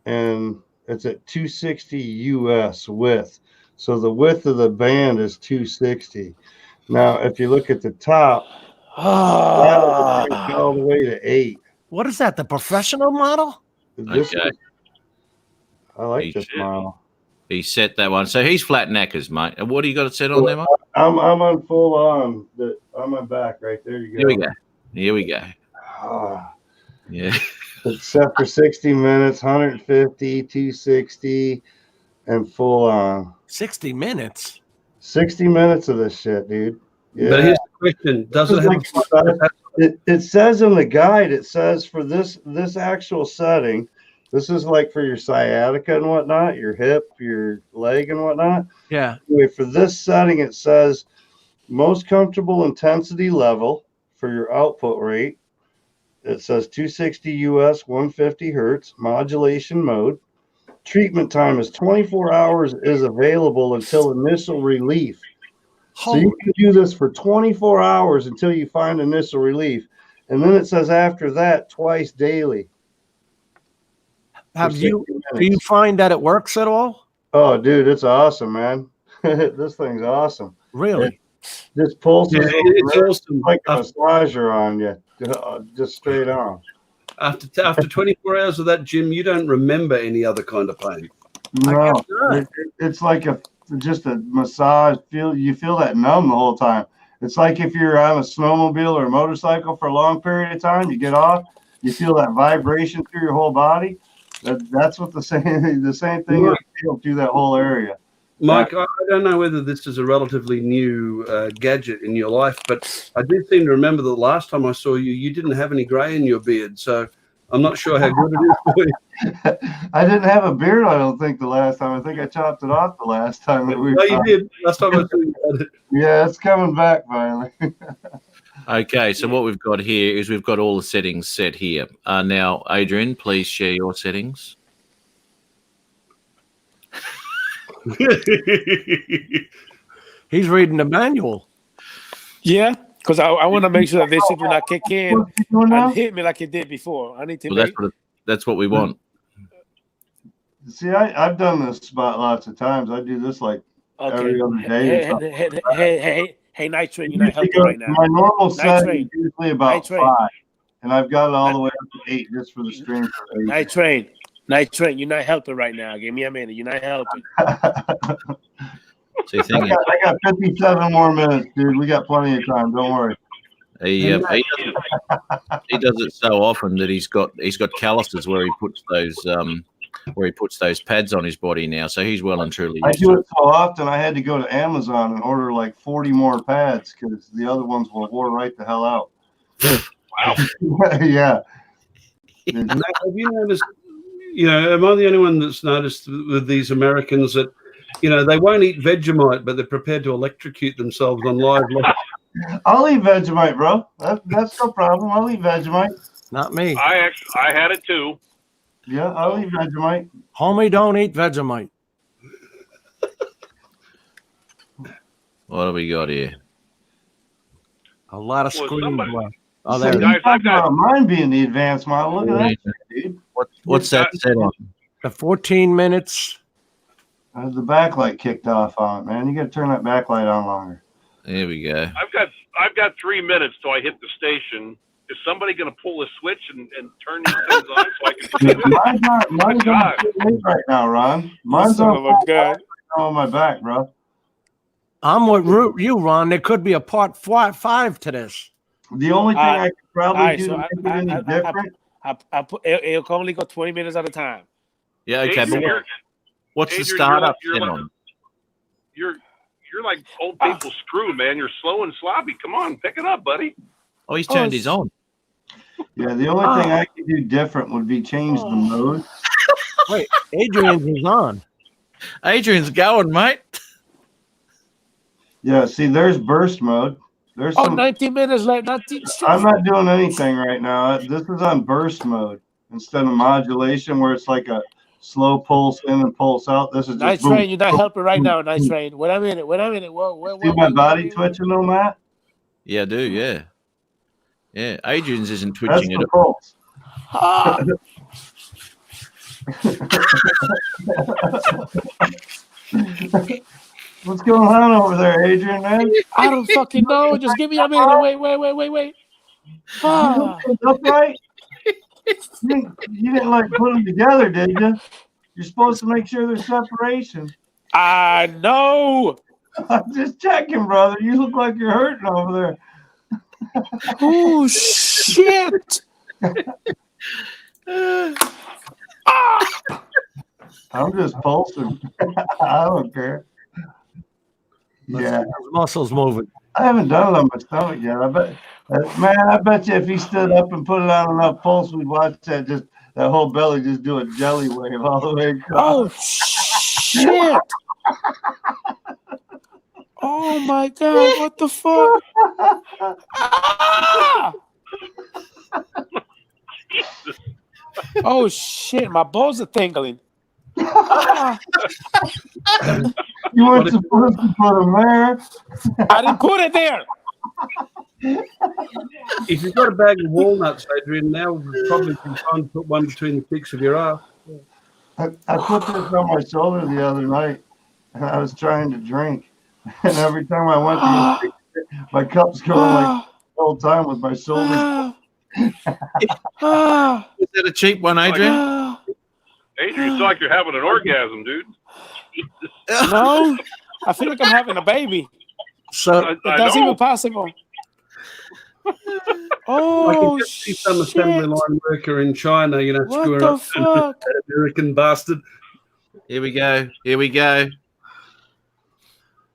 and it's at 260 US width. So the width of the band is 260. Now, if you look at the top, that'll all the way to 8. What is that? The professional model? Okay. I like this model. He set that one. So he's flat neckers, mate. And what do you got it set on there, mate? I'm on full on. I'm on back right there. You go. Here we go. Yeah. It's set for 60 minutes, 150, 260, and full on. 60 minutes? 60 minutes of this shit, dude. Yeah. But here's the question: does it have? It says in the guide. It says for this actual setting, this is like for your sciatica and whatnot, your hip, your leg and whatnot. Yeah. Anyway, for this setting, it says most comfortable intensity level for your output rate. It says 260 US, 150 hertz, modulation mode. Treatment time is 24 hours is available until initial relief. So you can do this for 24 hours until you find initial relief. And then it says after that, twice daily. Do you find that it works at all? Oh, dude, it's awesome, man. This thing's awesome. Really? This pulses. Yeah, it's awesome. Like a massager on you, just straight on. After 24 hours of that, Jim, you don't remember any other kind of pain. No, it's like just a massage. You feel that numb the whole time. It's like if you're on a snowmobile or a motorcycle for a long period of time, you get off, you feel that vibration through your whole body. That's what the same thing is feel through that whole area. Mike, I don't know whether this is a relatively new gadget in your life, but I do seem to remember the last time I saw you, you didn't have any grey in your beard. So I'm not sure how good it is for you. I didn't have a beard, I don't think, the last time. I think I chopped it off the last time that we. No, you did. Last time I saw you had it. Yeah, it's coming back finally. Okay, so what we've got here is we've got all the settings set here. Now, Adrian, please share your settings. He's reading the manual. Yeah, because I want to make sure that this shit will not kick in and hit me like it did before. I need to. Well, that's what we want. See, I've done this spot lots of times. I do this like every other day. Hey, Night Train, you're not helping right now. My normal setting is usually about 5, and I've got it all the way up to 8 just for the stream. Night Train, you're not helping right now. Give me a minute. You're not helping. So I got 57 more minutes, dude. We got plenty of time. Don't worry. He does it so often that he's got calluses where he puts those where he puts those pads on his body now. So he's well and truly I used do to it so often. I had to go to Amazon and order like 40 more pads because the other ones wore right the hell out. Wow. Yeah. And Matt, have you noticed, am I the only one that's noticed with these Americans that, they won't eat Vegemite, but they're prepared to electrocute themselves on live? I'll eat Vegemite, bro. That's no problem. I'll eat Vegemite. Not me. I had it too. Yeah, I'll eat Vegemite. Homie, don't eat Vegemite. What have we got here? A lot of Well, screen somebody- left. Oh, there it is. Guys, I've got mine being the advanced model. Look at that, dude. What's that set on? The 14 minutes. The backlight kicked off on it, man. You got to turn that backlight on longer. There we go. I've got 3 minutes till I hit the station. Is somebody going to pull a switch and turn these things on so I can? Mine's on full right now, Ron. Mine's Son on of a gun. on my back, bro. I'm with you, Ron. There could be a part 5 to this. The only thing I could probably do so to make it any different. I put it'll only go 20 minutes at a time. Yeah, okay. But Adrian, what's the Adrian, startup you're set like- on? You're like old people screw, man. You're slow and sloppy. Come on, pick it up, buddy. Oh, he's turned his on. Yeah, the only thing I could do different would be change the mode. Wait, Adrian's is on. Adrian's going, mate. Yeah, see, there's burst mode. There's 19 minutes left. 19. I'm not doing anything right now. This is on burst mode instead of modulation, where it's like a slow pulse in and pulse out. This is just Nice boom, Train, you're not boom, helping right boom, now. Nice boom. Train. Wait a minute. Whoa. See my body twitching, though, Matt? Yeah, I do. Yeah. Yeah. Adrian's isn't That's twitching the it. pulse. Ah, What's going on over there, Adrian, man? I don't fucking know. Just give me a minute. Wait. Ah. Upright? You didn't like put them together, did you? You're supposed to make sure there's separation. I know. I'm just checking, brother. You look like you're hurting over there. Oh shit. I'm just pulsing. I don't care. Yeah, Muscles moving. I haven't done it on my stomach yet. I bet you if he stood up and put it on enough pulse, we'd watch that whole belly just do a jelly wave all the way across. Oh shit. Oh my god, what the fuck? Ah! Oh shit, my balls are tingling. Ah! You weren't supposed to put them there. I didn't put it there. If you've got a bag of walnuts, Adrian, now would probably be time to put one between the cheeks of your ass. I put this on my shoulder the other night, and I was trying to drink. And every time I went to my cup's going like the whole time with my shoulders. Is that a cheap one, Adrian? Adrian, it's like you're having an orgasm, dude. No, I feel like I'm having a baby. So That's even possible. I Oh can just see some assembly shit! line worker in China, What screwing the up fuck? that American bastard. Here we go.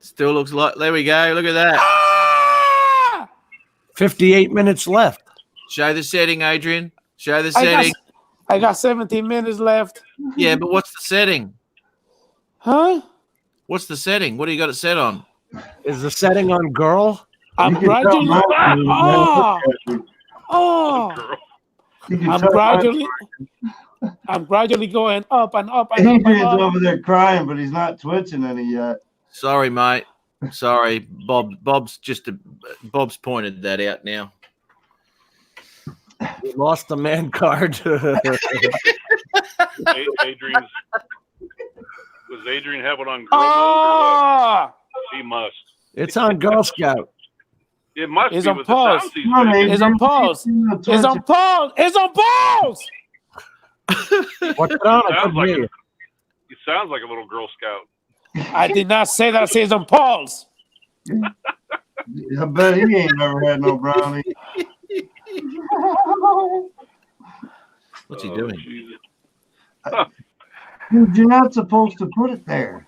Still looks like. There we go. Look at that. Ah! 58 minutes left. Show the setting, Adrian. Show the setting. I got 17 minutes left. Yeah, but what's the setting? Huh? What's the setting? What do you got it set on? Is the setting on girl? I'm You can tell gradually. mine- Oh! You can I'm tell gradually going up and up and up and Adrian's up. over there crying, but he's not twitching any yet. Sorry, mate. Sorry, Bob. Bob's pointed that out now. We lost the man card. Adrian's. Was Adrian having on girl mode or what? Ah! He must. It's on Girl Scout. It must It's be on with pause. the sounds he's Come on, making. Adrian. It's on pause. It's on pause. It's on pause. What's it on? I Sounds couldn't like hear you. He sounds like a little Girl Scout. I did not say that. I said it's on pause. I bet he ain't never had no brownie. What's he doing? Jesus. Dude, you're not supposed to put it there.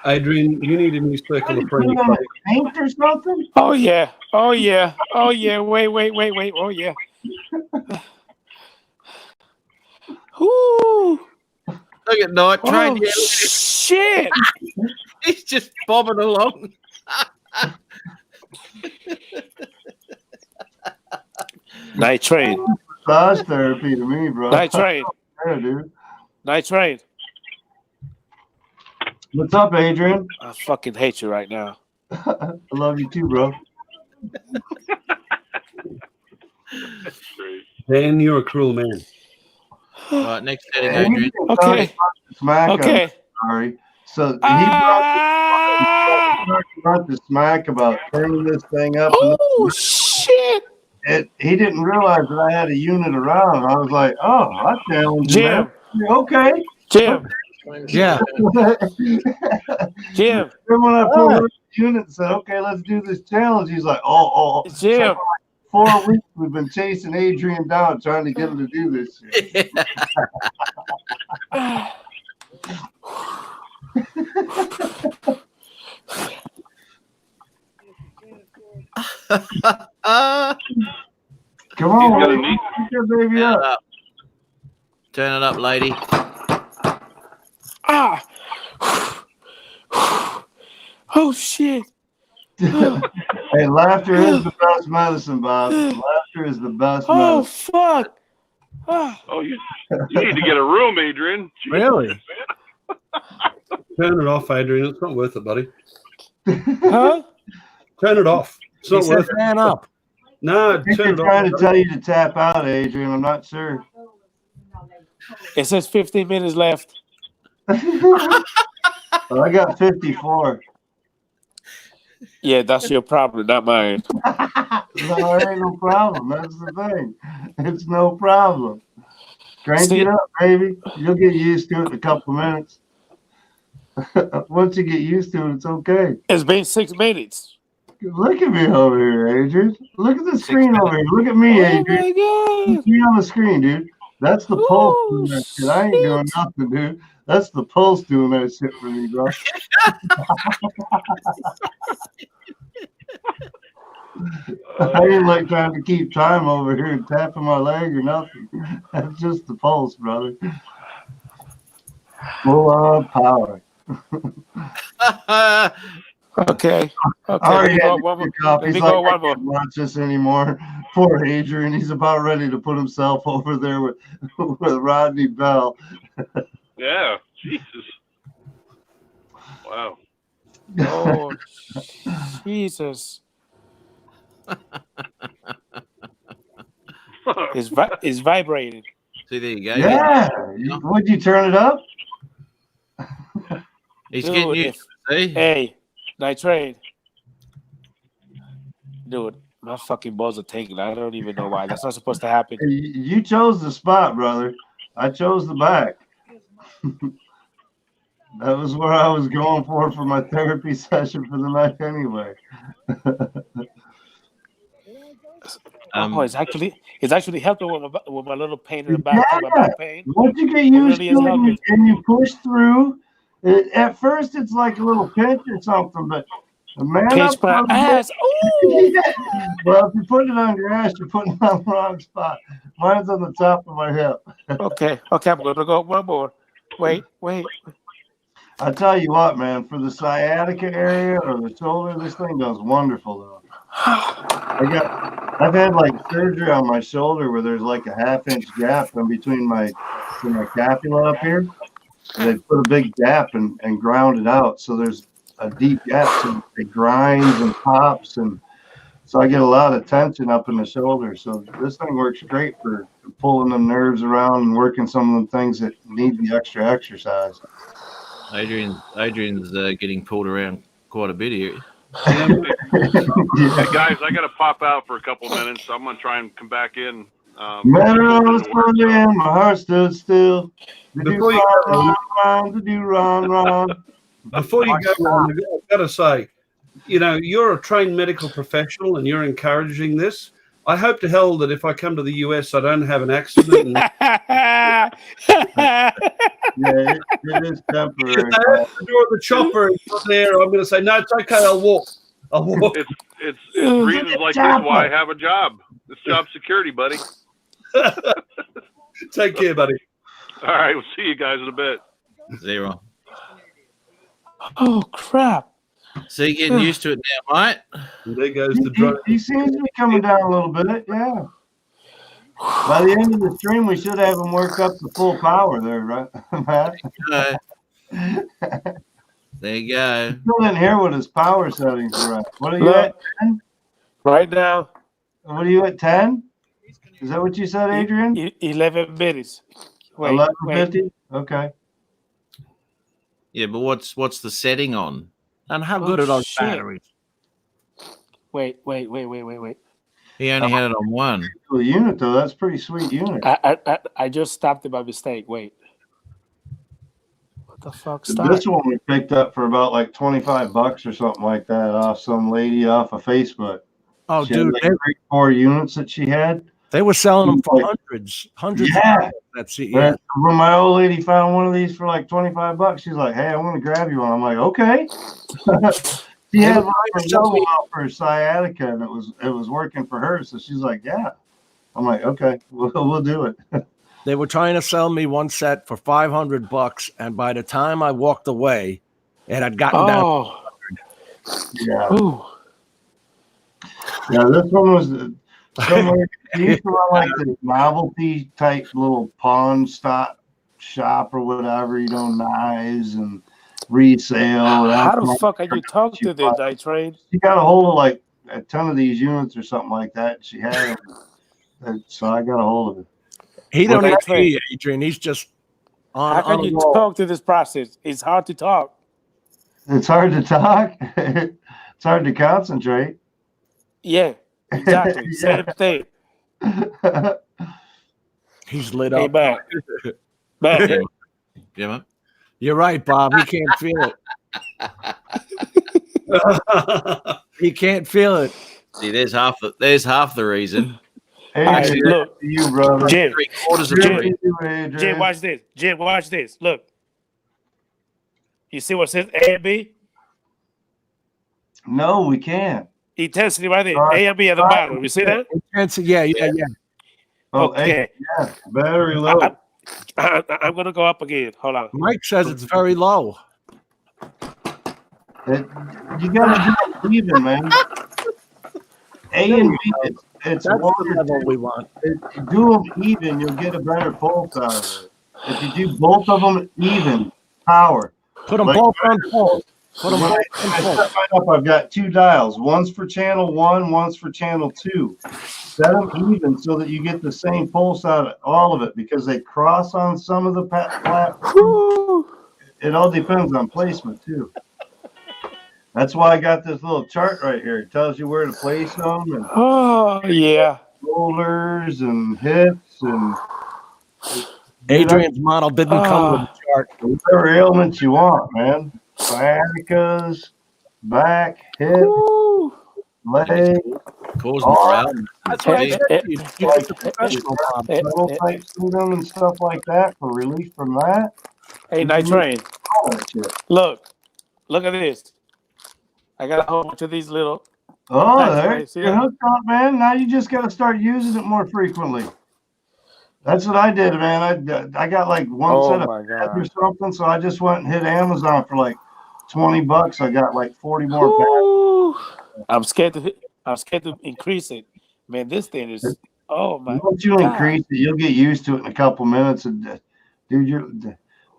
Adrian, you need a new circle of friendly Put it on paint or something? Oh yeah. Oh yeah. Oh yeah. Wait. Oh yeah. Whoo. Look at Night Train. Oh, shit. He's just bobbing along. Night Train. Massage therapy to me, bro. Night Train. Yeah, dude. Night Train. What's up, Adrian? I fucking hate you right now. I love you too, bro. Dan, you're a cruel man. Right, next setting, Adrian. Okay. Smack him. Okay. Sorry. So he brought the smack about turning this thing up. Oh shit! He didn't realize that I had a unit around. I was like, oh, I challenged Jim. him. Okay. Jim. Yeah. Jim. Then when I put the unit and said, okay, let's do this challenge, he's like, oh. Jim. So for 4 weeks, we've been chasing Adrian down, trying to get him to do this shit. Come on, got a lady. neat- Pick your baby up. Turn it up, lady. Ah. Oh shit. Hey, laughter is the best medicine, Bob. Laughter is the best Oh medicine. fuck. Ah. Oh, you need to get a room, Adrian. Jesus. Really? Turn it off, Adrian. It's not worth it, buddy. Huh? Turn it off. It's He not said worth it. man up. No, I think turn they're it trying off. to tell you to tap out, Adrian. I'm not sure. It says 15 minutes left. Well, I got 54. Yeah, that's your problem, not mine. No, it ain't no problem. That's the thing. It's no problem. Crank See- it up, baby. You'll get used to it in a couple of minutes. Once you get used to it, it's okay. It's been 6 minutes. Look at me over here, Adrian. Look at the screen over here. Look at me, Oh Adrian. my god. Look at me on the screen, dude. That's the pulse doing that shit. I ain't doing nothing, dude. That's the pulse doing that shit for me, bro. I ain't like trying to keep time over here and tapping my leg or nothing. That's just the pulse, brother. Full on power. Okay. I Okay. already Let me had go to one get more. coffee. Let me He's go like, I one more. can't watch this anymore. Poor Adrian. He's about ready to put himself over there with Rodney Bell. Yeah. Jesus. Wow. Oh, Jesus. It's vibrating. See, there you go. Yeah. Would you turn it up? He's Dude, getting used. See? Hey, Night Train. Dude, my fucking balls are tingling. I don't even know why. That's not supposed to happen. You chose the spot, brother. I chose the back. That was where I was going for my therapy session for the night anyway. Oh, it's actually helping with my little pain in the back, my Yeah. back pain. Once you get used really to is it helping. and you push through, at first it's like a little pinch or something, but man, Pinch my ass. Ooh. Well, if you put it on your ass, you're putting it on the wrong spot. Mine's on the top of my hip. Okay, I'm gonna go one more. Wait. I tell you what, man, for the sciatica area or the shoulder, this thing does wonderful though. I've had like surgery on my shoulder where there's like a 1/2 inch gap in between my scapula up here. They put a big gap and ground it out, so there's a deep gap, so it grinds and pops, and so I get a lot of tension up in the shoulder. So this thing works great for pulling the nerves around and working some of the things that need the extra exercise. Adrian's getting pulled around quite a bit here. Hey guys, I got to pop out for a couple minutes. I'm gonna try and come back in. Man, I was running, my heart stood still. Before you go, Before you go on, I've got to say, you're a trained medical professional and you're encouraging this. I hope to hell that if I come to the US, I don't have an accident. And Yeah, it is if temporary. I open the door of the chopper and put there, I'm going to say, no, it's okay. I'll walk. I'll walk. It's reasons like this why I have a job. It's job security, buddy. Take care, buddy. All right, we'll see you guys in a bit. 0. Oh crap! So you're getting used to it now, mate? There goes the drone. He seems to be coming down a little bit. Yeah. By the end of the stream, we should have him work up to full power there, right, Matt? There you go. Still didn't hear what his power settings were at. What are you Look. at, 10? Right now, What are you at, 10? Is that what you said, Adrian? 11 minutes. Wait, 11:50? Okay. Yeah, but what's the setting on? And how Oh, good are those shit. batteries? wait. He only had it on 1. Cool unit, though. That's a pretty sweet unit. I just stopped it by mistake. Wait. What the fuck? Stop. This one we picked up for about like $25 or something like that off some lady off of Facebook. Oh, She had dude, like 3-4 units that she had. they were selling them for Like- hundreds. Yeah. That's it. Yeah. When my old lady found one of these for like $25, she's like, "Hey, I want to grab you one." I'm like, "Okay." She had one for Novo for her sciatica, and it was working for her. So she's like, "Yeah." I'm like, "Okay, we'll do it." They were trying to sell me one set for $500, and by the time I walked away, it had gotten down. Oh. Yeah, Ooh. yeah. This one was somewhere. She used to run like the novelty type little pawn shop or whatever. Knives and resale. How the fuck are you talking to this night train? She got a hold of like a ton of these units or something like that. She had them. So I got a hold of it. He don't Well, even that's hear right. you, Adrian. He's just on. How can on you the wall. talk to this process? It's hard to talk. It's hard to talk. It's hard to concentrate. Yeah, exactly. Yeah. Same thing. He's lit Hey, up. man. Man, Yeah, man. You're right, Bob. He can't feel it. He can't feel it. See, there's half the reason. Hey, Alright, Adrian, look. to you, brother. Jim, 3/4 of Jim. the Adrian. Jim, watch this. Jim, watch this. Look. You see what says A and B? No, we can't. Intensity right there. Alright. A and B at the bottom. You see that? Yeah. Oh, Okay. hey, yeah, battery low. I'm going to go up again. Hold on. Mike says it's very low. You gotta do it even, man. A and B, it's That's the one. level we want. Do them even, you'll get a better pulse out of it. If you do both of them even, power. Put them Like- both on full. Put them When both I on full. set mine up, I've got 2 dials. One's for channel 1, one's for channel 2. Set them even so that you get the same pulse out of all of it because they cross on some of the platforms. It all depends on placement too. That's why I got this little chart right here. It tells you where to place them and Oh, yeah. shoulders and hips and Adrian's model didn't come with a chart. whatever ailments you want, man. Sciaticas, back, hip, leg, Causing Oh, morale. That's what I said to you. You like get the professional, Bob. metal type syndrome and stuff like that for relief from that. Hey, night train. All that shit. Look at this. I got a whole bunch of these little. Oh, That's there right, see you're that? hooked up, man. Now you just got to start using it more frequently. That's what I did, man. I got like one Oh set of my pads or god. something, so I just went and hit Amazon for like $20. I got like 40 more pads. Ooh. I'm scared to increase it. Man, this thing is. Oh my. Once you God. increase it, you'll get used to it in a couple minutes. And dude,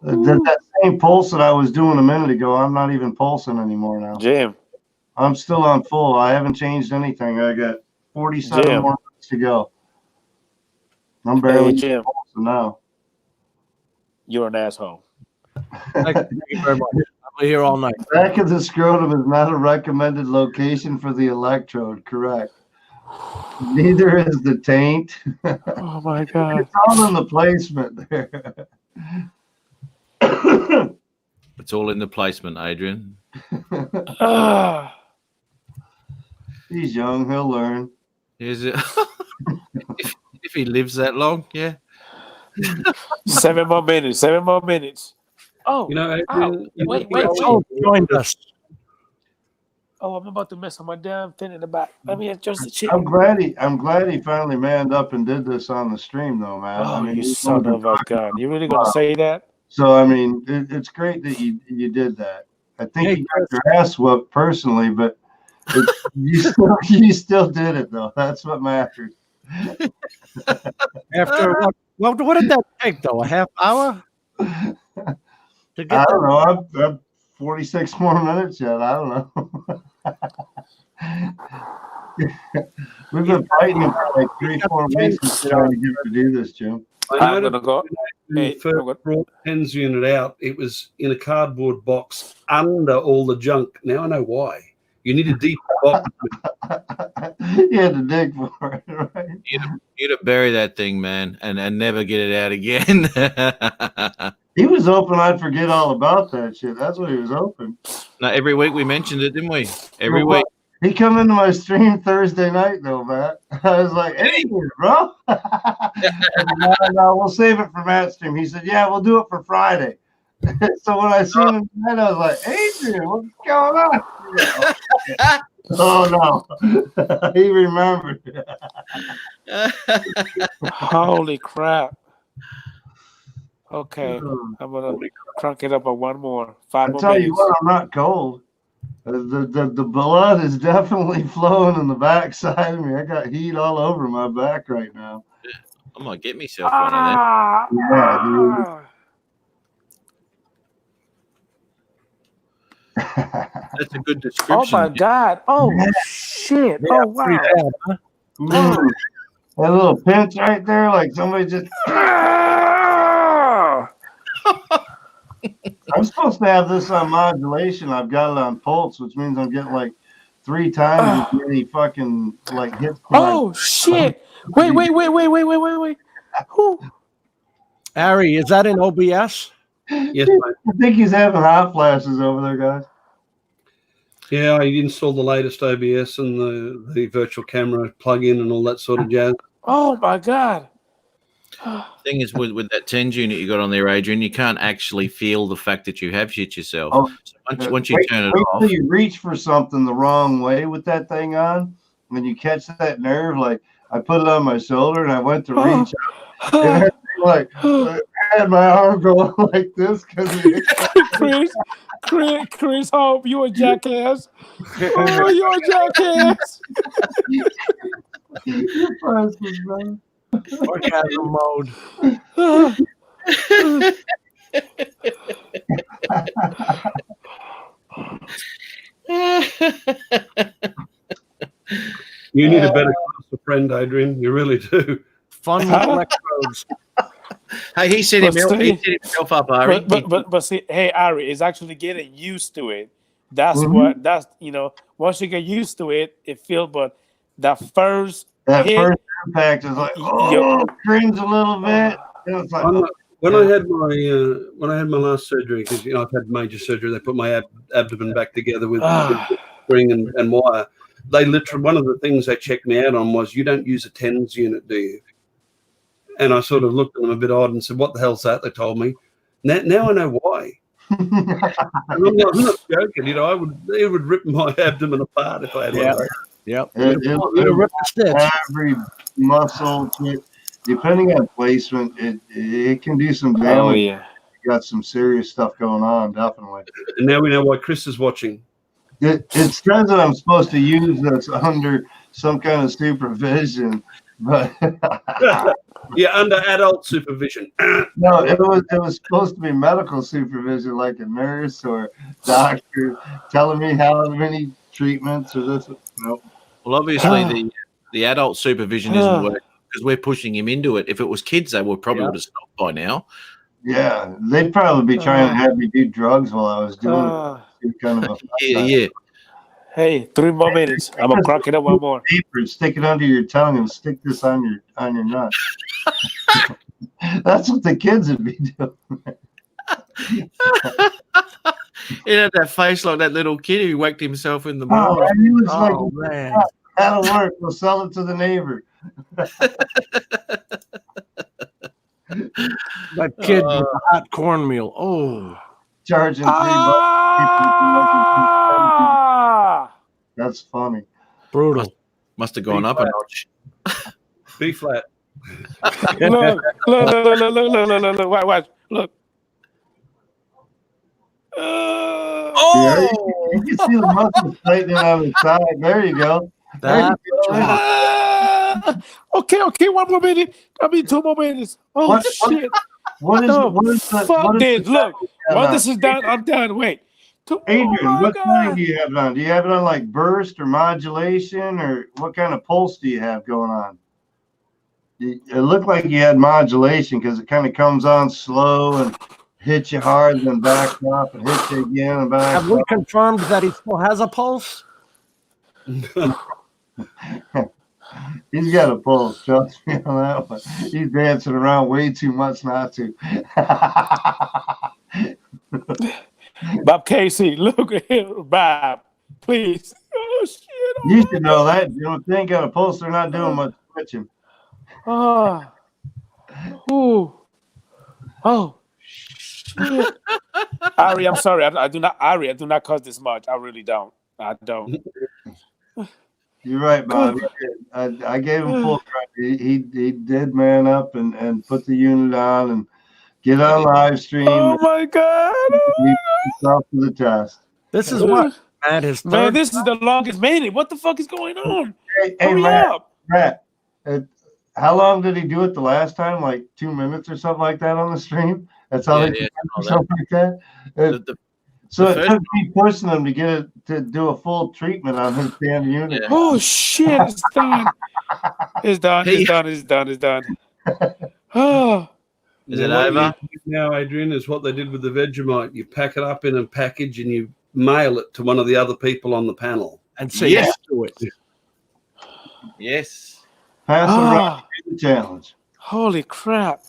that same pulse that I was doing a minute ago, I'm not even pulsing anymore now. Jim. I'm still on full. I haven't changed anything. I got 47 Jim. more minutes to go. I'm Hey, barely Jim. pulsing now. You're an asshole. Thank you very much. I'll be here all night. Back of the scrotum is not a recommended location for the electrode. Correct. Neither is the taint. Oh my god. It's all in the placement there. It's all in the placement, Adrian. Ah. He's young. He'll learn. Is it? he lives that long, yeah. 7 more minutes. 7 more minutes. Oh, You know, ow. Wait. Oh, joined us. Oh, I'm about to mess on my damn thing in the back. Let me adjust the chip. I'm glad he finally manned up and did this on the stream, though, man. Oh, I mean, you he's son one of a gun. You really gonna say that? So I mean, it's great that you did that. I think you got your ass whooped personally, but you still did it though. That's what matters. After what did that take though? A half hour? To get I don't know. I'm 46 more minutes yet. I don't know. We've been fighting for like 3-4 weeks trying to get to do this, Jim. I'm gonna go. When Hey, we first brought Penn's unit out, it was in a cardboard box under all the junk. Now I know why. You need a deep box. You had to dig for it, right? You'd have bury that thing, man, and never get it out again. He was hoping I'd forget all about that shit. That's what he was hoping. No, every week we mentioned it, didn't we? Every Well, week. He come into my stream Thursday night though, Matt. I was like, "Hey, bro." No, we'll save it for Matt's stream. He said, "Yeah, we'll do it for Friday." So when I seen him tonight, I was like, "Adrian, what's going on?" Oh no, he remembered. Holy crap. Okay, I'm gonna crank it up on one more. 5 I more tell you minutes. what, I'm not cold. The blood is definitely flowing in the back side of me. I got heat all over my back right now. I might get myself one of them. Yeah, dude. That's a good Oh description. my God. Oh shit. Yeah, Oh wow. pretty bad, huh? Ooh, that little pinch right there, like somebody just. I'm supposed to have this on modulation. I've got it on pulse, which means I'm getting like 3 times as many fucking like hits. Oh shit. Wait. Whew. Ari, is that in OBS? Yes, mate. I think he's having hot flashes over there, guys. Yeah, I installed the latest OBS and the virtual camera plug-in and all that sort of jazz. Oh my God. Thing is, with that TENS unit you got on there, Adrian, you can't actually feel the fact that you have shit yourself. Oh, So once you turn it wait off, till you reach for something the wrong way with that thing on, when you catch that nerve, like I put it on my shoulder and I went to reach out, and I like I had my arm going like this because Chris Hope, you a jackass. Oh, you a jackass. you're priceless, man. Orgasm mode. You need a better class of friend, Adrian. You really do. Fun with electrodes. hey, he set himself up, Ari. But see, hey Ari, it's actually getting used to it. That's Mhm. that's once you get used to it, it feels. But that first That hit, first impact is like, oh, cringe a little bit. And it's like, When I had my last surgery, because I've had major surgery, they put my abdomen back together with string and wire. They literally, one of the things they checked me out on was, you don't use a TENS unit, do you? And I sort of looked at them a bit odd and said, what the hell's that? They told me. Now I know why. And I'm not joking. It would rip my abdomen apart if I had one of those. Yep. Every muscle, depending on placement, it can do some damage. Oh yeah. You got some serious stuff going on, definitely. And now we know why Chris is watching. It says that I'm supposed to use this under some kind of supervision, but yeah, under adult supervision. no, it was supposed to be medical supervision, like a nurse or doctor telling me how many treatments or this. Nope. Well, obviously the adult supervision isn't working because we're pushing him into it. If it was kids, they would probably would have stopped by now. Yeah, they'd probably be trying to have me do drugs while I was doing it. Kind of a yeah. Hey, 3 more minutes. I'm gonna crack it up one more. Paper, stick it under your tongue and stick this on your nut. That's what the kids would be doing. He had that face like that little kid who whacked himself in the mouth. He was Oh man, that'll work. We'll sell it to the neighbor. That kid with the hot cornmeal. Oh. Charging $3. Ah! That's funny. Brutal. Must have gone up a notch. B flat. Look, watch. Look. Yeah, you can see the muscles tightening on the side. There you go. That- Okay, one more minute. I mean, 2 more minutes. Oh, What- shit. What is No, what is the fuck what is this. the- Look, once this is done, I'm done. Wait. Adrian, Oh, my what God. setting do you have it on? Do you have it on like burst or modulation, or what kind of pulse do you have going on? It looked like you had modulation because it kind of comes on slow and hits you hard, and then backs off and hits you again and backs Have we off. confirmed that he still has a pulse? He's got a pulse, trust me on that one. He's dancing around way too much not to. Bob Casey, look at him. Bob, please. Oh, shit. You should know that. You know, if they ain't got a pulse, they're not doing much switching. Oh. Ooh. Oh. Shit. Ari, I'm sorry. I do not cause this much. I really don't. I don't. You're right, Bob. I gave him full credit. He did man up and put the unit on and get on live stream. Oh my God. Himself to the test. This is what, Matt, his third. Man, this is the longest minute. What the fuck is going on? Hey, Hurry Matt, up. how long did he do it the last time? Like 2 minutes or something like that on the stream? That's all Yeah, he yeah, did, all that. something like that? So the it first- took me pushing him to get it to do a full treatment on his damn unit. Yeah. Oh shit, it's done. It's done. It's done. Oh. Is it What over? you do now, Adrian, is what they did with the Vegemite. You pack it up in a package and you mail it to one of the other people on the panel. And say Yes. yes to it. Yes. Pass him right Ah, through the challenge. holy crap.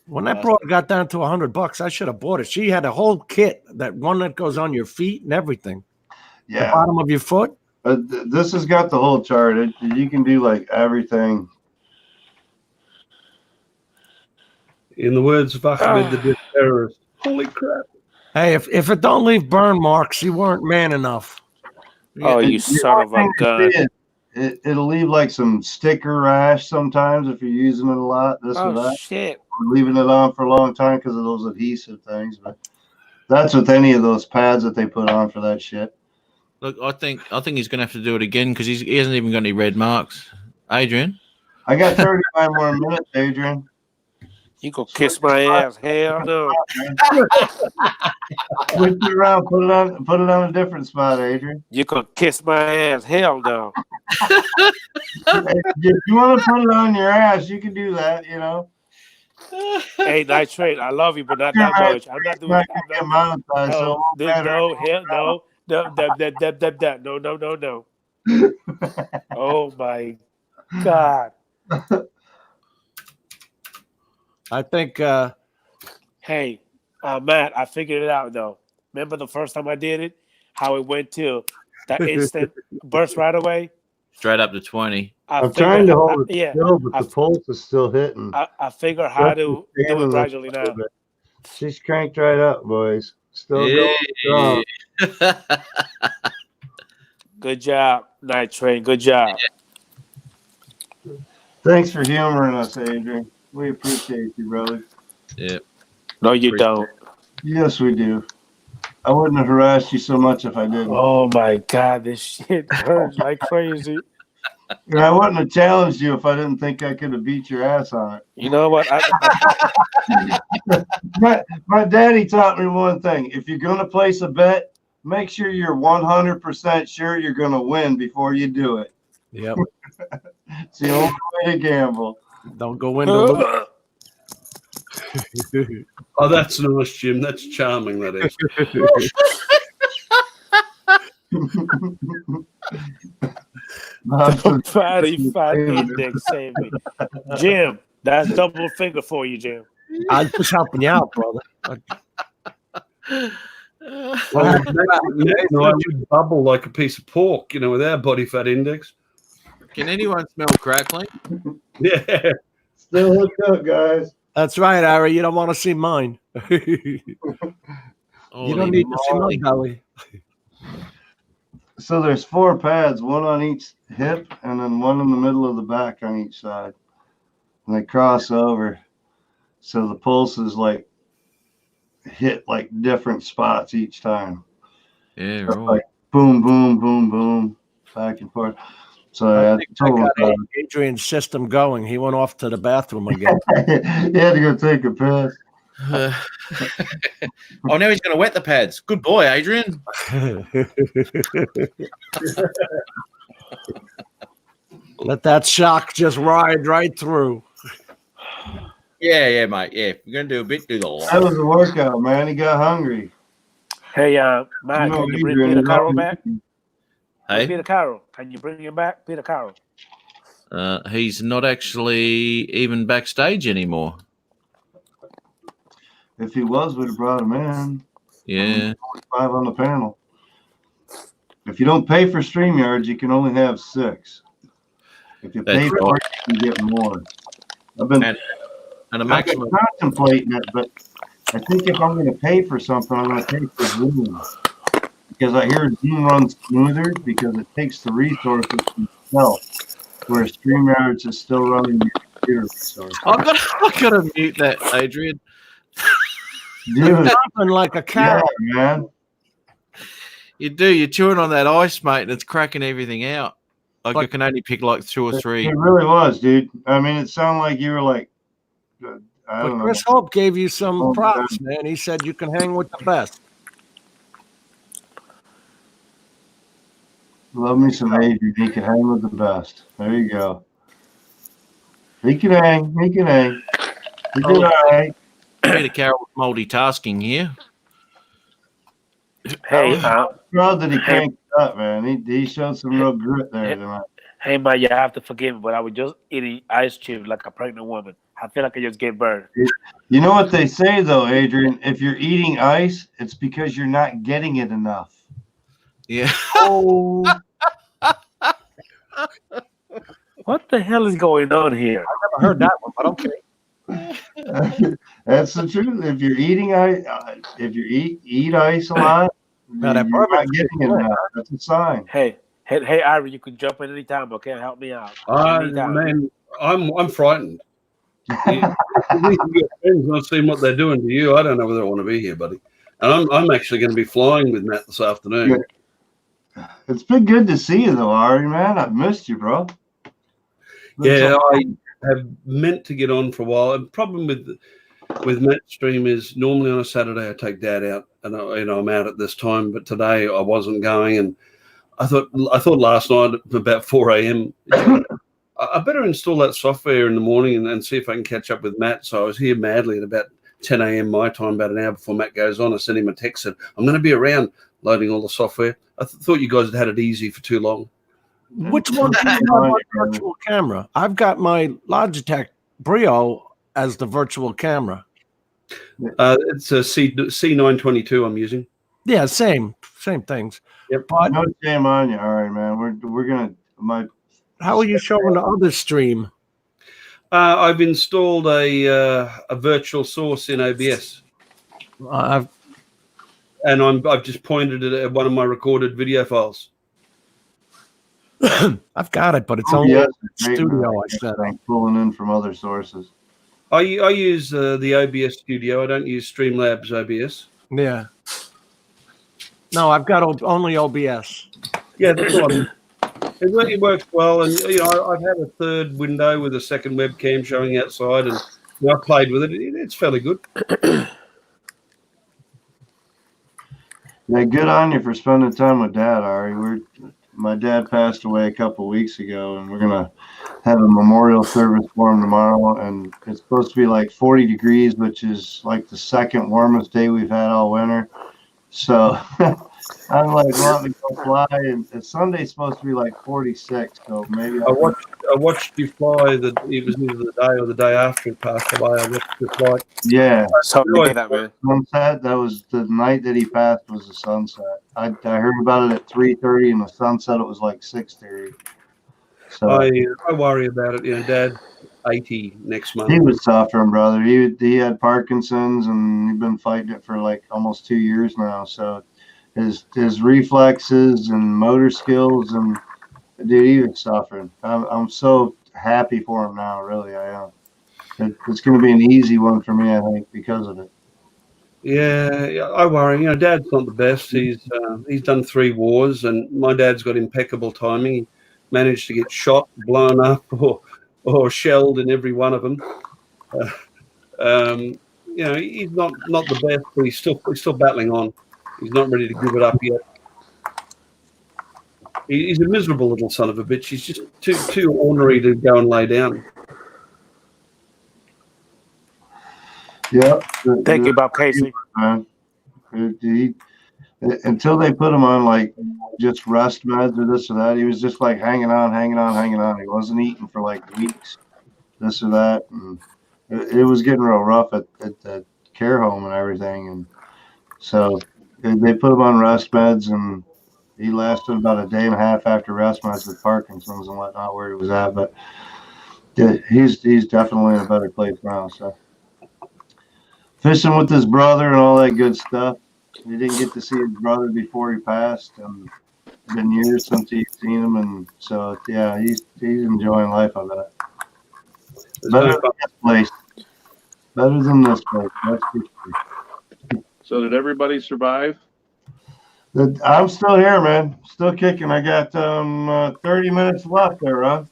When that broad got down to $100, I should have bought it. She had a whole kit, that one that goes on your feet and everything. The Yeah. bottom of your foot. This has got the whole chart. You can do like everything. In the words of Ahmed, the terrorist. Holy crap. Hey, if it don't leave burn marks, you weren't man enough. Oh, you The son of only a thing gun. is, it'll leave like some sticker rash sometimes if you're using it a lot, this or Oh that. shit. Leaving it on for a long time because of those adhesive things. But that's with any of those pads that they put on for that shit. Look, I think he's going to have to do it again because he hasn't even got any red marks. Adrian? I got 35 more minutes, Adrian. You go kiss my ass. Hell no. Switch it around, put it on a different spot, Adrian. You go kiss my ass. Hell no. If you want to put it on your ass, you can do that, you know. Hey, Nitrate, I love you, but not that much. I'm not doing Not that. gonna get monetized, so it won't matter. No, hell no. No. Oh my God. I think Hey, Matt, I figured it out though. Remember the first time I did it? How it went to that instant burst right away? Straight up to 20. I'm trying to hold it yeah. still, but the pulse is still hitting. I figure how to do it gradually now. She's cranked right up, boys. Still Hey. going strong. Good job, Nitrate. Good job. Thanks for humoring us, Adrian. We appreciate you, brother. Yeah. No, you don't. Yes, we do. I wouldn't have harassed you so much if I didn't. Oh my God, this shit hurts like crazy. And I wouldn't have challenged you if I didn't think I could have beat your ass on it. You know what? My daddy taught me one thing. If you're going to place a bet, make sure you're 100% sure you're going to win before you do it. yep. It's the only way to gamble. Don't go into Oh, that's nice, Jim. That's charming, that is. Fatty index saved me. Jim, that's double finger for you, Jim. I'm just helping you out, brother. Well, I would bubble like a piece of pork, with our body fat index. Can anyone smell crackling? Yeah. Still hooked up, guys. That's right, Ari. You don't want to see mine. You Holy don't need to see moly. my belly. So there's 4 pads, one on each hip and then one in the middle of the back on each side. And they cross over. So the pulses like hit like different spots each time. Yeah, So, right. like boom, boom, boom, boom, back and forth. So I I think I got Adrian's system going. He went off to the bathroom again. he had to go take a piss. Oh, now he's going to wet the pads. Good boy, Adrian. Let that shock just ride right through. Yeah, mate. Yeah, if you're going to do a bit, do the That lot. was a workout, man. He got hungry. Hey, Matt, can you bring Peter Carroll back? Hey, Peter Carroll, can you bring him back? Peter Carroll. he's not actually even backstage anymore. If he was, we'd have brought him in. Yeah. 5 on the panel. If you don't pay for StreamYards, you can only have 6. If you pay That's for right. it, you can get more. I've been And a I've maximum. been contemplating it, but I think if I'm going to pay for something, I'm going to pay for Zoom. Because I hear Zoom runs smoother because it takes the resources itself, whereas StreamYards is still running your computer resources. I've got to mute that, Adrian. Dude, Something like a yeah, carrot. man. You do. You're chewing on that ice, mate, and it's cracking everything out. Like I can only pick like 2 or 3. It really was, dude. I mean, it sounded like you were like, I But don't know. Chris Hope gave you some Oh, props, man. He said you can hang with the best. Love me some Adrian. He can hang with the best. There you go. He can hang. He can hang. He did all right. Peter Carroll multitasking here. Hey, Proud that he cranked it up, man. He showed some real grit there tonight. hey, man, you have to forgive me, but I was just eating ice cream like a pregnant woman. I feel like I just gave birth. You know what they say, though, Adrian? If you're eating ice, it's because you're not getting it enough. Yeah. Oh. What the hell is going on here? I never heard that one, but okay. That's the truth. If you're eating ice, if you eat ice a lot, Now that you're not bourbon's getting it good. enough. That's a sign. Hey, Ivy, you can jump in anytime, okay? Help me out. Anytime. Man, I'm frightened. You get friends not seeing what they're doing to you. I don't know whether I want to be here, buddy. And I'm actually going to be flying with Matt this afternoon. Good. It's been good to see you, though, Ari, man. I've missed you, bro. Yeah, I have meant to get on for a while. And the problem with Matt's stream is normally on a Saturday I take Dad out, and I'm out at this time. But today I wasn't going, and I thought last night at about 4 a.m. I better install that software in the morning and see if I can catch up with Matt. So I was here madly at about 10 a.m. my time, about an hour before Matt goes on. I sent him a text, said, I'm going to be around loading all the software. I thought you guys had it easy for too long. Which one do you have on virtual camera? I've got my Logitech Brio as the virtual camera. It's a C922 I'm using. Yeah, same things. Yep. But No shame on you, Ari, man. We're gonna how are you showing the other stream? I've installed a virtual source in OBS. I've just pointed it at one of my recorded video files. I've got it, but it's only OBS in is great, studio. man. I set up. I'm pulling in from other sources. I use the OBS Studio. I don't use Streamlabs OBS. Yeah. No, I've got only OBS. Yeah, that's one. It works well, and I've had a third window with a second webcam showing outside, and I played with it. It's fairly good. Yeah, good on you for spending time with Dad, Ari. My dad passed away a couple weeks ago, and we're gonna have a memorial service for him tomorrow. And it's supposed to be like 40 degrees, which is like the second warmest day we've had all winter. So I'm like wanting to go fly, and Sunday's supposed to be like 46. So maybe I watched you fly. It was either the day or the day after it passed away. I watched you fly. Yeah, Something that, man. sunset. That was the night that he passed. Was the sunset. I heard about it at 3:30, and the sunset it was like 6:30. So I worry about it. You know, Dad, 80 next month. he was suffering, brother. He had Parkinson's, and he's been fighting it for like almost 2 years now. So his reflexes and motor skills, and dude, he was suffering. I'm so happy for him now. Really, I am. It's going to be an easy one for me, I think, because of it. Yeah, I worry. You know, Dad's not the best. He's done 3 wars, and my dad's got impeccable timing. He managed to get shot, blown up, or shelled in every one of them. You know, he's not the best, but he's still battling on. He's not ready to give it up yet. He's a miserable little son of a bitch. He's just too ornery to go and lay down. Yeah. Thank you, Bob Casey. Man. Until they put him on like just rest meds or this or that, he was just like hanging on. He wasn't eating for like weeks, this or that, and it was getting real rough at the care home and everything. And so they put him on rest meds, and he lasted about a day and a half after rest meds with Parkinson's and whatnot, where he was at. But he's definitely in a better place now. So fishing with his brother and all that good stuff. He didn't get to see his brother before he passed, and it's been years since he's seen him, and so yeah, he's enjoying life. I bet. Better than this place. Better than this place. That's for sure. So did everybody survive? I'm still here, man. Still kicking. I got 30 minutes left there, Ron.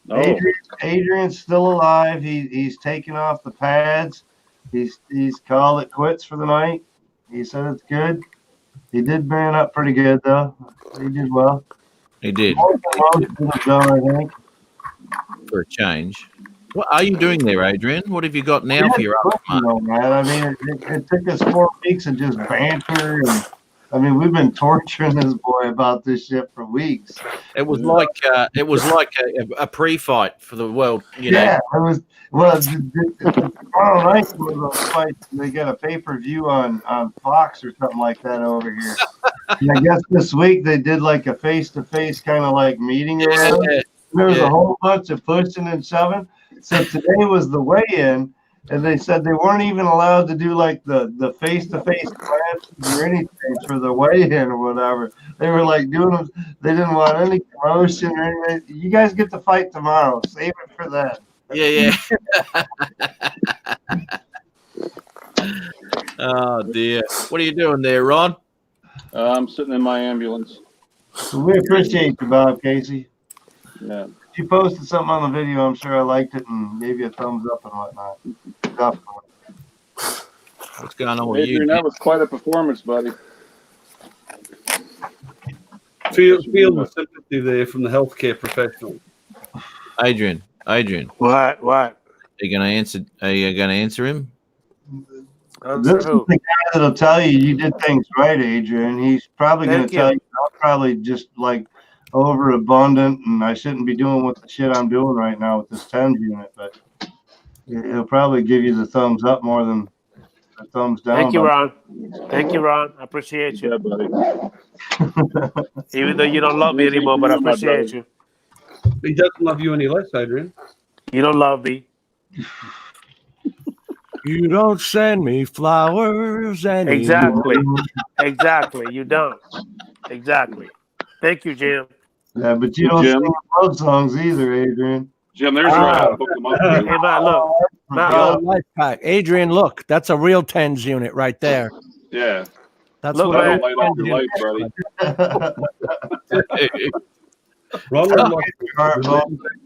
Oh. Adrian's still alive. He's taking off the pads. He's called it quits for the night. He said it's good. He did man up pretty good though. He did well. He did. I think. For a change. What are you doing there, Adrian? What have you got now for your up? Man, I mean, it took us 4 weeks of just banter, and I mean, we've been torturing this boy about this shit for weeks. It was like a pre-fight for the world. Yeah, it was. Well, tomorrow night was a fight. They got a pay-per-view on Fox or something like that over here. And I guess this week they did like a face-to-face kind of like meeting around. There was a whole bunch of pushing and shoving. So today was the weigh-in, and they said they weren't even allowed to do like the face-to-face classes or anything for the weigh-in or whatever. They were like doing them. They didn't want any promotion or anything. You guys get to fight tomorrow. Save it for that. Yeah. Oh dear. What are you doing there, Ron? I'm sitting in my ambulance. So we appreciate you, Bob Casey. Yeah. You posted something on the video. I'm sure I liked it and gave you a thumbs up and whatnot. What's going on with Adrian, you? that was quite a performance, buddy. Feel the sympathy there from the healthcare professional. Adrian. What? Are you gonna answer him? This is the guy that'll tell you did things right, Adrian. He's probably going to tell you I'm probably just like overabundant and I shouldn't be doing what the shit I'm doing right now with this TENS unit, but he'll probably give you the thumbs up more than the thumbs down. Thank you, Ron. I appreciate you. Yeah, buddy. Even though you don't love me anymore, but I appreciate you. He doesn't love you any less, Adrian. You don't love me. You don't send me flowers anymore. Exactly. You don't. Exactly. Thank you, Jim. Yeah, but you don't sing love songs either, Adrian. Jim, there's your book them up. Hey, Matt, look. Life pack. Adrian, look. That's a real TENS unit right there. Yeah. That's look, what man. Light up your life, buddy. Ronald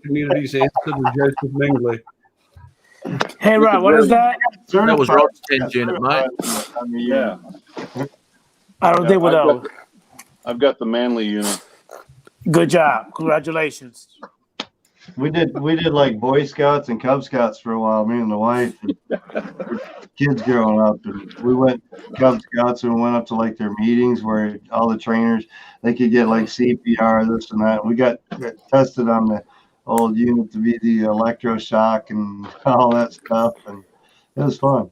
Community's answer to Joseph Mingley. Hey, Ron, what is that? That was Rod's TENS unit, mate. Yeah. I don't think we'll. I've got the Manly unit. Good job. Congratulations. We did like Boy Scouts and Cub Scouts for a while, me and the wife, and kids growing up, and we went Cub Scouts and went up to like their meetings where all the trainers, they could get like CPR, this and that. We got tested on the old unit to be the electroshock and all that stuff, and it was fun.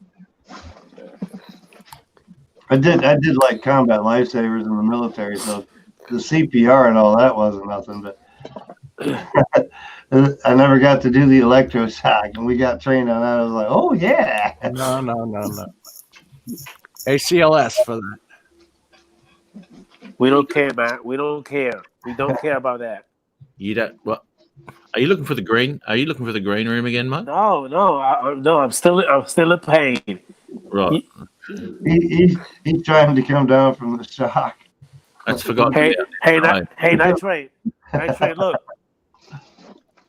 I did like combat lifesavers in the military, so the CPR and all that wasn't nothing, but I never got to do the electroshock, and we got trained on that. I was like, oh yeah. No. ACLS for that. We don't care, man. We don't care. We don't care about that. You don't. What? Are you looking for the green? Are you looking for the green room again, mate? No. I'm still in pain. Right. He's trying to come down from the shock. That's forgotten. Hey, Nitrate. Nitrate, look.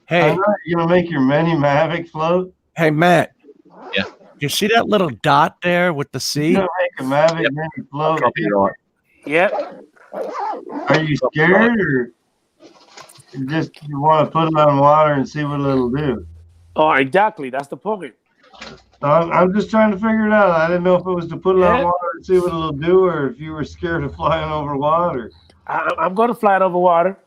Hey, you gonna make your mini Mavic float? Hey, Matt. Yeah. You see that little dot there with the C? You gonna make a Mavic mini float? Copyright. Yep. Are you scared, or you want to put it on water and see what it'll do? Oh, exactly. That's the point. I'm just trying to figure it out. I didn't know if it was to put it on water and see what it'll do, or if you were scared of flying over water. I'm going to fly it over water.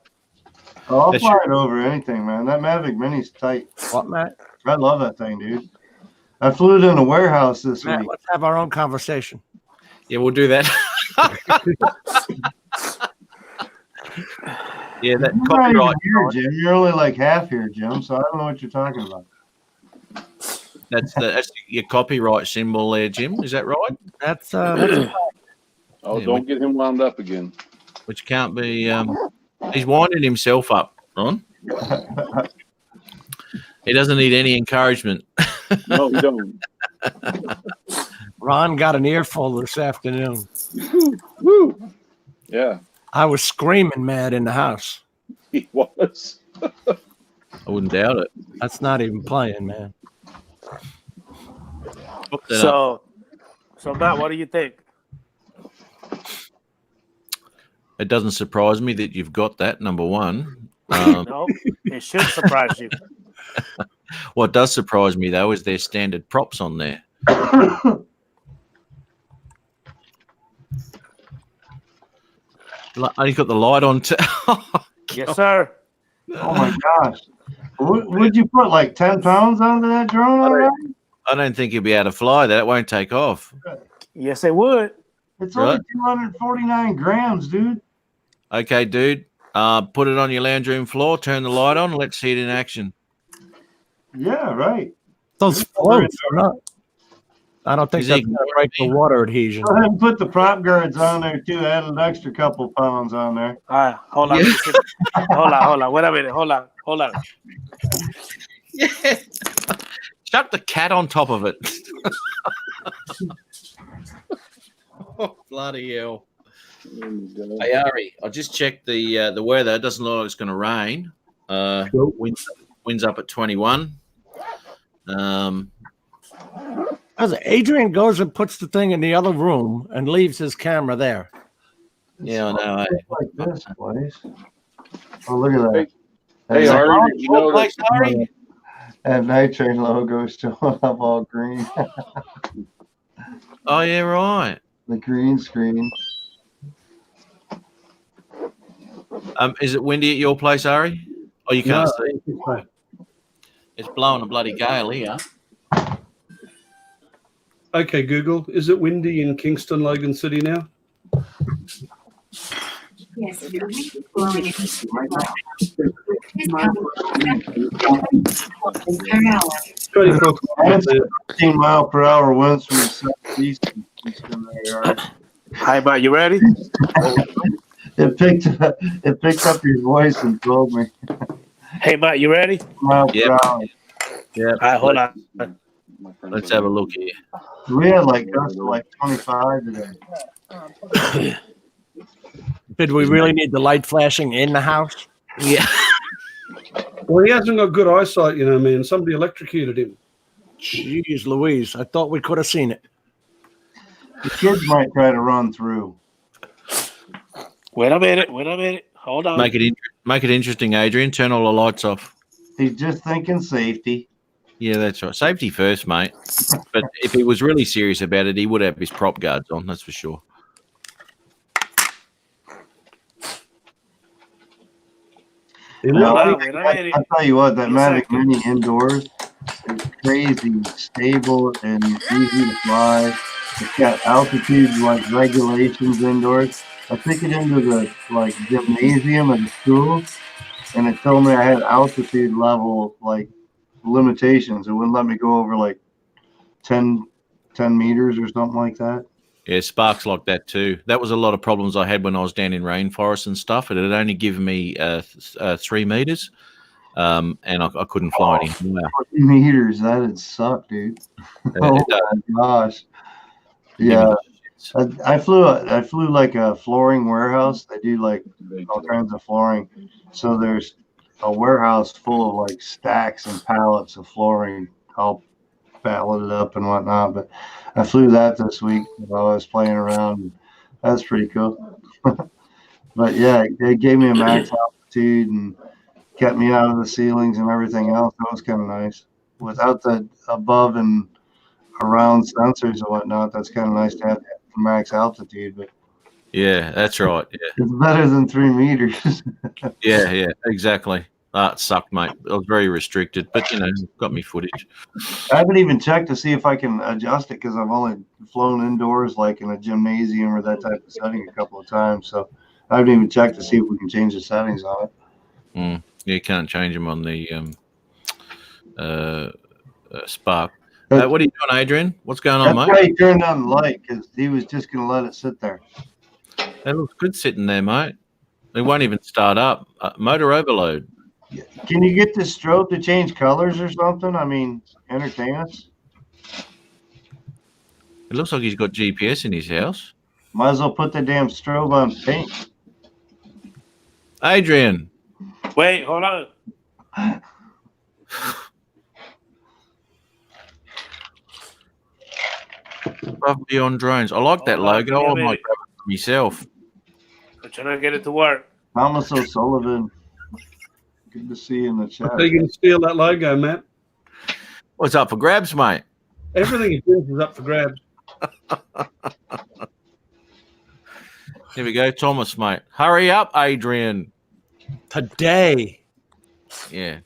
Oh, I'll fly it over anything, man. That Mavic Mini's tight. What, Matt? I love that thing, dude. I flew it in a warehouse this Matt, week. let's have our own conversation. Yeah, we'll do that. Yeah, that You're not even copyright. here, Jim. You're only like half here, Jim. So I don't know what you're talking about. That's your copyright symbol there, Jim. Is that right? That's Oh, Yeah, don't get him wound up again. which can't be. He's winding himself up, Ron. He doesn't need any encouragement. No, we don't. Ron got an earful this afternoon. Woo! Yeah, I was screaming mad in the house. he was. I wouldn't doubt it. That's not even playing, man. Hook that up. So Matt, what do you think? It doesn't surprise me that you've got that, number one. No, it should surprise you. What does surprise me, though, is their standard props on there. You've got the light on. Yes, sir. Oh my gosh. Would you put like 10 pounds onto that drone already? I don't think you'll be able to fly that. It won't take off. Yes, it would. It's Right. only 249 grams, dude. Okay, dude. Put it on your lounge room floor. Turn the light on. Let's see it in action. Yeah, right. Those floats are not. I don't think Is that's he- going to break the water adhesion. Go ahead and put the prop guards on there too. Add an extra couple pounds on there. All right, hold on. Hold on. Wait a minute. Hold on. Yeah. Chuck the cat on top of it. Oh, bloody hell. Hey, Ari, I just checked the weather. It doesn't look like it's going to rain. Winds up at 21. As Adrian goes and puts the thing in the other room and leaves his camera there. Yeah, I know. Like this, boys. Oh, look at that. Hey, That- Ari, did you know that? Ari? That Night Train logo showing up all green. Oh, yeah, right. The green screen. Is it windy at your place, Ari? Oh, you can't No, see. It's blowing a bloody gale here. Okay, Google, is it windy in Kingston, Logan City now? Yes, the wind is blowing at 24 That's 15 mile per hour winds from the southeast. Hi, Matt. You ready? It picked up your voice and told me. Hey, Matt. You ready? Mile Yep. per hour. Yeah. All right, hold on. Let's have a look here. We had like gusts of like 25 today. Did we really need the light flashing in the house? Yeah. Well, he hasn't got good eyesight, you know, man. Somebody electrocuted him. Jeez Louise. I thought we could have seen it. The kids might try to run through. Wait a minute. Hold on. Make it interesting, Adrian. Turn all the lights off. He's just thinking safety. Yeah, that's right. Safety first, mate. But if he was really serious about it, he would have his prop guards on. That's for sure. I'll Wait a minute. tell you what, that Wait a Mavic second. Mini indoors is crazy stable and easy to fly. It's got altitude like regulations indoors. I took it into the like gymnasium at the school, and it told me I had altitude level like limitations. It wouldn't let me go over like 10 meters or something like that. Yeah, Spark's like that too. That was a lot of problems I had when I was down in rainforest and stuff. It had only given me 3 meters, and I couldn't fly any higher. Meters, that'd suck, dude. Oh my gosh. Yeah. I flew like a flooring warehouse. They do like all kinds of flooring. So there's a warehouse full of like stacks and pallets of flooring, all balloted up and whatnot. But I flew that this week while I was playing around. That's pretty cool. But yeah, it gave me a max altitude and kept me out of the ceilings and everything else. That was kind of nice. Without the above and around sensors and whatnot, that's kind of nice to have max altitude. But yeah, that's right. Yeah, it's better than 3 meters. yeah, exactly. It sucked, mate. I was very restricted, but got me footage. I haven't even checked to see if I can adjust it because I've only flown indoors, like in a gymnasium or that type of setting, a couple of times. So I haven't even checked to see if we can change the settings on it. Yeah, you can't change them on the Spark. What are you doing, Adrian? What's going on, That's mate? why he turned on the light, because he was just going to let it sit there. That looks good sitting there, mate. It won't even start up. Motor overload. Can you get this strobe to change colors or something? I mean, entertain us. It looks like he's got GPS in his house. Might as well put the damn strobe on pink. Adrian. Wait, hold on. Above Beyond Drones. I like that logo. I might grab it for myself. I'm trying to get it to work. Thomas O'Sullivan. Good to see you in the chat. Are you going to steal that logo, Matt? What's up for grabs, mate? Everything he does is up for grabs. Here we go, Thomas, mate. Hurry up, Adrian. Today. Yeah.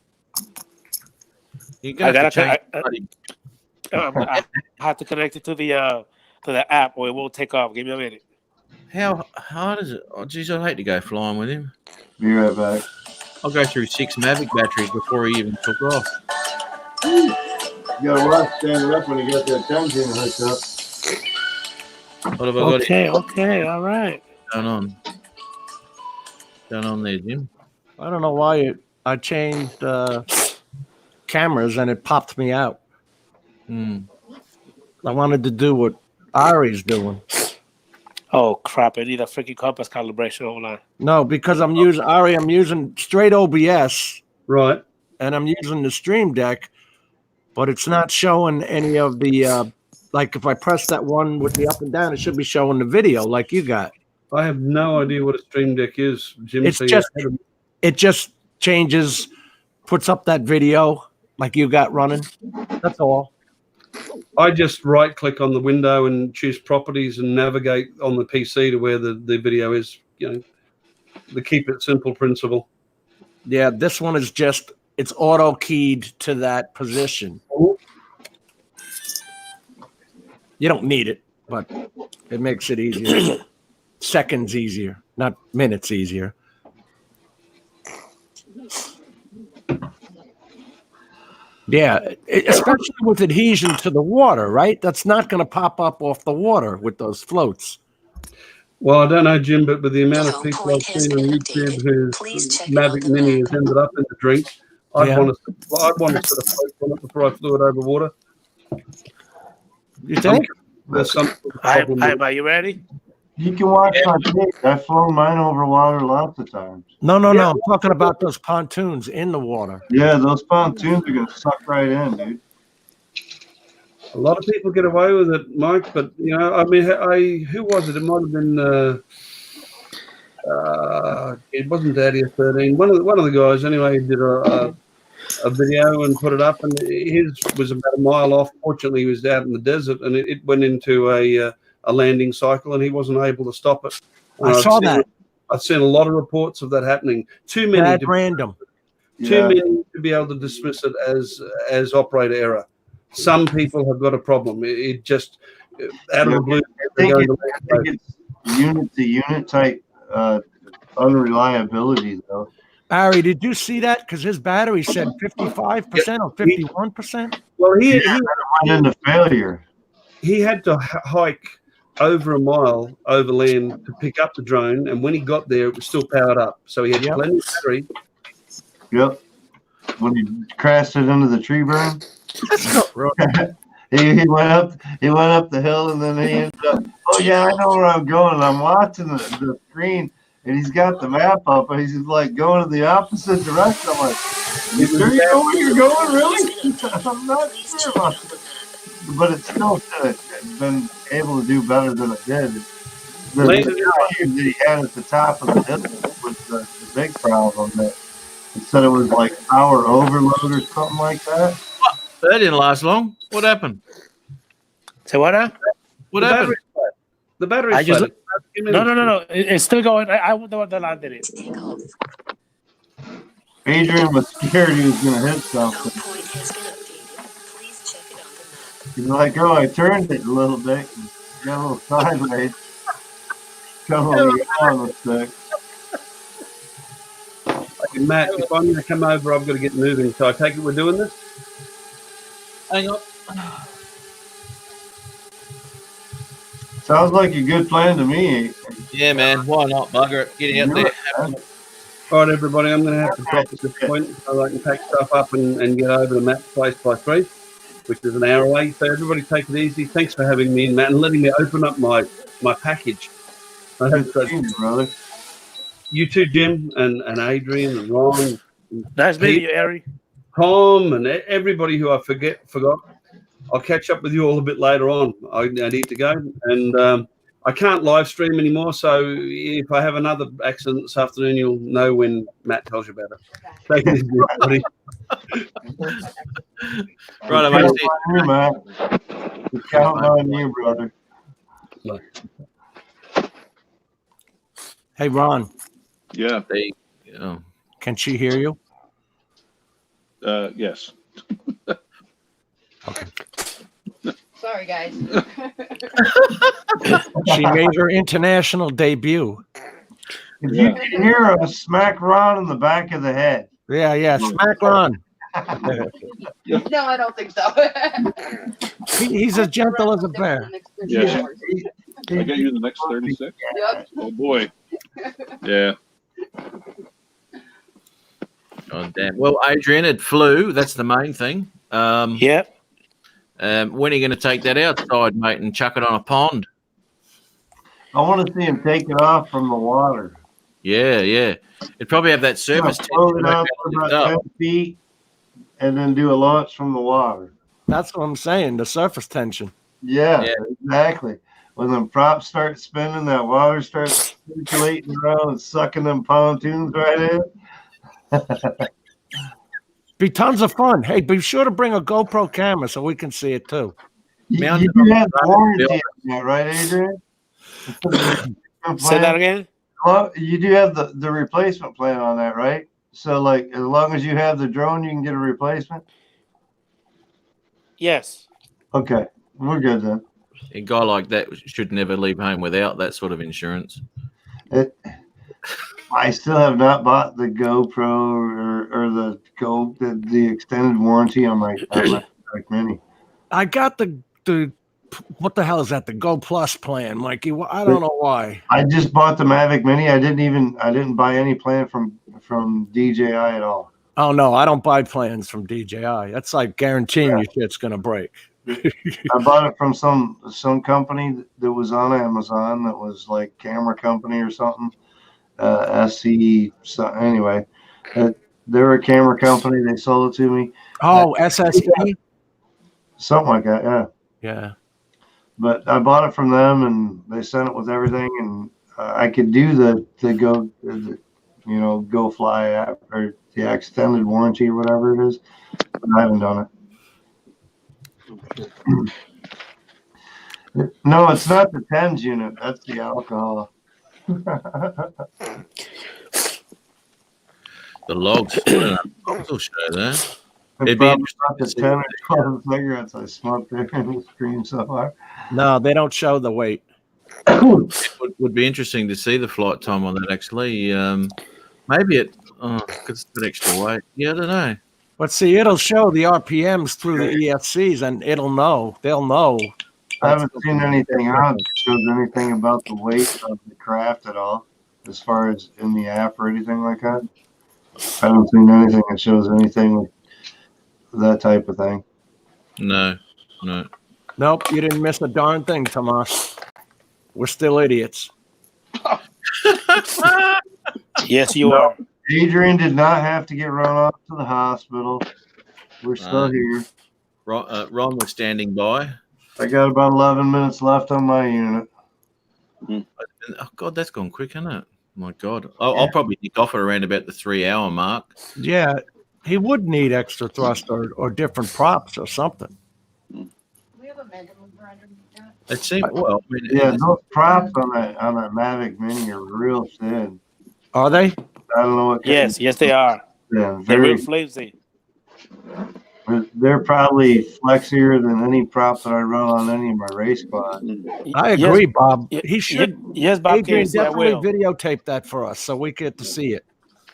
You I have to connect it to the app or it won't take off. Give me a minute. How hard is it? Oh, geez, I'd hate to go flying with him. Be right back. I'll go through 6 Mavic batteries before he even took off. You gotta watch standing up when you got that 10 pin hooked up. What have I got? Okay, all right. Going on there, Jim? I don't know why I changed cameras and it popped me out. I wanted to do what Ari's doing. Oh crap! I need a freaking compass calibration. Hold on. No, because I'm using straight OBS, right? And I'm using the Stream Deck, but it's not showing any of the like if I press that one with the up and down, it should be showing the video like you got. I have no idea what a Stream Deck is, Jim. It's it just changes, puts up that video like you got running. That's all. I just right click on the window and choose properties and navigate on the PC to where the video is, the keep it simple principle. Yeah, this one is just, it's auto keyed to that position. You don't need it, but it makes it easier. Seconds easier, not minutes easier. Yeah, especially with adhesion to the water, right? That's not going to pop up off the water with those floats. Well, I don't know, Jim, but with the amount of people I've seen on YouTube whose Mavic Mini has ended up in the drink, I'd want to sort of float on it before I flew it over water. You think? There's some Hi, are you ready? You can watch my tape. I've flown mine over water lots of times. No. I'm talking about those pontoons in the water. Yeah, those pontoons are going to suck right in, dude. A lot of people get away with it, Mike, but, I mean, who was it? It might have been, it wasn't Daddy 13. One of the guys, anyway, did a video and put it up, and his was about a mile off. Fortunately, he was out in the desert, and it went into a landing cycle, and he wasn't able to stop it. I saw that. I've seen a lot of reports of that happening. Too many random. Too many to be able to dismiss it as operator error. Some people have got a problem. It just out of the blue. I think it's unit to unit type unreliability, though. Barry, did you see that? Because his battery said 55% or 51%. Well, he went into failure. He had to hike over a mile overland to pick up the drone, and when he got there, it was still powered up. So he had plenty of battery. Yep. When he crashed it into the tree berm. That's not right. He went up the hill, and then he ended up. Oh yeah, I know where I'm going. I'm watching the screen, and he's got the map up, and he's like going in the opposite direction. I'm like, you sure you know where you're going? Really? I'm not sure about it. But it still should have been able to do better than it did. The issue that he had at the top of the hill was the big problem. That it said it was like power overload or something like that. That didn't last long. What happened? So what now? What happened? The battery. I just no. It's still going. I wonder what the landed it. Adrian was scared he was going to hit something. He's like, oh, I turned it a little bit and got a little sideways. Come on the stick. Okay, Matt, if I'm going to come over, I've got to get moving. So I take it we're doing this? Hang on. Sounds like a good plan to me. Yeah, man. Why not? Bugger it. Get out there. All right, everybody, I'm going to have to stop at this point so I can pack stuff up and get over to Matt's place by 3, which is an hour away. So everybody take it easy. Thanks for having me, Matt, and letting me open up my package. Brother. You too, Jim, and Adrian, and Ron. Nice meeting you, Harry. Tom, and everybody who I forgot. I'll catch up with you all a bit later on. I need to go, and I can't live stream anymore. So if I have another accident this afternoon, you'll know when Matt tells you about it. Take it easy, everybody. Right, I'm on you, Matt. We're counting on you, brother. Hey, Ron. Yeah. Can she hear you? Yes. Okay. Sorry, guys. She made her international debut. If you can hear us, smack Ron in the back of the head. Yeah, smack Ron. No, I don't think so. He's as gentle as a bear. Yeah. I got you in the next 36? Yep. Oh, boy. Yeah. Oh, damn. Well, Adrian, it flew. That's the main thing. Yep. When are you going to take that outside, mate, and chuck it on a pond? I want to see him take it off from the water. Yeah. It'd probably have that surface float it out for about 10 feet and then do a launch from the water. That's what I'm saying, the surface tension. Yeah, exactly. When the props start spinning, that water starts circulating around and sucking them pontoons right in. Be tons of fun. Hey, be sure to bring a GoPro camera so we can see it too. You do have the warranty on that, right, Adrian? Say that again? Well, you do have the replacement plan on that, right? So, like, as long as you have the drone, you can get a replacement? Yes. Okay, we're good then. A guy like that should never leave home without that sort of insurance. I still have not bought the GoPro or the extended warranty on my Mavic Mini. I got the what the hell is that? The Go Plus plan, Mikey. I don't know why. I just bought the Mavic Mini. I didn't buy any plan from DJI at all. Oh no, I don't buy plans from DJI. That's like guaranteeing your shit's gonna break. I bought it from some company that was on Amazon that was like camera company or something. SC. So anyway, they're a camera company. They sold it to me. Oh, SSD. Something like that. Yeah. Yeah. But I bought it from them, and they sent it with everything, and I could do the Go Fly app or the extended warranty or whatever it is. But I haven't done it. No, it's not the TENS unit. That's the alcohol. The logs. I'll show that. It'd be interesting to see 10 or 12 cigarettes I smoked there in the screen so far. No, they don't show the weight. It would be interesting to see the flight time on that. Actually, maybe Oh, it's got extra weight. Yeah, I don't know. But see, it'll show the RPMs through the ESCs, and it'll know. They'll know. I haven't seen anything on that shows anything about the weight of the craft at all, as far as in the app or anything like that. I haven't seen anything that shows anything with that type of thing. No. Nope, you didn't miss a darn thing, Tomas. We're still idiots. Yes, you are. Adrian did not have to get run off to the hospital. We're still here. Ron was standing by. I got about 11 minutes left on my unit. Oh, God, that's gone quick, isn't it? My God. I'll probably nick off at around about the 3-hour mark. Yeah, he would need extra thrust or different props or something. We have a measurement grinder. It seemed, well, I mean, Yeah, those props on that Mavic Mini are real thin. Are they? I don't know what. Yes, they are. Yeah, They're very. real flimsy. They're probably flexier than any prop that I run on any of my race quads. I agree, Bob. Ye- He should. Yes, Bob Adrian, Casey, I definitely will. videotape that for us so we get to see it.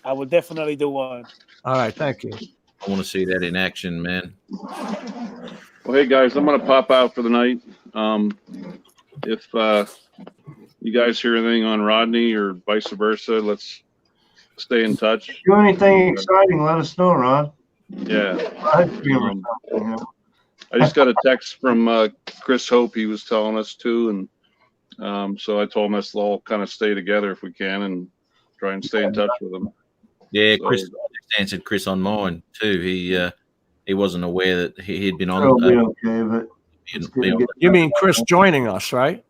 I will definitely do one. All right, thank you. I want to see that in action, man. Well, hey guys, I'm gonna pop out for the night. If you guys hear anything on Rodney or vice versa, let's stay in touch. Do anything exciting, let us know, Ron. Yeah. I I just got a text from Chris Hope. He was telling us to, and so I told him let's all kind of stay together if we can and try and stay in touch with him. Yeah, So- Chris, I just answered Chris on mine too. He wasn't aware that he'd been on. It'll be okay, but You mean Chris joining us, right?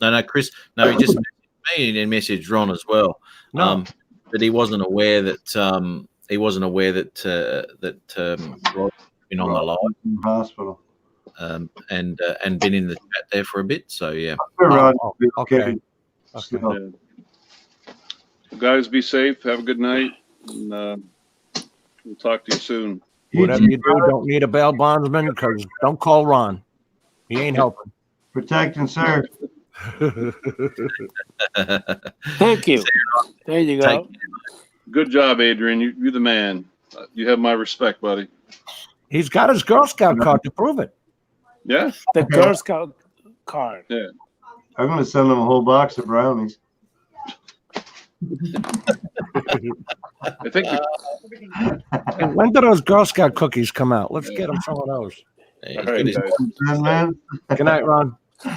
No, Chris. No, he just messaged me and messaged Ron as well. No. But he wasn't aware that Rod's been on the line hospital and been in the chat there for a bit. So yeah. Rod, okay. So, Well, guys, be safe. Have a good night. And, we'll talk to you soon. Whatever you do, don't need a bail bondsman because don't call Ron. He ain't helping. protect and serve. Thank you. There you go. Good job, Adrian. You're the man. You have my respect, buddy. He's got his Girl Scout card to prove it. Yeah. The Girl Scout card. Yeah. I'm going to send them a whole box of brownies. I think. And when do those Girl Scout cookies come out? Let's get them some of those. All right, guys. Good night, Ron.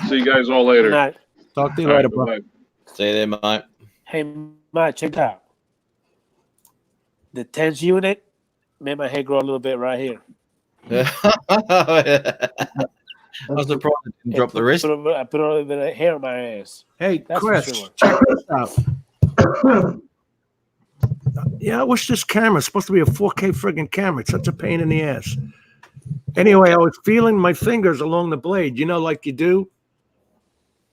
See you guys all later. Good night. Talk to you All later, right, bro. bye-bye. See you there, mate. Hey, Matt, check it out. The 10th unit made my hair grow a little bit right here. I was surprised it didn't drop the rest. I put a little bit of hair on my ass. Hey, That's for Chris, sure. check this out. Yeah, I wish this camera's supposed to be a 4K friggin' camera. It's such a pain in the ass. Anyway, I was feeling my fingers along the blade, like you do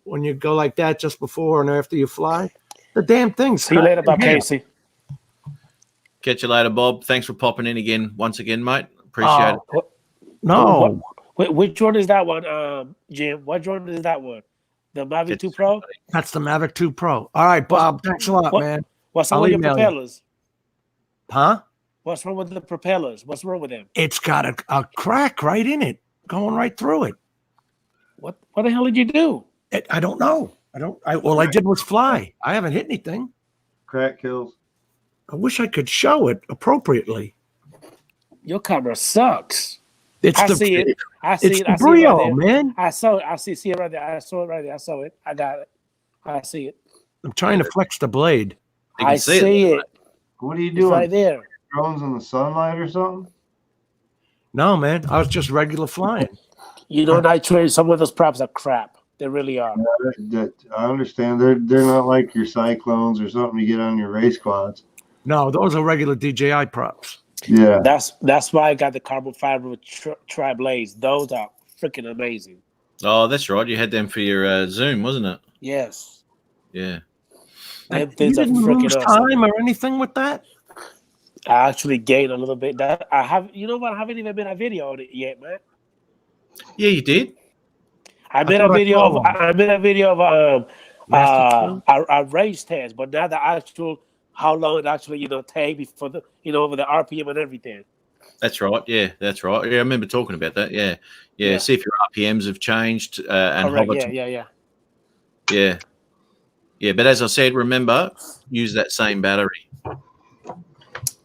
when you go like that just before and after you fly. The damn thing's See you later, Bob Yeah. Casey. Catch you later, Bob. Thanks for popping in again, once again, mate. Appreciate it. No. Which one is that one, Jim? What one is that one? The Mavic 2 Pro? That's the Mavic 2 Pro. All right, Bob. Thanks a lot, man. What's wrong I'll with your email you. propellers? Huh? What's wrong with the propellers? What's wrong with them? It's got a crack right in it, going right through it. What the hell did you do? I don't know. All I did was fly. I haven't hit anything. Crack kills. I wish I could show it appropriately. Your camera sucks. It's I the see it. I see it's it. the I see it right Brio, there. man. I saw it. I see it right there. I saw it right there. I saw it. I got it. I see it. I'm trying to flex the blade. I see it. What are you It's doing? right there. Drones in the sunlight or something? No, man. I was just regular flying. Nitrate, some of those props are crap. They really are. I understand. They're not like your Cyclones or something you get on your race quads. No, those are regular DJI props. Yeah. That's why I got the carbon fiber with tri blades. Those are freaking amazing. Oh, that's right. You had them for your Zoom, wasn't it? Yes. Yeah. Them You things are didn't freaking lose awesome. time or anything with that? I actually gained a little bit. That I have. You know what? I haven't even made a video on it yet, man. Yeah, you did. I made a video of a race test, but not the actual how long it actually take before the over the RPM and everything. That's right. Yeah, that's right. Yeah, I remember talking about that. Yeah. See if your RPMs have changed and Correct. hover. Yeah. Yeah. But as I said, remember, use that same battery.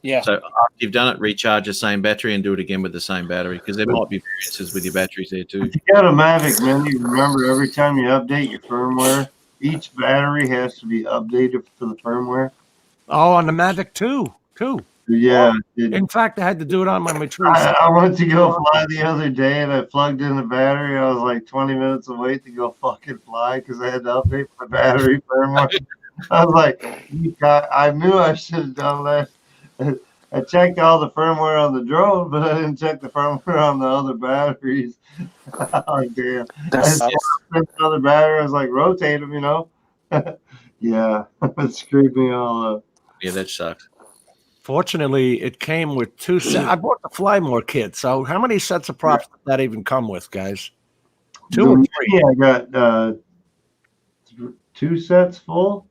Yeah. So after you've done it, recharge the same battery and do it again with the same battery, because there might be variances with your batteries there too. If you got a Mavic Mini, remember every time you update your firmware, each battery has to be updated for the firmware. Oh, on the Mavic 2, too. Yeah. In fact, I had to do it on my Matrice. I went to go fly the other day and I plugged in the battery. I was like 20 minutes away to go fucking fly because I had to update my battery firmware. I was like, I knew I should have done that. I checked all the firmware on the drone, but I didn't check the firmware on the other batteries. Oh, damn. I another battery. I was like, rotate them, Yeah, it screwed me all up. Yeah, that sucks. Fortunately, it came with 2 sets. I bought the Flymore kit. So how many sets of props did that even come with, guys? 2 or 3? Yeah, I got 2 sets full.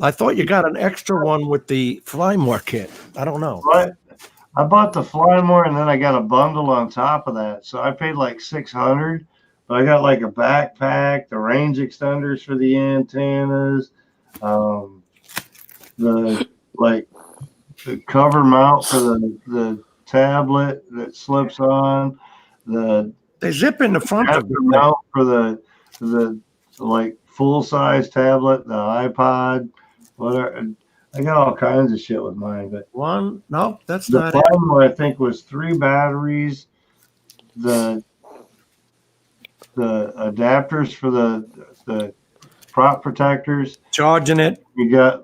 I thought you got an extra one with the Flymore kit. I don't know. I bought the Flymore and then I got a bundle on top of that. So I paid like $600. But I got like a backpack, the range extenders for the antennas, the cover mount for the tablet that slips on, they zip in the front of the mount for the like full size tablet, the iPod, whatever. I got all kinds of shit with mine, but no, that's the not Flymore, I think, was 3 batteries, the adapters for the prop protectors, charging it. You got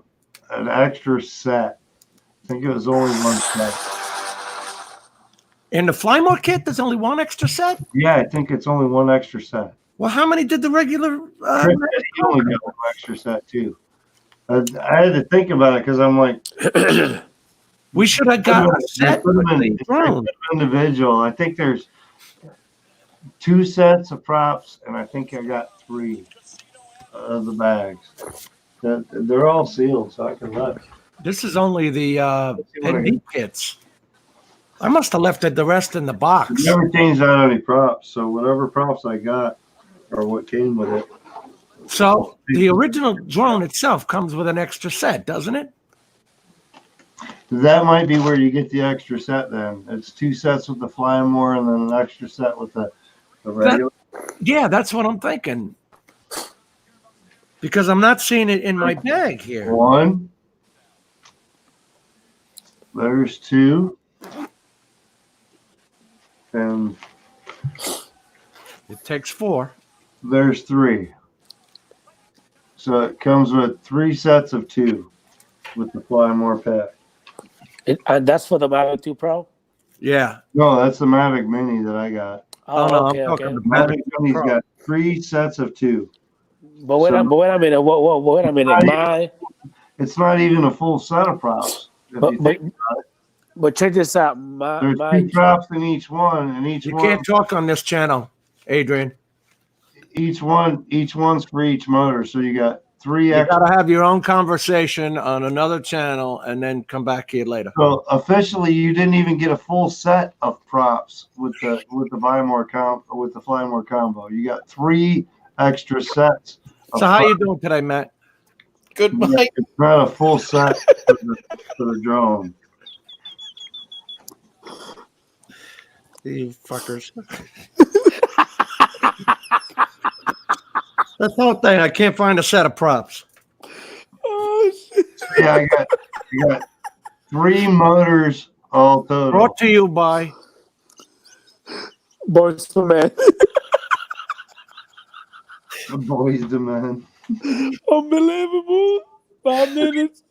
an extra set. I think it was only 1 set. In the Flymore kit, there's only 1 extra set? Yeah, I think it's only 1 extra set. Well, how many did the regular? Chris, he only got 1 extra set too. I had to think about it because I'm like, we should have got a set with the drone. Individual. I think there's 2 sets of props, and I think I got 3 of the bags. They're all sealed, so I can look. This is only the ND kits. I must have left the rest in the box. Never changed out any props, so whatever props I got are what came with it. So the original drone itself comes with an extra set, doesn't it? That might be where you get the extra set then. It's 2 sets with the Flymore and then an extra set with the regular. Yeah, that's what I'm thinking. Because I'm not seeing it in my bag here. 1. There's 2. And it takes 4. There's 3. So it comes with 3 sets of 2 with the Flymore pack. And that's for the Mavic 2 Pro? Yeah. No, that's the Mavic Mini that I got. Oh, okay. The Mavic Mini's got 3 sets of 2. But wait a minute. Wait a minute. It's not even a full set of props. But check this out. There's 2 props in each one, and each you one. Can't talk on this channel, Adrian. Each one's for each motor. So you got 3 You extra. got to have your own conversation on another channel and then come back here later. So officially, you didn't even get a full set of props with the Flymore combo. You got 3 extra sets. So how you doing today, Matt? Good, mate. It's not a full set for the drone. You fuckers. That whole thing, I can't find a set of props. Oh, shit. Yeah, I got 3 motors all total. Brought to you by Boys to Men. Boys to Men. Unbelievable. 5 minutes.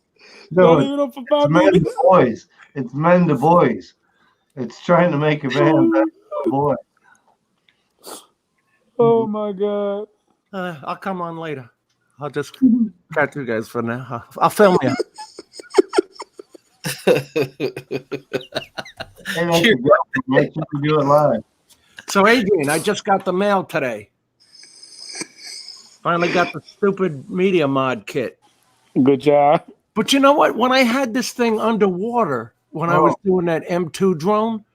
No, Not even up for 5 it's men minutes. to boys. It's men to boys. It's trying to make a band that's a boy. Oh my God. I'll come on later. I'll just catch you guys for now. I'll film you. Make sure you do it live. So, Adrian, I just got the mail today. Finally got the stupid Media Mod kit. Good job. But you know what? When I had this thing underwater, when I was doing that M2 drone,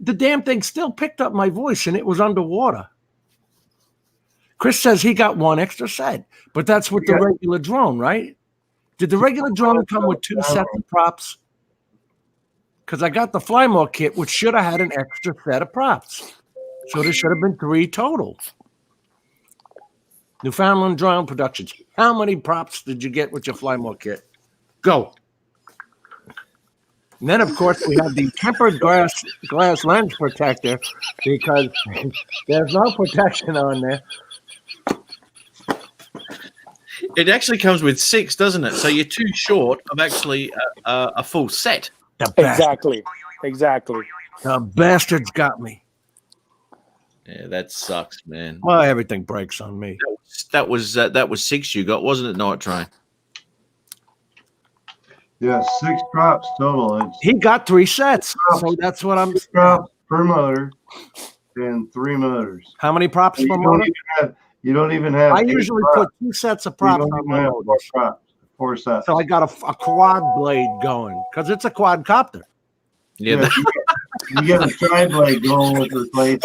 the damn thing still picked up my voice and it was underwater. Chris says he got one extra set, but that's with the regular drone, right? Did the regular drone come with 2 sets of props? Because I got the Flymore kit, which should have had an extra set of props. So there should have been 3 total. Newfoundland Drone Productions. How many props did you get with your Flymore kit? Go. And then, of course, we have the tempered glass lens protector because there's no protection on there. It actually comes with 6, doesn't it? So you're too short of actually a full set. Exactly. The bastards got me. Yeah, that sucks, man. Well, everything breaks on me. That was 6 you got, wasn't it, Night Train? Yeah, 6 props total. He got 3 sets, so that's what I'm. 6 props per motor and 3 motors. How many props per motor? You don't even have. I usually put 2 sets of props on my motors. 4 sets. So I got a quad blade going because it's a quadcopter. Yeah, you get a tri blade going with the blade.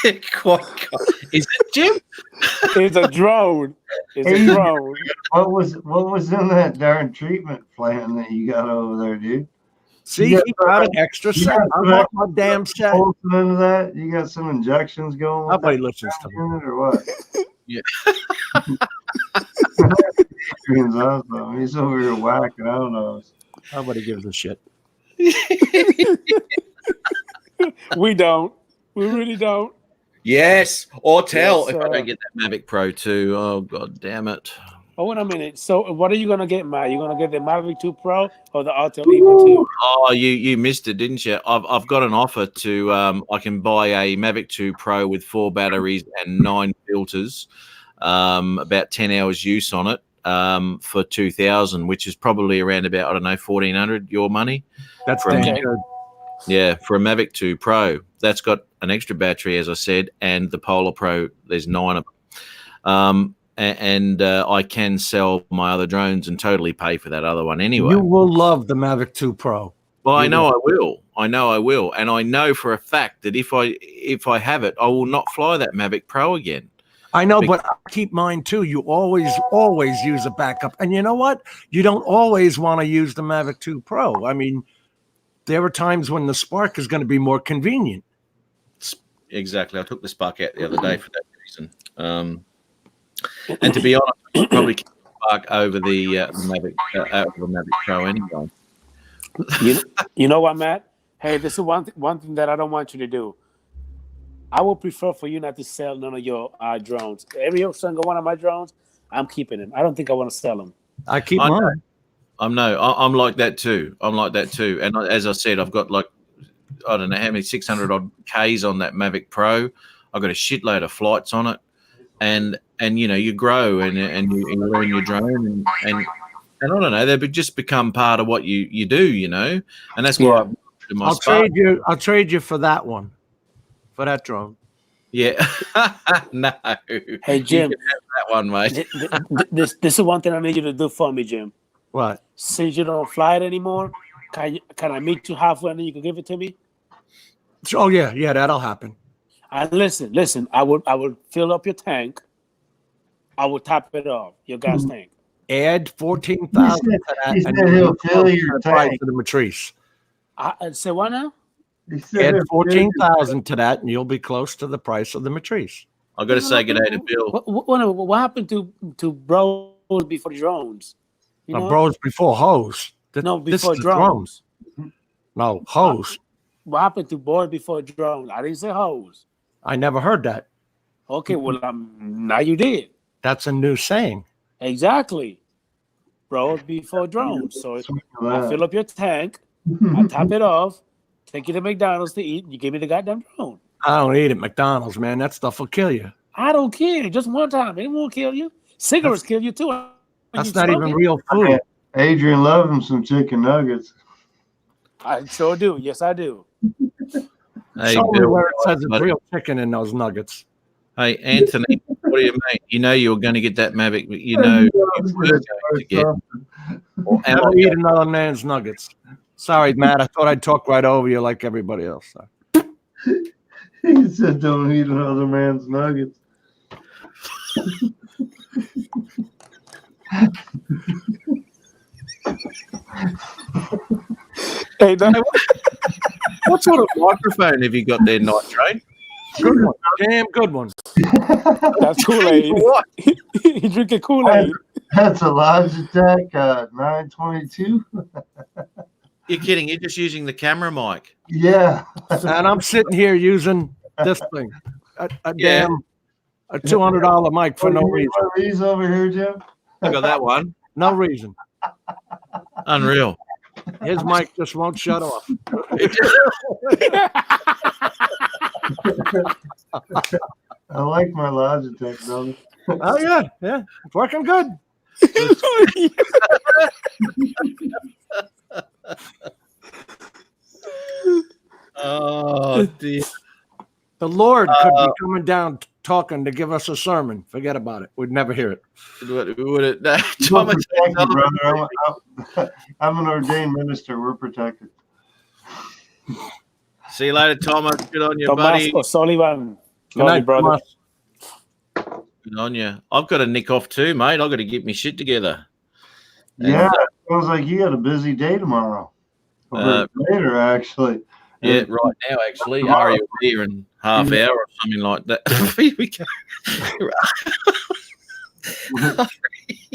Is it, Jim? It's a drone. It's a drone. What was in that darn treatment plan that you got over there, dude? See, he got an extra set. I want my damn set. Into that, you got some injections going. Nobody listens to me, or what? Yeah. Adrian's awesome. He's over here whacking. I don't know. Nobody gives a shit. We don't. We really don't. Yes, or tell Yes, if I don't get that Mavic Pro 2. Oh, God damn it. Oh, wait a minute. So what are you going to get, Matt? You going to get the Mavic 2 Pro or the Autel Evo 2? Oh, you missed it, didn't you? I've got an offer to I can buy a Mavic 2 Pro with 4 batteries and 9 filters, about 10 hours use on it for $2,000, which is probably around about, I don't know, $1,400 your money. That's for damn good. Yeah, for a Mavic 2 Pro. That's got an extra battery, as I said, and the Polar Pro, there's 9 of them. And I can sell my other drones and totally pay for that other one anyway. You will love the Mavic 2 Pro. Well, I know I will. And I know for a fact that if I have it, I will not fly that Mavic Pro again. I know, but I keep mine too. You always use a backup. And you know what? You don't always want to use the Mavic 2 Pro. I mean, there are times when the Spark is going to be more convenient. Exactly. I took the Spark out the other day for that reason. And to be honest, I'd probably keep the Spark over the Mavic Pro anyway. You know what, Matt? Hey, this is one thing that I don't want you to do. I would prefer for you not to sell none of your drones. Every single one of my drones, I'm keeping them. I don't think I want to sell them. I keep mine. I'm like that too. And as I said, I've got like, I don't know how many 600 odd Ks on that Mavic Pro. I've got a shitload of flights on it, and you know, you grow and you learn your drone and I don't know, they just become part of what you do, you know, and that's why I'll trade you for that one, for that drone. Yeah. No. Hey Jim, you can have that one, mate. This is one thing I need you to do for me, Jim. What? Since you don't fly it anymore, can I meet you halfway and then you can give it to me? Oh yeah, that'll happen. Listen. I would fill up your tank. I would top it off, your gas tank. Add 14,000 to that, and he'll fill your price tank of the Matrice. Say what now? Add 14,000 to that, and you'll be close to the price of the Matrice. I've got to say good day to Bill. What happened to bros before drones? You know? Bros before hose. Before drones. No, hose. What happened to boy before drones? I didn't say hose. I never heard that. Okay, well, now you did. That's a new saying. Exactly. Bros before drones. So I fill up your tank, I top it off, take you to McDonald's to eat, you give me the goddamn drone. I don't eat at McDonald's, man. That stuff will kill you. I don't care. Just one time. It won't kill you. Cigarettes kill you too. That's not even real food. Adrian loves him some chicken nuggets. I sure do. Yes, I do. Hey, Show me Bill, where it says it's real chicken in those nuggets. Hey, Anthony, what What do you mean? You know you were going to get that Mavic, but you know you were going to get. Or am Never I eat another man's nuggets. Sorry, Matt. I thought I'd talk right over you like everybody else. He said, "Don't eat another man's nuggets." Hey, What sort of microphone have you got there, Nitrate? Good one. Damn good one. that's Kool-Aid. What? You drinking Kool-Aid. That's a Logitech 922. You're kidding. You're just using the camera mic. Yeah. And I'm sitting here using this thing. A Yeah. damn a $200 mic for no reason. These over here, Jim. I got that one. No reason. Unreal. His mic just won't shut off. I like my Logitech, brother. Oh yeah, yeah. It's working good. Oh dear. The Lord could be coming down talking to give us a sermon. Forget about it. We'd never hear it. Would it? No, We're Thomas, protected, brother. I'm an ordained minister. We're protected. see you later, Thomas. Good on you, Tomás buddy. O'Sullivan. Good night, brother. Thomas. Good on you. I've got to nick off too, mate. I've got to get my shit together. And, Yeah, it sounds like you had a busy day tomorrow. Or later, actually. yeah, right now, actually. Ari will be here in half hour or something like that. Here we go.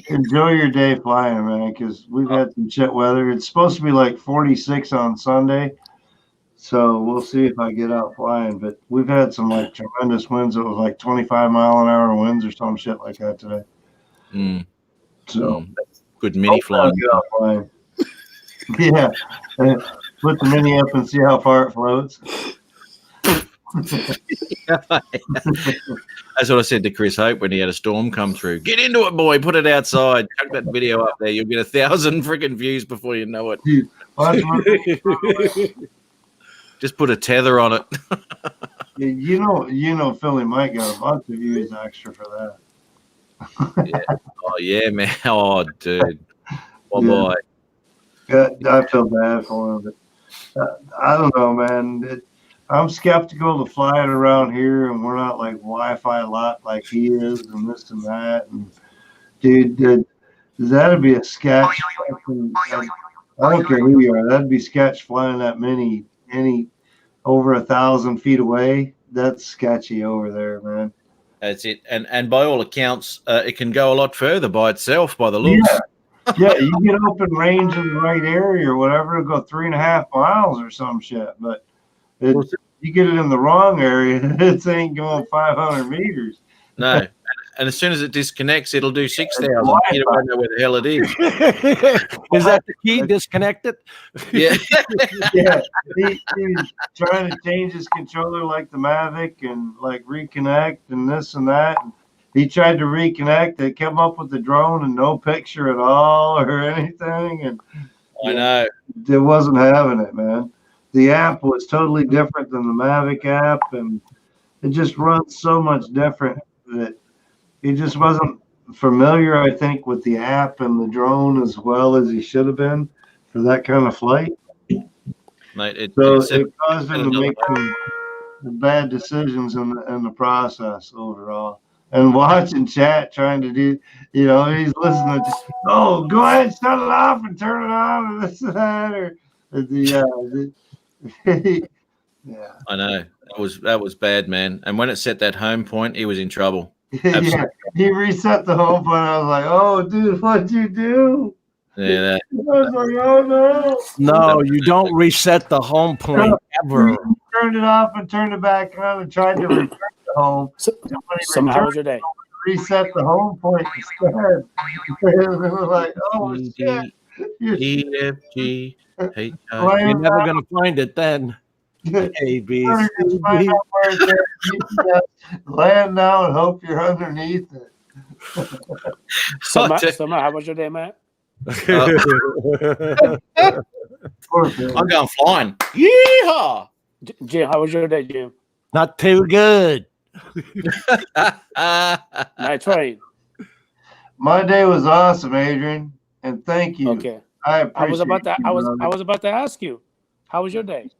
Enjoy your day flying, man, because we've had some shit weather. It's supposed to be like 46 on Sunday, so we'll see if I get out flying. But we've had some like tremendous winds. It was like 25-mile-an-hour winds or some shit like that today. Mm. So good mini flying. Get out flying. Yeah, put the mini up and see how far it floats. That's what I said to Chris Hope when he had a storm come through. Get into it, boy. Put it outside. Chuck that video up there. You'll get 1,000 freaking views before you know it. Just put a tether on it. You know, Philly Mike got a bunch of views extra for that. Yeah. Oh yeah, man. Oh, dude. Oh Yeah. boy. Yeah, I feel bad for him, but I don't know, man. I'm skeptical to fly it around here, and we're not like Wi-Fi a lot like he is, and this and that. And dude, that'd be a sketch. I don't care who you are. That'd be sketch flying that many any over 1,000 feet away. That's sketchy over there, man. That's it. And by all accounts, it can go a lot further by itself, by the looks. Yeah, you get open range in the right area or whatever, it'll go 3.5 miles or some shit. But you get it in the wrong area, it ain't going 500 meters. No. And as soon as it disconnects, it'll do 6,000. You don't know where the hell it is. Is that the key? Disconnect it? Yeah. Yeah. He's trying to change his controller like the Mavic and like reconnect and this and that. He tried to reconnect. It came up with the drone and no picture at all or anything. And I know. It wasn't having it, man. The app was totally different than the Mavic app, and it just runs so much different that he just wasn't familiar, I think, with the app and the drone as well as he should have been for that kind of flight. Mate, it caused him to make some bad decisions in the process overall. And watching chat, trying to do, he's listening to, oh, go ahead, shut it off and turn it on, and this and that, or yeah. I know. That was bad, man. And when it set that home point, he was in trouble. Yeah, he reset the home point. I was like, oh, dude, what'd you do? Yeah. I was like, oh, no. No, you don't reset the home point ever. He turned it off and turned it back on and tried to return to home. How was your day? Reset the home point instead. It was like, oh, shit. E-F-G. You're never going to find it then. A, B, C, D. Land now and hope you're underneath it. So, how was your day, Matt? I'm going flying. Yeehaw! Jim, how was your day, Jim? Not too good. Night Train. My day was awesome, Adrian, and thank you. Okay. I appreciate I was about to. you, I was brother. about to ask you, how was your day?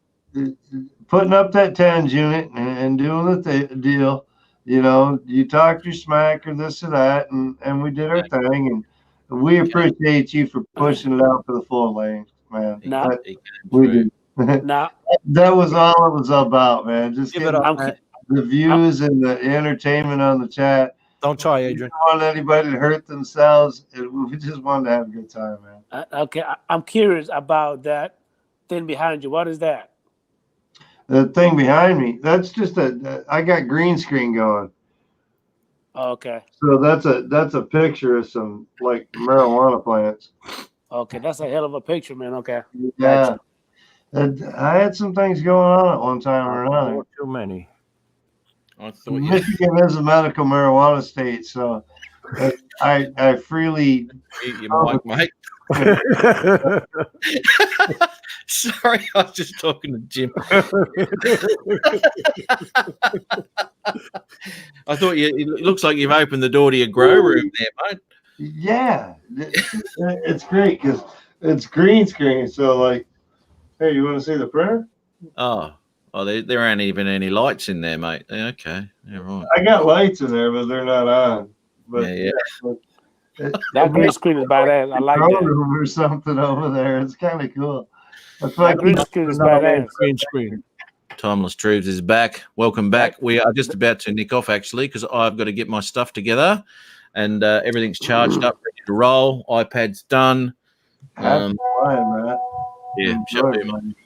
Putting up that tens unit and doing the deal. You know, you talked your smack or this or that, and we did our thing, and we appreciate you for pushing it out for the full lane, man. Now, We do. now, That was all it was about, man. Just Give getting it up, man. the views and the entertainment on the chat. Don't try, We Adrian. didn't want anybody to hurt themselves. We just wanted to have a good time, man. okay. I'm curious about that thing behind you. What is that? The thing behind me, that's just I got green screen going. Okay. So that's a picture of some like marijuana plants. Okay, that's a hell of a picture, man. Okay. Yeah. I had some things going on at one time or another. Not too many. I thought you. Michigan is a medical marijuana state, so I freely. Your mic, mate. Sorry, I was just talking to Jim. I thought it looks like you've opened the door to your grow room there, mate. Yeah, it's great because it's green screen. So like, hey, you want to see the printer? Oh, there aren't even any lights in there, mate. Yeah, okay, yeah, right. I got lights in there, but they're not on. But Yeah. That green screen is badass. I like grow that. room or something over there. It's kind of cool. That's That green screen is badass. Green screen. Timeless Truths is back. Welcome back. We are just about to nick off, actually, because I've got to get my stuff together, and everything's charged up, ready to roll. iPad's done. Fine, man. Yeah, shall do, mate.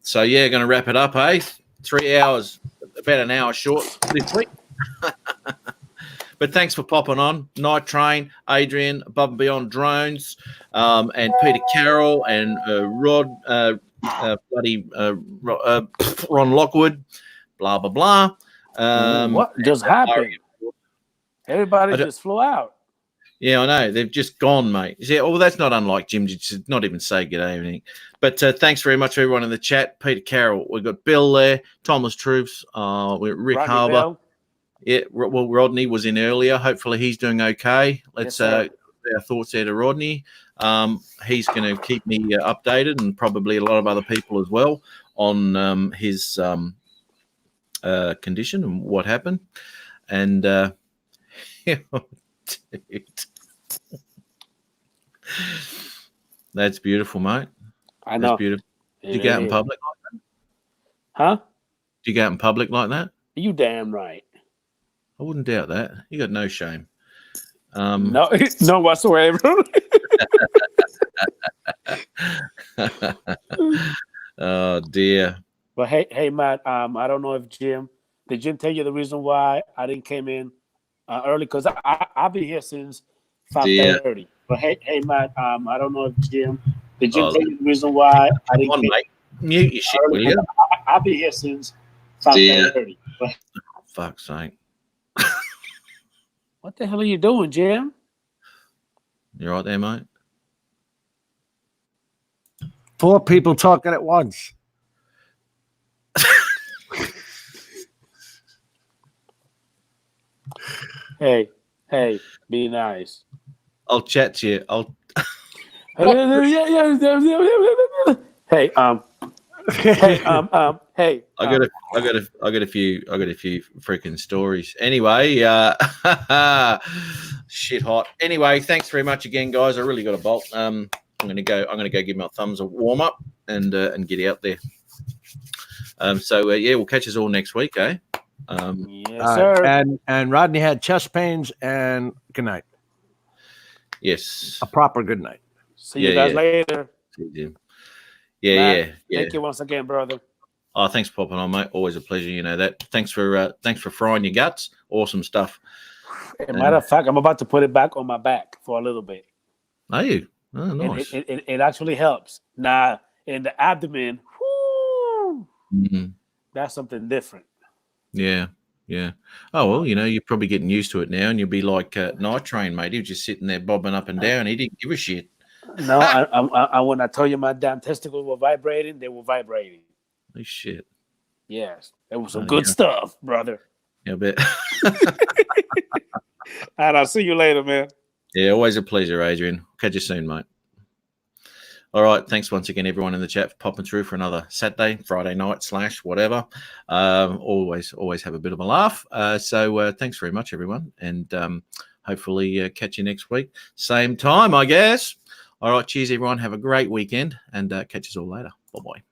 So yeah, going to wrap it up, eh? 3 hours, about an hour short this week. But thanks for popping on. Night Train, Adrian, Above and Beyond Drones, and Peter Carroll, and Ron Lockwood, blah, blah, blah. What just happened? Everybody just flew out. Yeah, I know. They've just gone, mate. Yeah, well, that's not unlike Jim. Just not even say good evening. But thanks very much, everyone in the chat. Peter Carroll, we've got Bill there, Timeless Truths, Rick Harbour. Bell. Yeah, well, Rodney was in earlier. Hopefully he's doing okay. Let's Yes, our thoughts there to Rodney. He's going to keep me updated, and probably a lot of other people as well, on his condition and what happened. And dude, that's beautiful, mate. I know. That's beautiful. Did you go out in public like that? Huh? Did you go out in public like that? You damn right. I wouldn't doubt that. You got no shame. No, no whatsoever. Oh dear. But hey, Matt. I don't know if did Jim tell you the reason why I didn't came in early? Because I'll be here since 5:30. But hey, Matt. I don't know if did Jim tell you the reason why I didn't Come on, came mate. Mute your shit, will you? I'll be here since 5:30. But Fuck's sake. what the hell are you doing, Jim? You right there, mate? 4 people talking at once. Hey, be nice. I'll chat to you. I'll. Hey, hey. I got a few freaking stories. Anyway, shit hot. Anyway, thanks very much again, guys. I really got a bolt. I'm gonna go give my thumbs a warm up and get out there. So yeah, we'll catch us all next week, eh? Yes, sir. And Rodney had chest pains, and good night. Yes. A proper good night. See you guys later. See you. Matt, Yeah. Thank you once again, brother. Oh, thanks for popping on, mate. Always a pleasure. You know that. Thanks for frying your guts. Awesome stuff. As a matter of fact, I'm about to put it back on my back for a little bit. Are you? Oh, nice. It actually helps. Now, in the abdomen, that's something different. Yeah. Oh, well, you're probably getting used to it now, and you'll be like Night Train, mate. He was just sitting there bobbing up and down. He didn't give a shit. No, I when I told you my damn testicles were vibrating, they were vibrating. Oh, shit. Yes. That was some good stuff, brother. Yeah, a bit. And I'll see you later, man. Yeah, always a pleasure, Adrian. Catch you soon, mate. All right. Thanks once again, everyone in the chat, for popping through for another Saturday, Friday night / whatever. Always have a bit of a laugh. So thanks very much, everyone. And hopefully catch you next week. Same time, I guess. All right. Cheers, everyone. Have a great weekend and catch us all later. Bye-bye.